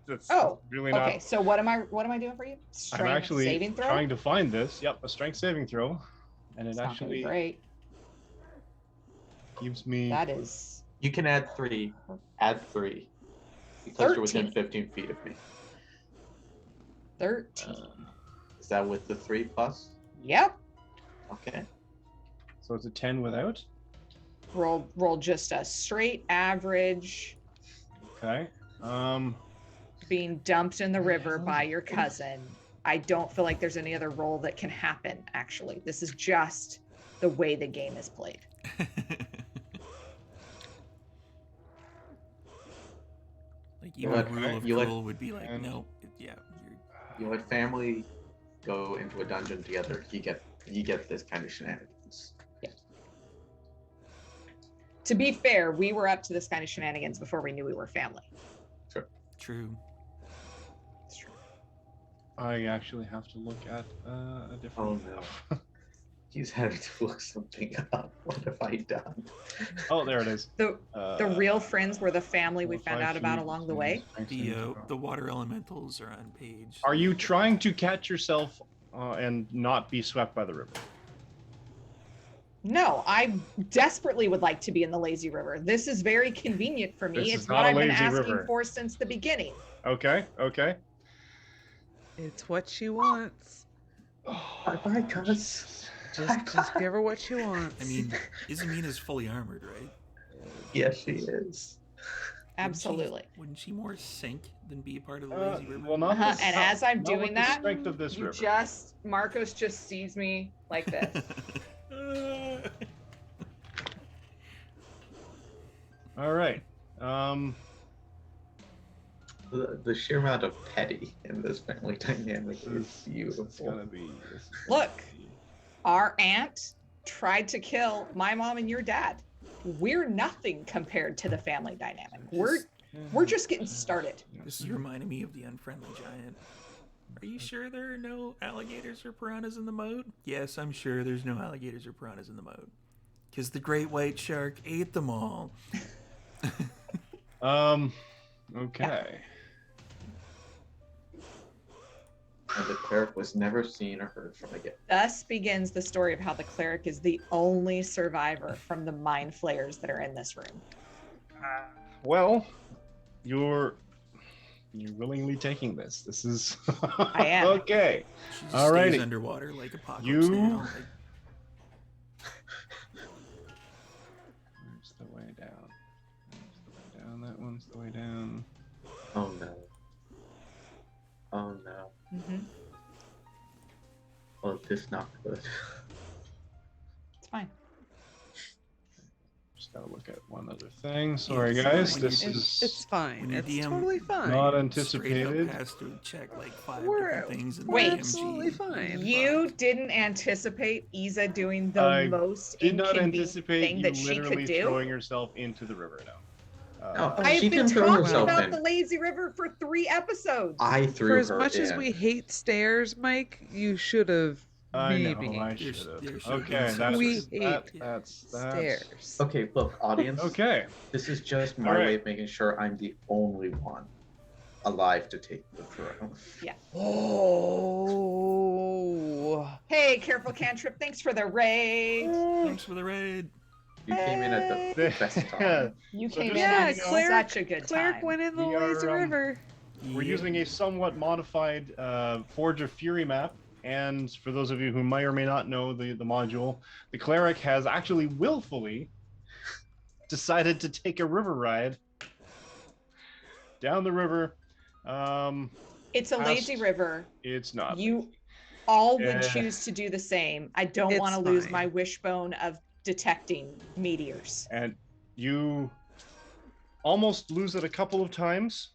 That's Oh, really not. Okay, so what am I doing for you? I'm Strength actually saving throw. trying to find this. Yep, a strength saving throw, and it It's not gonna be actually great. gives me. That is You can add 3. Add 3. Because you're within 13. 15 feet of me. 13. Is that with the 3 plus? Yep. Okay. So it's a 10 without. Roll just a straight average. Okay. Being dumped in the river by your cousin. I don't feel like there's any other role that can happen, actually. This is just the way the game is played. Like You even let- rule of you let- cool would be like, and- no, yeah, You let family go into a dungeon together. You get this kind of shenanigans. To be fair, we were up to this kind of shenanigans before we knew we were family. true. It's true. I actually have to look at a different. Oh no. He's having to look something up. What have I done? Oh, there it is. The real friends were the family we found 5 out about feet, along the way. strength The saving throw. the water elementals are on page. Are you trying to catch yourself and not be swept by the river? No, I desperately would like to be in the lazy river. This is very convenient for me. This is It's not what a I've been lazy asking river. for since the beginning. Okay. Okay. It's what she wants. Bye, cuz. Just give her what she wants. I mean, Isamina's fully armored, right? Yes, she is. Absolutely. Wouldn't she more sink than be a part of the lazy river? Well, not Uh-huh, the- and as I'm not doing with the that, strength of this river. Marcos just sees me like this. All right. The sheer amount of petty in this family dynamic is It's beautiful. gonna be. This is Look. Our aunt tried to kill my mom and your dad. We're nothing compared to the family dynamic. We're just getting started. This is reminding me of the unfriendly giant. Are you sure there are no alligators or piranhas in the moat? Yes, I'm sure there's no alligators or piranhas in the moat. Because the great white shark ate them all. Okay. And the cleric was never seen or heard from again. Thus begins the story of how the cleric is the only survivor from the mind flayers that are in this room. Well, you're willingly taking this. This is. I am. Okay. She just Alrighty. stays underwater like Apocalypse You- Now. Like, Where's the way down? Where's the way down? That one's the way down. Oh no. Oh no. Mhm. Well, this not good. It's fine. Just gotta look at one other thing. Sorry, so guys. when This you- is It's fine. When your It's DM totally fine. not straight up anticipated. has to check like 5 We're- different things in Wait. the absolutely DMG. fine. You didn't anticipate Isa doing the I most Did not inconvenient anticipate thing you that she literally could do. throwing yourself into the river now. No, I've she been can throw talking herself about in. the lazy river for 3 episodes. I threw For as her much as in. we hate stairs, Mike, you should have I maybe know. I There's- should have. there should Okay, be that's We that, hate that's stairs. Okay, look, audience. Okay. This is just my Alright. way of making sure I'm the only one alive to take the throne. Oh. Hey, careful cantrip. Thanks for the raid. Thanks for the raid. You came in at the best time. You So came just in Yeah, at cleric- such a good Cleric time. went in the We are, lazy river. We're using a somewhat modified Forge of Fury map And for those of you who may or may not know the module, the cleric has actually willfully decided to take a river ride down the river. It's a lazy past- river. It's not. You all would Eh. choose to do the same. I don't want to It's lose fine. my wishbone of detecting meteors. And you almost lose it a couple of times.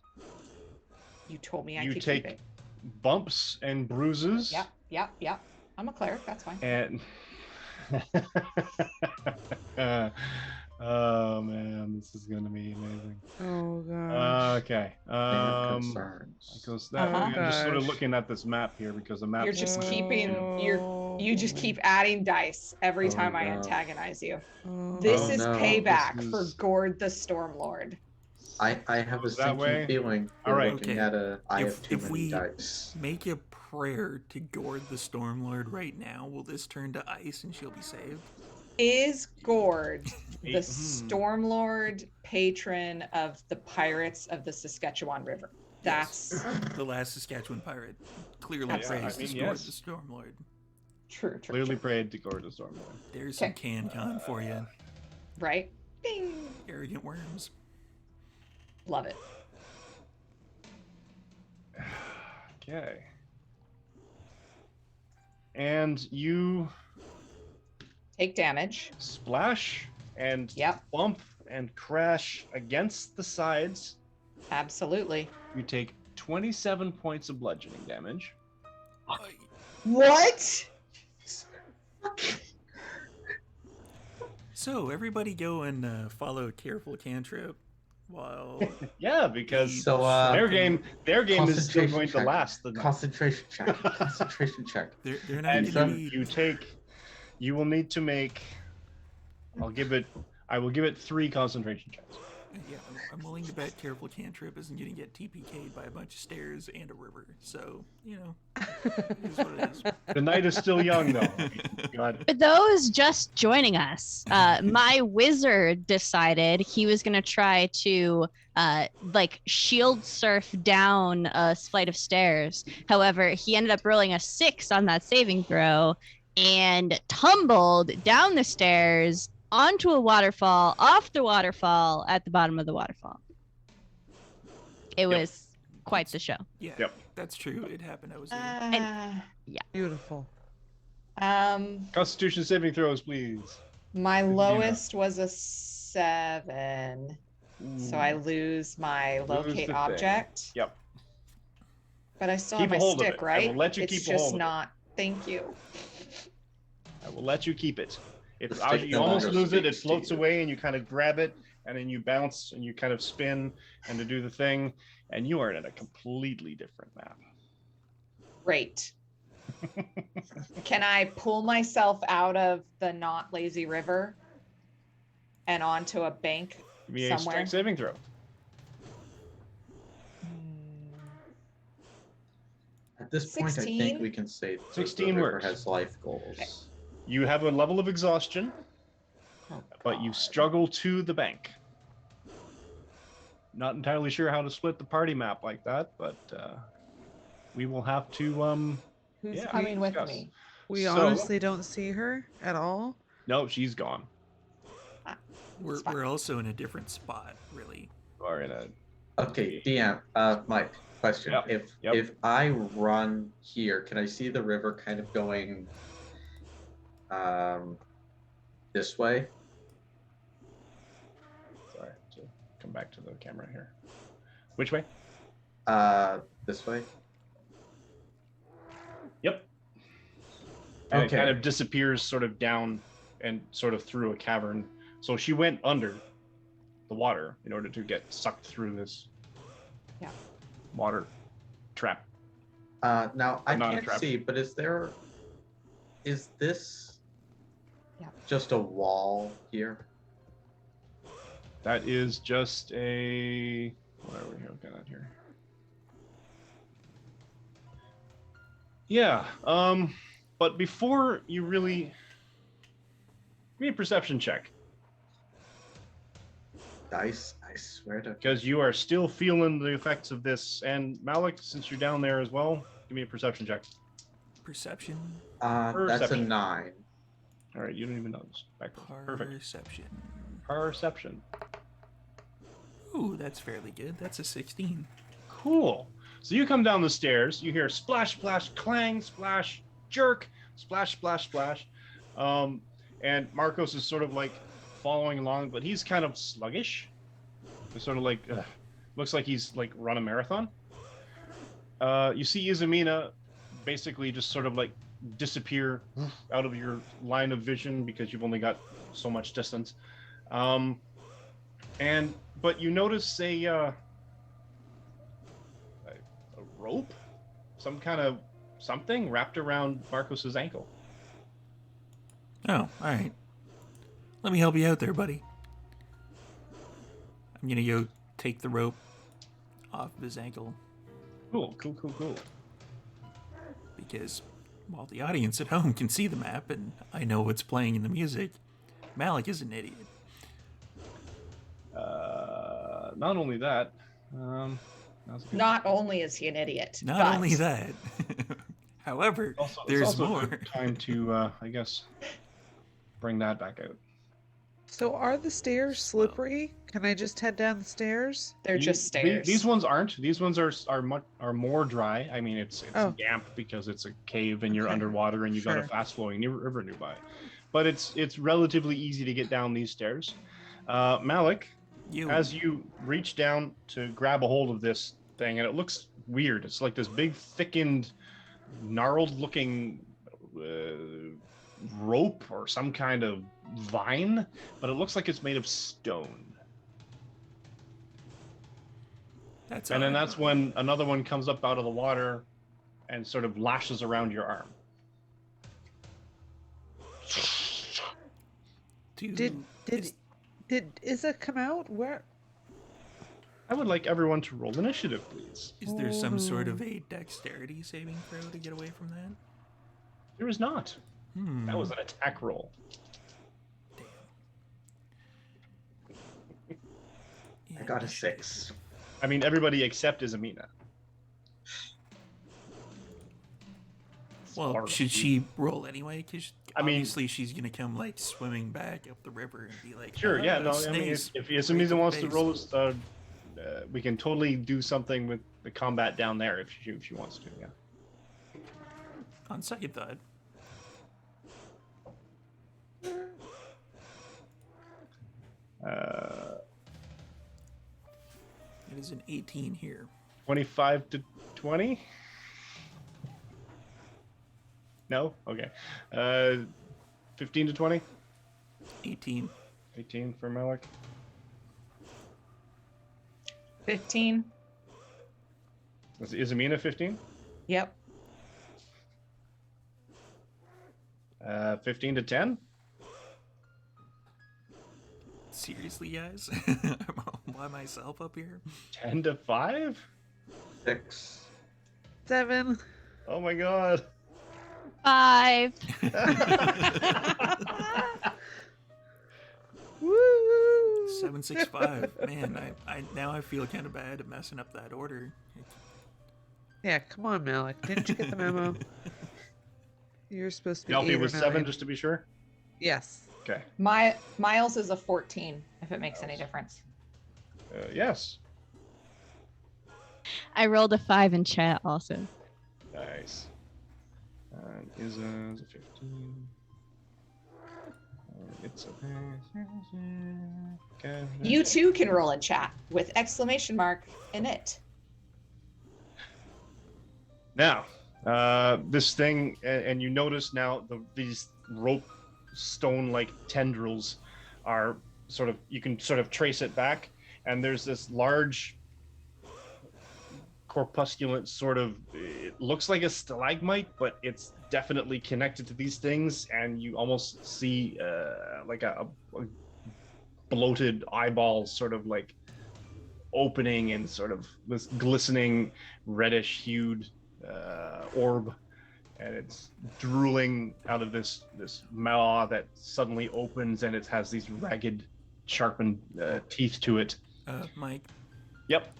You told me I You could take keep it. bumps and bruises. Yep. I'm a cleric. That's fine. And oh man, this is gonna be amazing. Oh gosh. Okay. Damn concerns. Because that Uh-huh. I'm just sort of Gosh. looking at this map here because the map. You're just keeping Oh, you just boy. keep adding dice every Oh, time I no. antagonize you. Oh, This Oh, is no. payback This for is- Gord the Stormlord. I have a Goes that way? sinking feeling All we're right. looking Okay. at I If- have too if many we- dice. Make a prayer to Gord the Stormlord right now. Will this turn to ice and she'll be saved? Is Gord the Hmm. Stormlord patron of the pirates of the Saskatchewan River? Yes. That's The last Saskatchewan pirate clearly Absolutely. praised I mean, Gord yes. the Stormlord. true. Clearly prayed to Gord the Stormlord. There's some Okay. CanCon for you, Right? Ding. arrogant worms. Love it. Okay. And you Take damage. splash and Yep, bump and crash against the sides. absolutely. You take 27 points of bludgeoning damage. What? So everybody go and follow Careful Cantrip while Yeah, because So, their game is still concentration going to check. last the night. Concentration check. Concentration check. they're not And going to you, be. you take, you will need to make. I will give it 3 concentration checks. Yeah, I'm willing to bet Careful Cantrip isn't going to get TPK'd by a bunch of stairs and a river. So, you know, it is what it is. The night is still young, though. God. For those just joining us, my wizard decided he was going to try to like shield surf down a flight of stairs. However, he ended up rolling a 6 on that saving throw and tumbled down the stairs onto a waterfall, off the waterfall, at the bottom of the waterfall. It Yep. was quite the show. Yeah, Yep. that's true. It happened. I was there. Beautiful. Constitution saving throws, please. My Good to be lowest was a 7. So I lose my Lose locate the thing. object. Yep. But I still Keep have a my hold of stick, it. I right? will let you it's keep a just hold of it. not. Thank you. I will let you keep it. If The stick you no almost longer lose it, it speaks to floats you. away, and you kind of grab it, and then you bounce, and you kind of spin, and to do the thing, and you are in a completely different map. Great. Can I pull myself out of the not lazy river and onto a bank? Give me a Somewhere. strength saving throw. At this point, I 16? think we can say that 16 the river works. has life goals. Okay. You have a level of exhaustion, Oh, but you God. struggle to the bank. Not entirely sure how to split the party map like that, but we will have to. Who's Yeah, coming with discuss. me? We So- honestly don't see her at all. No, she's gone. We're, It's fine. we're also in a different spot, really. You are in a. Okay, DM. Mike, question. Yep, If I run here, can I see the river kind of going this way? Sorry, to come back to the camera here. Which way? This way? Yep. And Okay. it kind of disappears sort of down and sort of through a cavern. So she went under the water in order to get sucked through this Yeah. water trap. Now I Not a can't trap. see, but is this Yeah. just a wall here? That is just a. What are we looking at here? Yeah. But before you really. Give me a perception check. Dice, I swear to. Because you are still feeling the effects of this. And Malik, since you're down there as well, give me a perception check. Perception. That's a Perception. 9. All right, you don't even know this. Perfect. Perception. Perception. Ooh, that's fairly good. That's a 16. Cool. So you come down the stairs. You hear splash, splash, clang, splash, jerk, splash, splash, splash. And Marcos is sort of like following along, but he's kind of sluggish. It's sort of like looks like he's like run a marathon. You see Izamina basically just sort of like disappear out of your line of vision because you've only got so much distance. But you notice a rope, some kind of something wrapped around Marcos's ankle. Oh, all right. Let me help you out there, buddy. I'm gonna go take the rope off of his ankle Cool. because while the audience at home can see the map and I know what's playing in the music, Malik is an idiot. Not only that, that's good. Not only is he an idiot, Not but only that, however, It's there's also a more. good time to, I guess, bring that back out. So are the stairs slippery? Can I just head down the stairs? they're just stairs. These ones aren't. These ones are more dry. I mean, it's Oh. damp because it's a cave and you're Okay. underwater and you've got a Sure. fast flowing river nearby. But it's relatively easy to get down these stairs. Malik, You. as you reach down to grab a hold of this thing, and it looks weird. It's like this big, thickened, gnarled-looking rope or some kind of vine, but it looks like it's made of stone. That's And then all right. that's when another one comes up out of the water and sort of lashes around your arm. Dude, Did Izza come out? Where? I would like everyone to roll initiative, please. is there some sort of a dexterity saving throw to get away from that? There is not. Hmm. That was an attack roll. Yeah, I got a 6. I mean, everybody except Izamina. Well, Or- should she roll anyway? Because I mean- obviously she's gonna come like swimming back up the river and be like, Sure, yeah, "Ah, no, I mean, snails." if Right to Izamina the wants to face. roll, we can totally do something with the combat down there if she wants to, yeah. On second thought, it is an 18 here. 25 to 20? No? Okay. 15 to 20? 18. 18 for Malik. 15. Is Izamina 15? Yep. 15 to 10? Seriously, guys? I'm by myself up here? 10 to 5? 6. 7. Oh my god. 5. Woo! 765. Man, I now I feel kind of bad at messing up that order. Yeah, come on, Malik. Didn't you get the memo? You're supposed to be. Yelpy 8 or was 7, 9. just to be sure? Yes. Okay. Miles is a 14, if it makes any difference. Yes. I rolled a 5 in chat also. Nice. And is a 15. It's a... Okay. You too can roll in chat with exclamation mark in it. Now, this thing, and you notice now these rope stone-like tendrils are sort of, you can sort of trace it back, and there's this large corpusculent sort of, it looks like a stalagmite, but it's definitely connected to these things, and you almost see like a bloated eyeball sort of like opening and sort of this glistening reddish hued orb, and it's drooling out of this maw that suddenly opens, and it has these ragged sharpened teeth to it. Mike, Yep.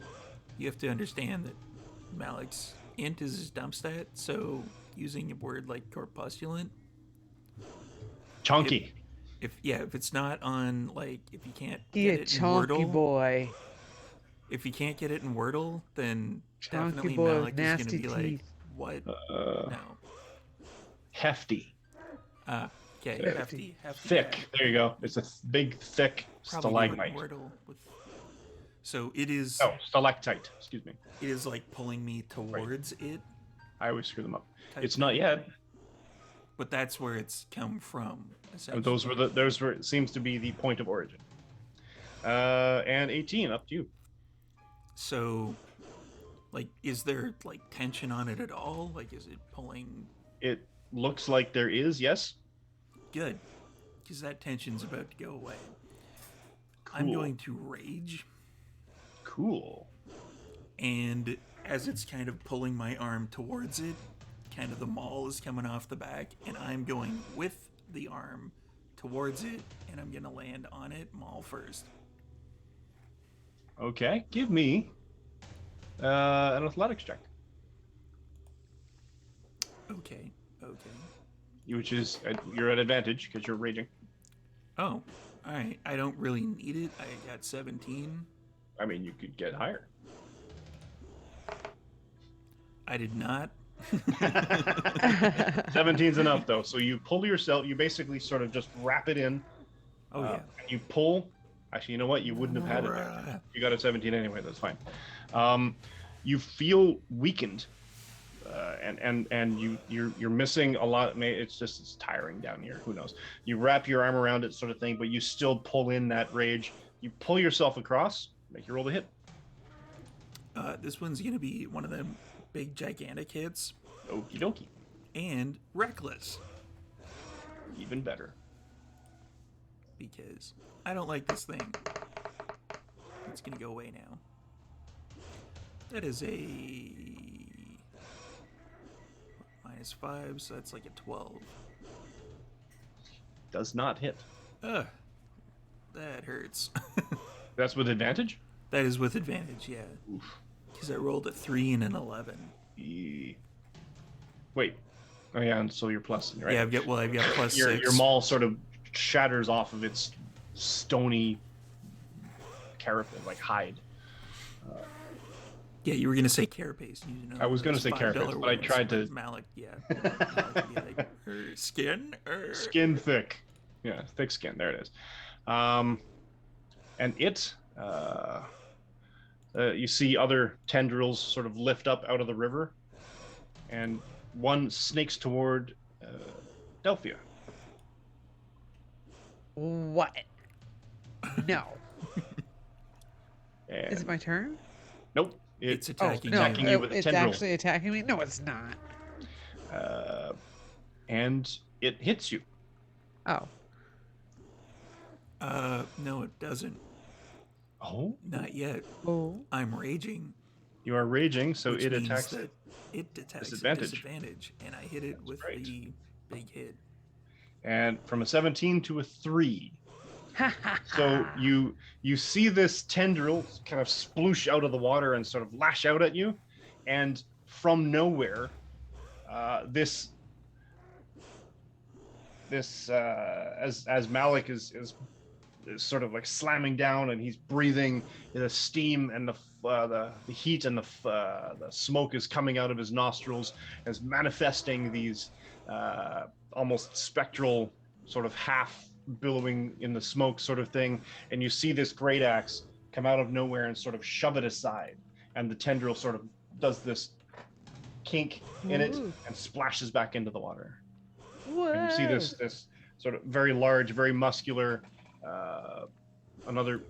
you have to understand that Malik's int is his dump stat, so using a word like corpusculent, Chunky. if it's not on, like, if you can't He get a it in chunky Wordle, boy. if you can't get it in Wordle, then Chunky definitely boy Malik with is gonna nasty be like, teeth. what? Uh, No. Hefty. Okay, Hefty. hefty. Thick. yeah. There you go. It's a big, thick Probably do it in stalagmite. Wordle with. So it is. Oh, stalactite. Excuse me. It is like pulling me towards it. I always screw them up. type It's not thing. yet. But that's where it's come from. And those were it seems to be the point of origin. And 18, up to you. So, like, is there like tension on it at all? Like, is it pulling? It looks like there is, yes. Good, because that tension's about to go away. I'm Cool. going to rage, Cool. and as it's kind of pulling my arm towards it, kind of the maul is coming off the back, and I'm going with the arm towards it, and I'm gonna land on it, maul first. Okay, give me an athletics check, Okay. which is you're at advantage because you're raging. Oh, all right. I don't really need it. I got 17. I mean, you could get higher. I did not. 17's enough though. So you pull yourself. You basically sort of just wrap it in. Oh yeah. And you pull. Actually, you know what? You wouldn't have had it. You got a 17 anyway. That's fine. You feel weakened, and you're missing a lot. It's tiring down here. Who knows? You wrap your arm around it, sort of thing, but you still pull in that rage. You pull yourself across. Make your roll to hit. This one's gonna be one of them big gigantic hits, Okie dokie. and reckless, Even better. because I don't like this thing. It's gonna go away now. That is a -5, so that's like a 12. Does not hit. Ugh, that hurts. That's with advantage. That is with advantage, yeah. Oof. Because I rolled a 3 and an 11. Wait. Oh yeah, and so you're plus, right? Yeah, I've got plus your 6. your maul sort of shatters off of its stony carapace, like hide. Yeah, you were gonna say carapace. You know, I was gonna those say carapace, $5 but I ones, tried to- but Malik, yeah. Malik would be like, "Her skin. Skin thick. Yeah, thick skin. There it is. And it, you see other tendrils sort of lift up out of the river, and one snakes toward Delphia. What? No. And Is it my turn? nope. It's Oh, attacking. no, attacking you with a it's tendril. actually attacking me? No, it's not. And it hits you. Oh. No, it doesn't. Oh, Not yet. Oh. I'm raging. you are raging, so which it means attacks. that it detects Disadvantage. disadvantage, and I hit it with right. the big hit. And from a 17 to a 3. So you see this tendril kind of sploosh out of the water and sort of lash out at you, and from nowhere, as Malik is sort of like slamming down, and he's breathing the steam and the heat and the smoke is coming out of his nostrils, as manifesting these almost spectral sort of half billowing in the smoke sort of thing, and you see this great axe come out of nowhere and sort of shove it aside, and the tendril sort of does this kink in it Ooh. and splashes back into the water. What? And you see this sort of very large, very muscular, another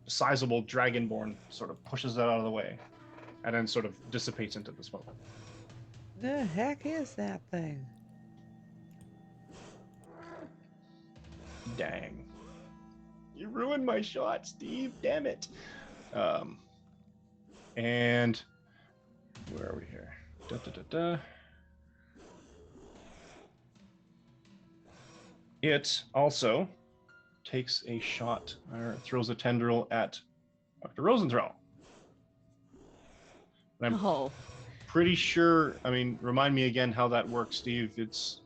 sizable dragonborn sort of pushes it out of the way, and then sort of dissipates into the smoke. The heck is that thing? Dang. You ruined my shot, Steve. Damn it. And where are we here? It also takes a shot, or throws a tendril at Dr. Rosenthal. And I'm Oh, pretty sure. I mean, remind me again how that works, Steve. It's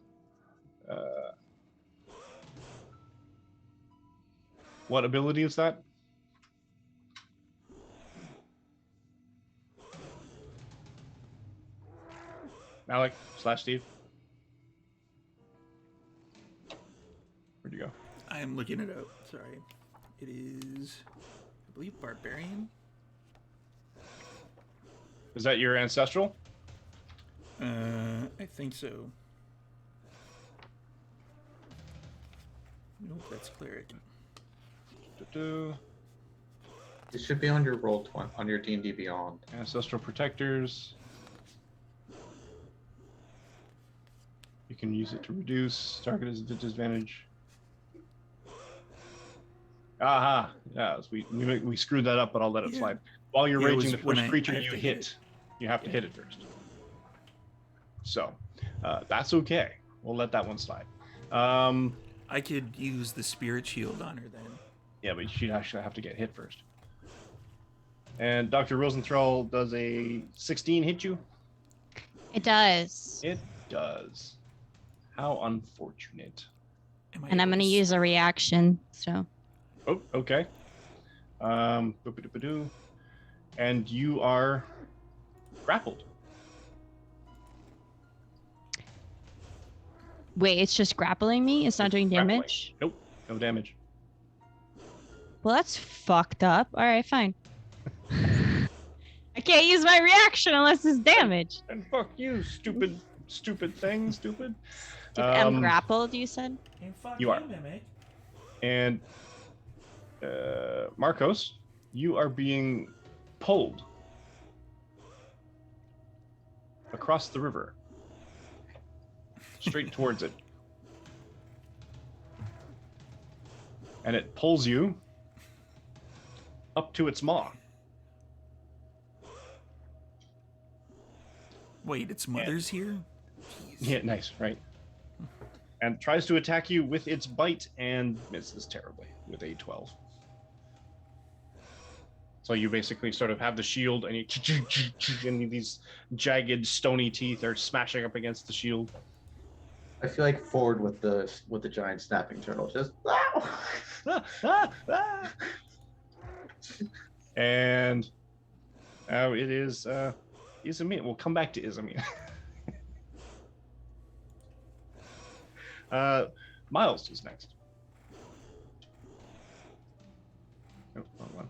what ability is that? Malik / Steve. Where'd you go? I am looking it up. Sorry. It is, I believe, Barbarian. Is that your ancestral? I think so. Nope, that's Cleric. Do-do. It should be on your roll 20 on your D&D Beyond. Ancestral protectors. You can use it to reduce target is a disadvantage. Aha! Yeah, we screwed that up, but I'll let it Yeah. slide. While you're Yeah, it raging was the when first I creature have you to hit, hit. you have to Yeah. hit it first. So that's okay. We'll let that one slide. I could use the Spirit Shield on her then. Yeah, but she'd actually have to get hit first. And Dr. Rosenthal, does a 16 hit you? It does. It does. How unfortunate. Am I And I'm able going to s- use a reaction. So Oh, okay. Boop-a-doop-a-doo. And you are grappled. wait, it's just grappling me? It's not It's doing grappling. damage? Nope, no damage. Well, that's fucked up. All right, fine. I can't use my reaction unless it's damage. And fuck you, stupid thing, stupid. I'm grappled, you said? Hey, fuck You are. Mimic. And Marcos, you are being pulled across the river, straight towards it. And it pulls you up to its maw. Wait, its mother's here? Jeez. Yeah, nice, right? And tries to attack you with its bite and misses terribly with a 12. So you basically sort of have the shield and and these jagged stony teeth are smashing up against the shield. I feel like Ford with the giant snapping turtle. Just And it is Izumi. We'll come back to Izumi. Miles is next. Oh, wrong one.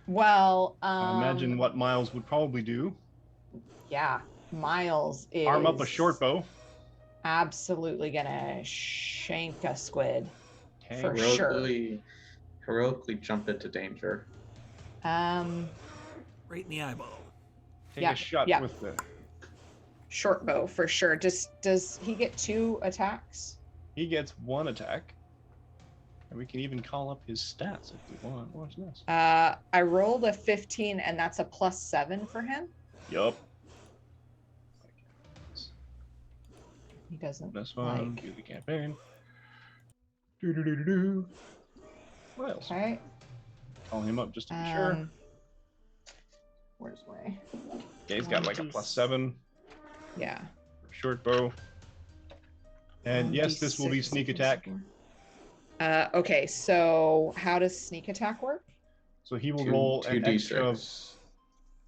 Well, Imagine what Miles would probably do. Yeah, Miles is Arm up a short bow. absolutely gonna shank a squid. Okay. For sure. heroically jump into danger. Right in the eyeball. Take Yeah, a shot yeah. with the. Short bow for sure. Does he get 2 attacks? He gets 1 attack. And we can even call up his stats if we want. What's this? I rolled a 15 and that's a +7 for him. Yup. He doesn't This one. like. Do the campaign. Do. Miles. Okay. Call him up just to be sure. Where's my? Yeah, he's got like a +7 Yeah. for short bow. And yes, this will be D6 sneak plus attack. 4. Okay, so how does sneak attack work? So he will roll an extra of 2d6.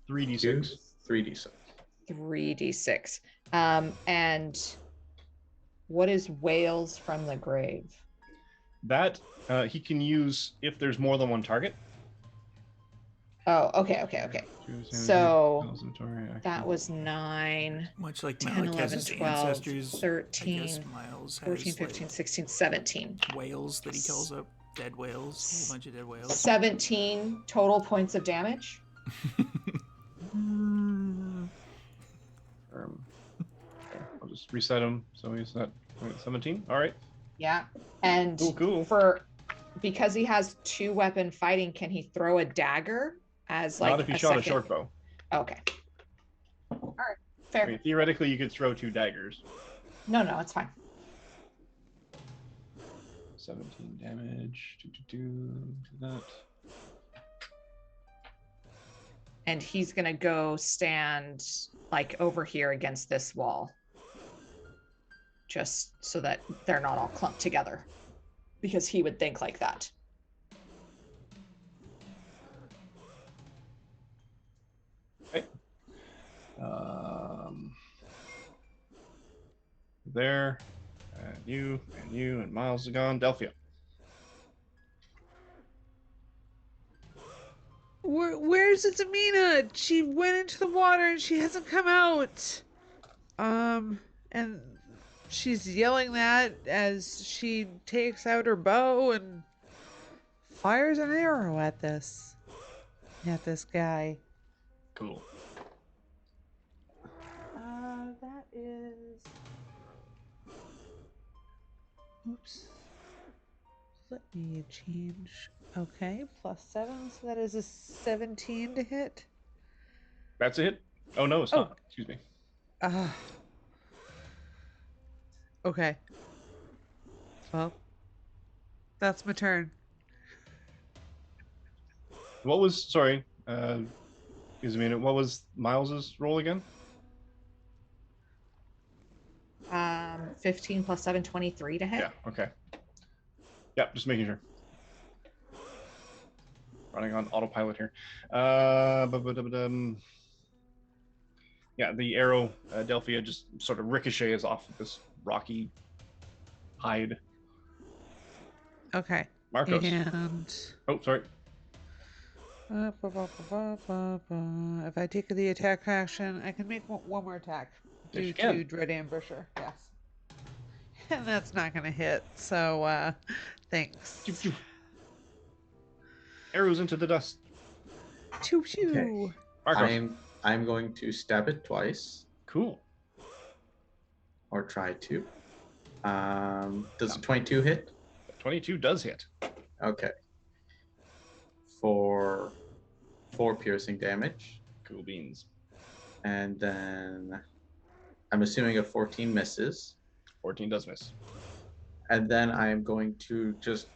3d6. 3d6. 3d6. And what is Wails from the Grave? That he can use if there's more than one target. Oh, okay. So that was 9, Much like 10, Malik has 11, his 12, ancestors, I 13, guess Miles has 14, 15, like 16, 17. whales that he calls up. Dead whales. A whole bunch of dead whales. 17 total points of damage. Okay, I'll just reset him. So he's at 17. All right. Yeah. And Cool. because he has 2 weapon fighting, can he throw a dagger as like Not if he a shot second? a short bow. Okay. All right. I Fair. mean, theoretically, you could throw 2 daggers. No, it's fine. 17 damage. Do that. And he's gonna go stand like over here against this wall. Just so that they're not all clumped together. Because he would think like that. Okay. There, and you, and Miles is gone. Delphia. Where's Itamina? She went into the water and she hasn't come out. And she's yelling that as she takes out her bow and fires an arrow at this guy. Cool. That is. Oops. Let me change. Okay, +7, so that is a 17 to hit. That's a hit? Oh, no, it's not. Excuse me. Okay. Well, that's my turn. What was, sorry, what was Miles's roll again? 15 + 7, 23 to hit. Yeah, okay. Yep, just making sure. Running on autopilot here. Yeah, the arrow, Delphia, just sort of ricochets off of this rocky hide. Okay. Marcos. And Oh, sorry. if I take the attack action, I can make one more attack Yes, due you can. to Dread Ambusher. Yes. And that's not going to hit, so thanks. Arrows into the dust. Pew pew. Okay. Marcos. I'm going to stab it twice, Cool. or try to. Does a 22 hit? 22 does hit. Okay. For 4 piercing damage, Cool beans. and then I'm assuming a 14 misses, 14 does miss. and then I am going to just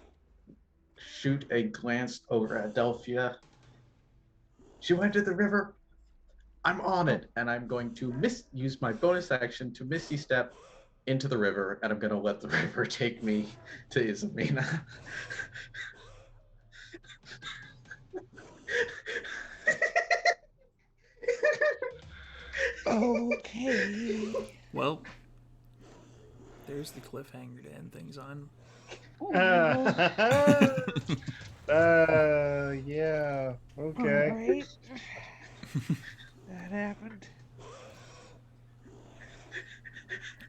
shoot a glance over at Delphia. She went to the river. I'm on it, and I'm going to use my bonus action to Misty Step into the river, and I'm going to let the river take me to Isamina. Okay. Well, there's the cliffhanger to end things on. Yeah. Okay. All right. That happened.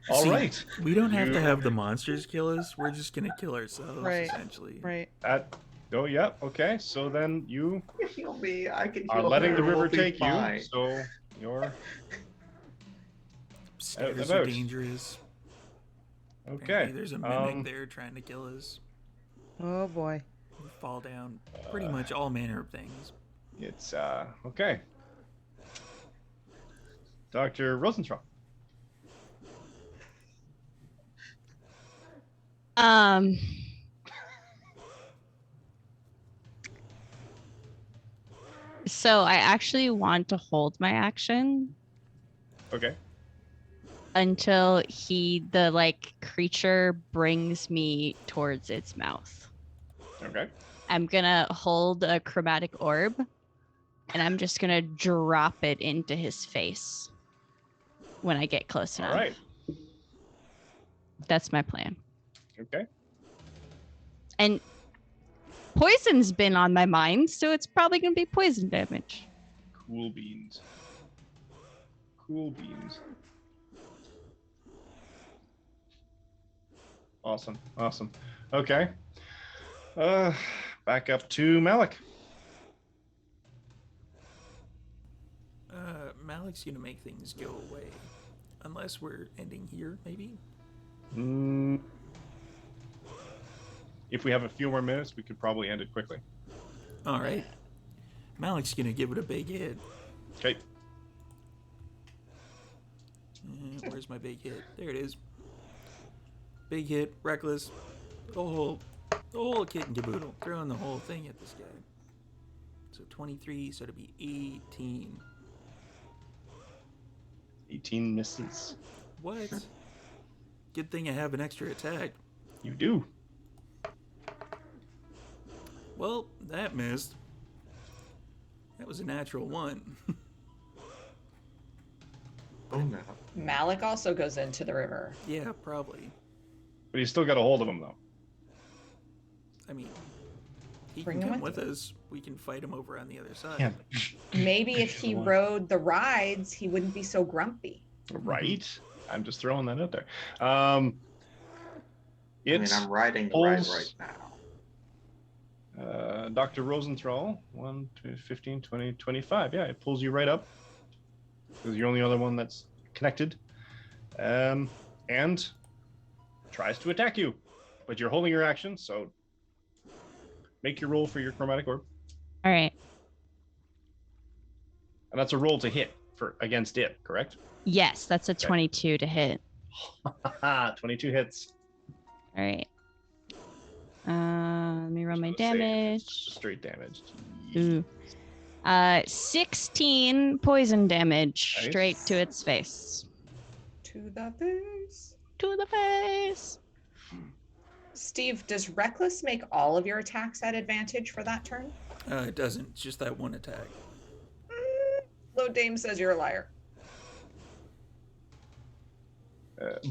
All See, right. We don't have to You- have the monsters kill us. We're just gonna kill ourselves, Right. essentially. Right. Oh, yeah. Okay. So then you Heal me. I can heal are letting the her. We'll river be take fine. you. So you're Stairs about. are dangerous. okay. Apparently there's a mimic there trying to kill us. Oh boy. We fall down pretty much all manner of things. It's okay. Dr. Rosenthal. So I actually want to hold my action Okay. until the creature brings me towards its mouth. Okay. I'm gonna hold a chromatic orb and I'm just gonna drop it into his face when I get close enough. All right. That's my plan. Okay. And poison's been on my mind, so it's probably gonna be poison damage. Cool beans. Cool beans. Awesome. Awesome. Okay. Back up to Malik. Malik's gonna make things go away. Unless we're ending here, maybe? If we have a few more minutes, we could probably end it quickly. Alright. Malik's gonna give it a big hit. Okay. Where's my big hit? There it is. Big hit, reckless. The whole kit and caboodle. Throwing the whole thing at this guy. So 23, so it'll be 18. 18 misses. What? Good thing I have an extra attack. You do. Well, that missed. That was a natural 1. Oh no. Malik also goes into the river. Yeah, probably. But he's still got a hold of him, though. I mean, he Bring can him come with with us. We can fight him over on the other side. Yeah. Maybe if he Sure. rode the rides, he wouldn't be so grumpy. Right? I'm just throwing that out there. I mean, It's I'm riding the ride pulls- right now. Dr. Rosenthal, 1, 2, 15, 20, 25. Yeah, it pulls you right up. Because you're the only other one that's connected. And tries to attack you. But you're holding your action, so make your roll for your chromatic orb. All right. And that's a roll to hit for against it, correct? Yes, that's a Okay. 22 to hit. 22 hits. All right. Let me roll my Just gonna say, damage. it's straight damage. Ooh. 16 poison damage Nice. straight to its face. To the face. To the face. Steve, does Reckless make all of your attacks at advantage for that turn? It doesn't. It's just that one attack. Low Dame says you're a liar.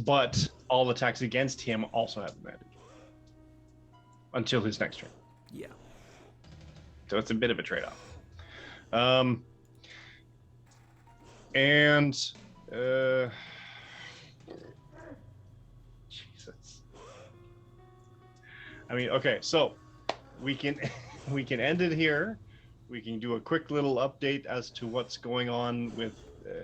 But all attacks against him also have advantage. Until his next turn. Yeah. So it's a bit of a trade-off. And Jesus. I mean, okay, so we can end it here. We can do a quick little update as to what's going on with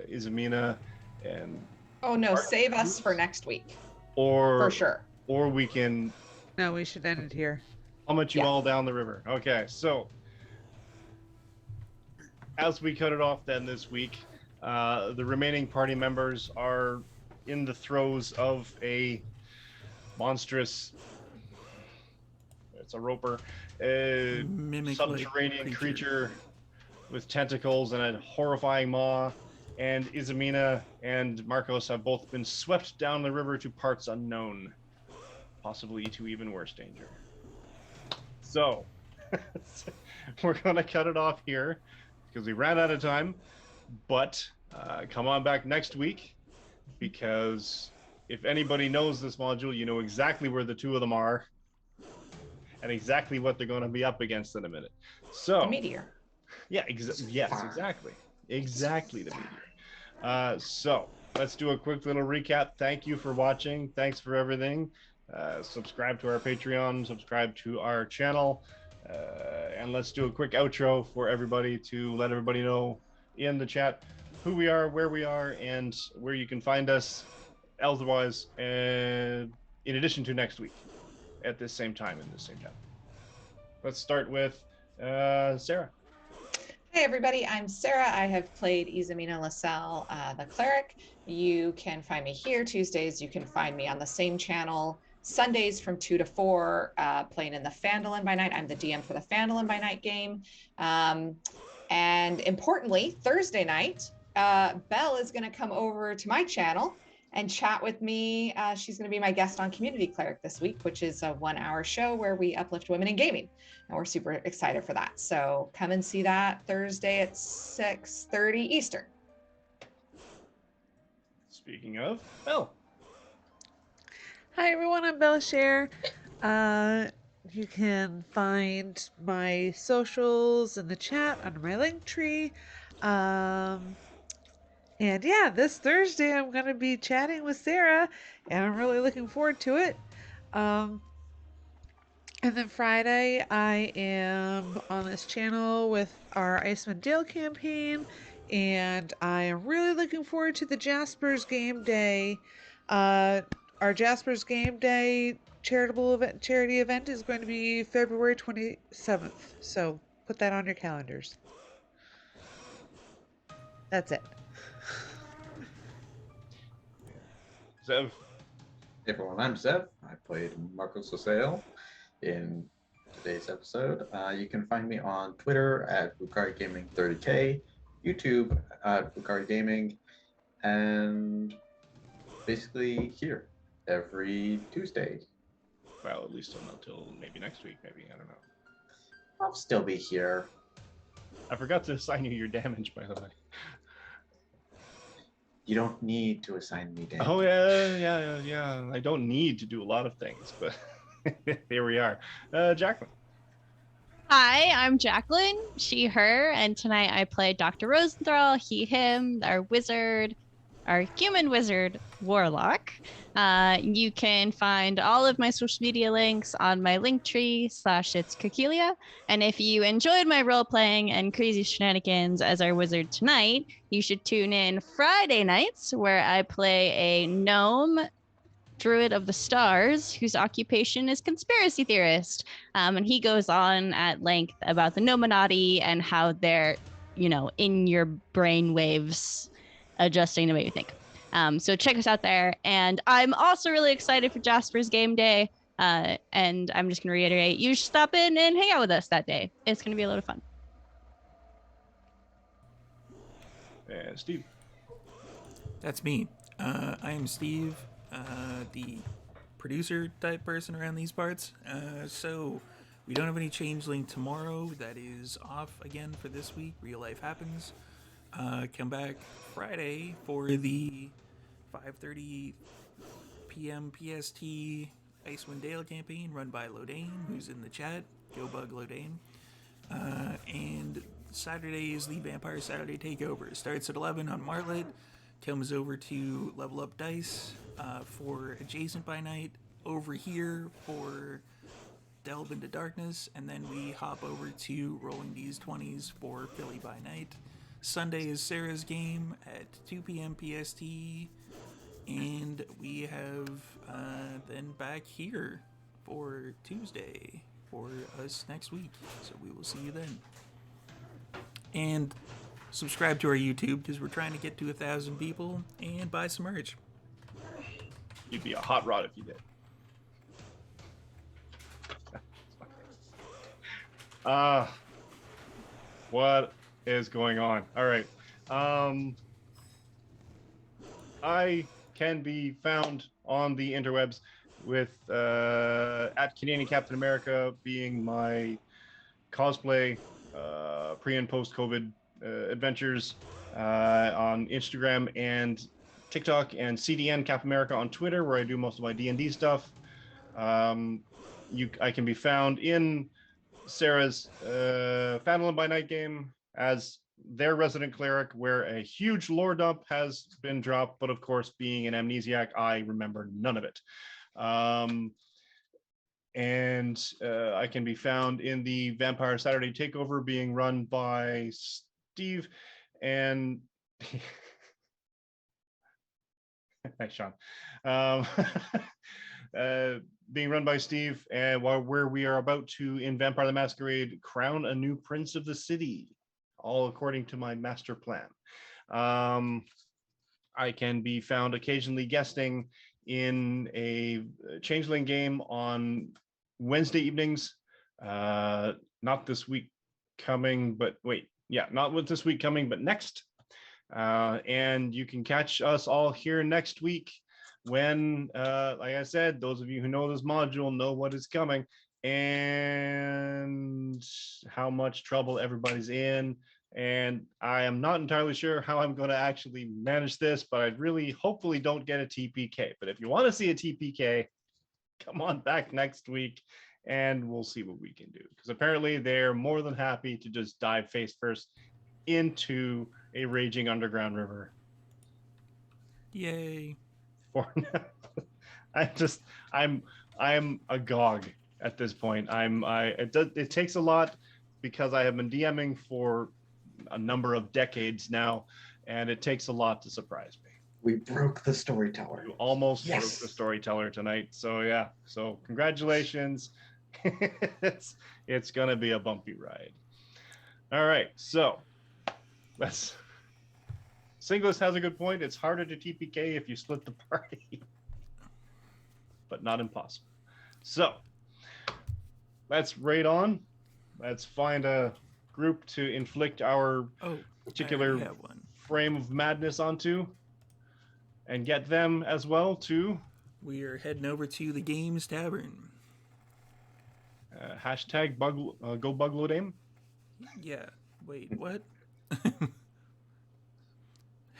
Izamina and Oh no, save us for next week. or For sure. or we can No, we should end it here. plummet you Yeah. all down the river. Okay, so as we cut it off then this week, the remaining party members are in the throes of a monstrous, it's a roper, Mimic-like subterranean creature with tentacles and a horrifying maw. And Izamina and Marcos have both been swept down the river to parts unknown, possibly to even worse danger. So, we're going to cut it off here because we ran out of time. But come on back next week, because if anybody knows this module, you know exactly where the two of them are and exactly what they're going to be up against in a minute. So, The meteor. yeah, yes, exactly. Exactly the meteor. So let's do a quick little recap. Thank you for watching. Thanks for everything. Subscribe to our Patreon, subscribe to our channel, and let's do a quick outro for everybody to let everybody know in the chat who we are, where we are, and where you can find us otherwise, in addition to next week at this same time in this same channel. Let's start with Sarah. Hey everybody, I'm Sarah. I have played Izamina LaSalle, the cleric. You can find me here Tuesdays. You can find me on the same channel Sundays from 2 to 4, playing in the Phandalin by Night. I'm the DM for the Phandalin by Night game. And importantly, Thursday night, Belle is going to come over to my channel and chat with me. She's going to be my guest on Community Cleric this week, which is a 1-hour show where we uplift women in gaming. And we're super excited for that. So come and see that Thursday at 6:30 Eastern. Speaking of, Belle. Hi everyone, I'm Bella Share. You can find my socials in the chat under my link tree. And yeah, this Thursday I'm going to be chatting with Sarah, and I'm really looking forward to it. And then Friday I am on this channel with our Icewind Dale campaign, and I am really looking forward to the Jasper's Game Day. Our Jasper's Game Day charity event is going to be February 27th. So put that on your calendars. That's it. Zev. Hey everyone, I'm Zev. I played Marcos Sosale in today's episode. You can find me on Twitter at BukariGaming30K, YouTube at Bukari Gaming, and basically here every Tuesday. Well, at least until maybe next week. Maybe I don't know. I'll still be here. I forgot to assign you your damage, by the way. You don't need to assign me damage. Oh yeah. I don't need to do a lot of things, but here we are. Jacqueline. Hi, I'm Jacqueline, she, her, and tonight I play Dr. Rosenthal, he, him, our wizard, our human wizard, Warlock. You can find all of my social media links on my Linktree /it's Kokilia. And if you enjoyed my role playing and crazy shenanigans as our wizard tonight, you should tune in Friday nights where I play a gnome druid of the stars whose occupation is conspiracy theorist, and he goes on at length about the Nominati and how they're, in your brain waves adjusting to make you think. So check us out there. And I'm also really excited for Jasper's game day, and I'm just going to reiterate, you should stop in and hang out with us that day. It's going to be a lot of fun. And Steve. That's me. I am Steve, the producer type person around these parts. So we don't have any changeling tomorrow. That is off again for this week. Real life happens. Come back Friday for the 5:30 p.m. PST Icewind Dale campaign run by Lodane, who's in the chat. Go bug Lodane. And Saturday is the Vampire Saturday Takeover. It starts at 11 on Martlet. Comes over to Level Up Dice for Adjacent by Night, over here for Delve into Darkness, and then we hop over to Rolling D20s for Philly by Night. Sunday is Sarah's game at 2 p.m. PST, and we have then back here for Tuesday for us next week, so we will see you then. And subscribe to our YouTube because we're trying to get to 1,000 people, and buy some merch. You'd be a hot rod if you did. What is going on? All right. I can be found on the interwebs with at Canadian Captain America being my cosplay pre and post COVID adventures on Instagram and TikTok, and CDN Cap America on Twitter, where I do most of my D&D stuff. I can be found in Sarah's Phantom by Night game as their resident cleric, where a huge lore dump has been dropped, but of course, being an amnesiac, I remember none of it. And I can be found in the Vampire Saturday Takeover being run by Steve and hi, Sean. Being run by Steve, and where we are about to, in Vampire the Masquerade, crown a new prince of the city, all according to my master plan. I can be found occasionally guesting in a Changeling game on Wednesday evenings. Not this week coming, but not with this week coming, but next. And you can catch us all here next week when, like I said, those of you who know this module know what is coming and how much trouble everybody's in. And I am not entirely sure how I'm going to actually manage this, but I really hopefully don't get a TPK. But if you want to see a TPK, come on back next week and we'll see what we can do. Because apparently they're more than happy to just dive face first into a raging underground river. Yay. For now. I'm agog at this point. It takes a lot because I have been DMing for a number of decades now, and it takes a lot to surprise me. We broke the storyteller. You almost Yes. broke the storyteller tonight. So yeah. So congratulations. It's gonna be a bumpy ride. All right. So Singles has a good point. It's harder to TPK if you split the party, but not impossible. So let's raid on. Let's find a group to inflict our particular have one. frame of madness onto. and get them as well to We are heading over to the Games Tavern. hashtag go bugload aim. Yeah. Wait, what?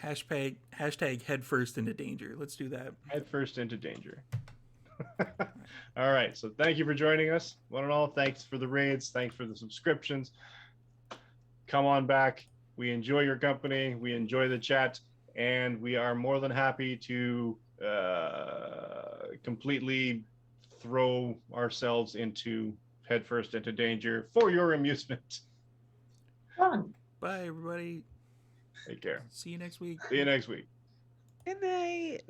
hashtag head first into danger. Let's do that. Head first into danger. All right. So thank you for joining us. One and all, thanks for the raids. Thanks for the subscriptions. Come on back. We enjoy your company. We enjoy the chat. And we are more than happy to completely throw ourselves headfirst into danger for your amusement. Fun. Bye, everybody. Take care. See you next week. See you next week. Good night.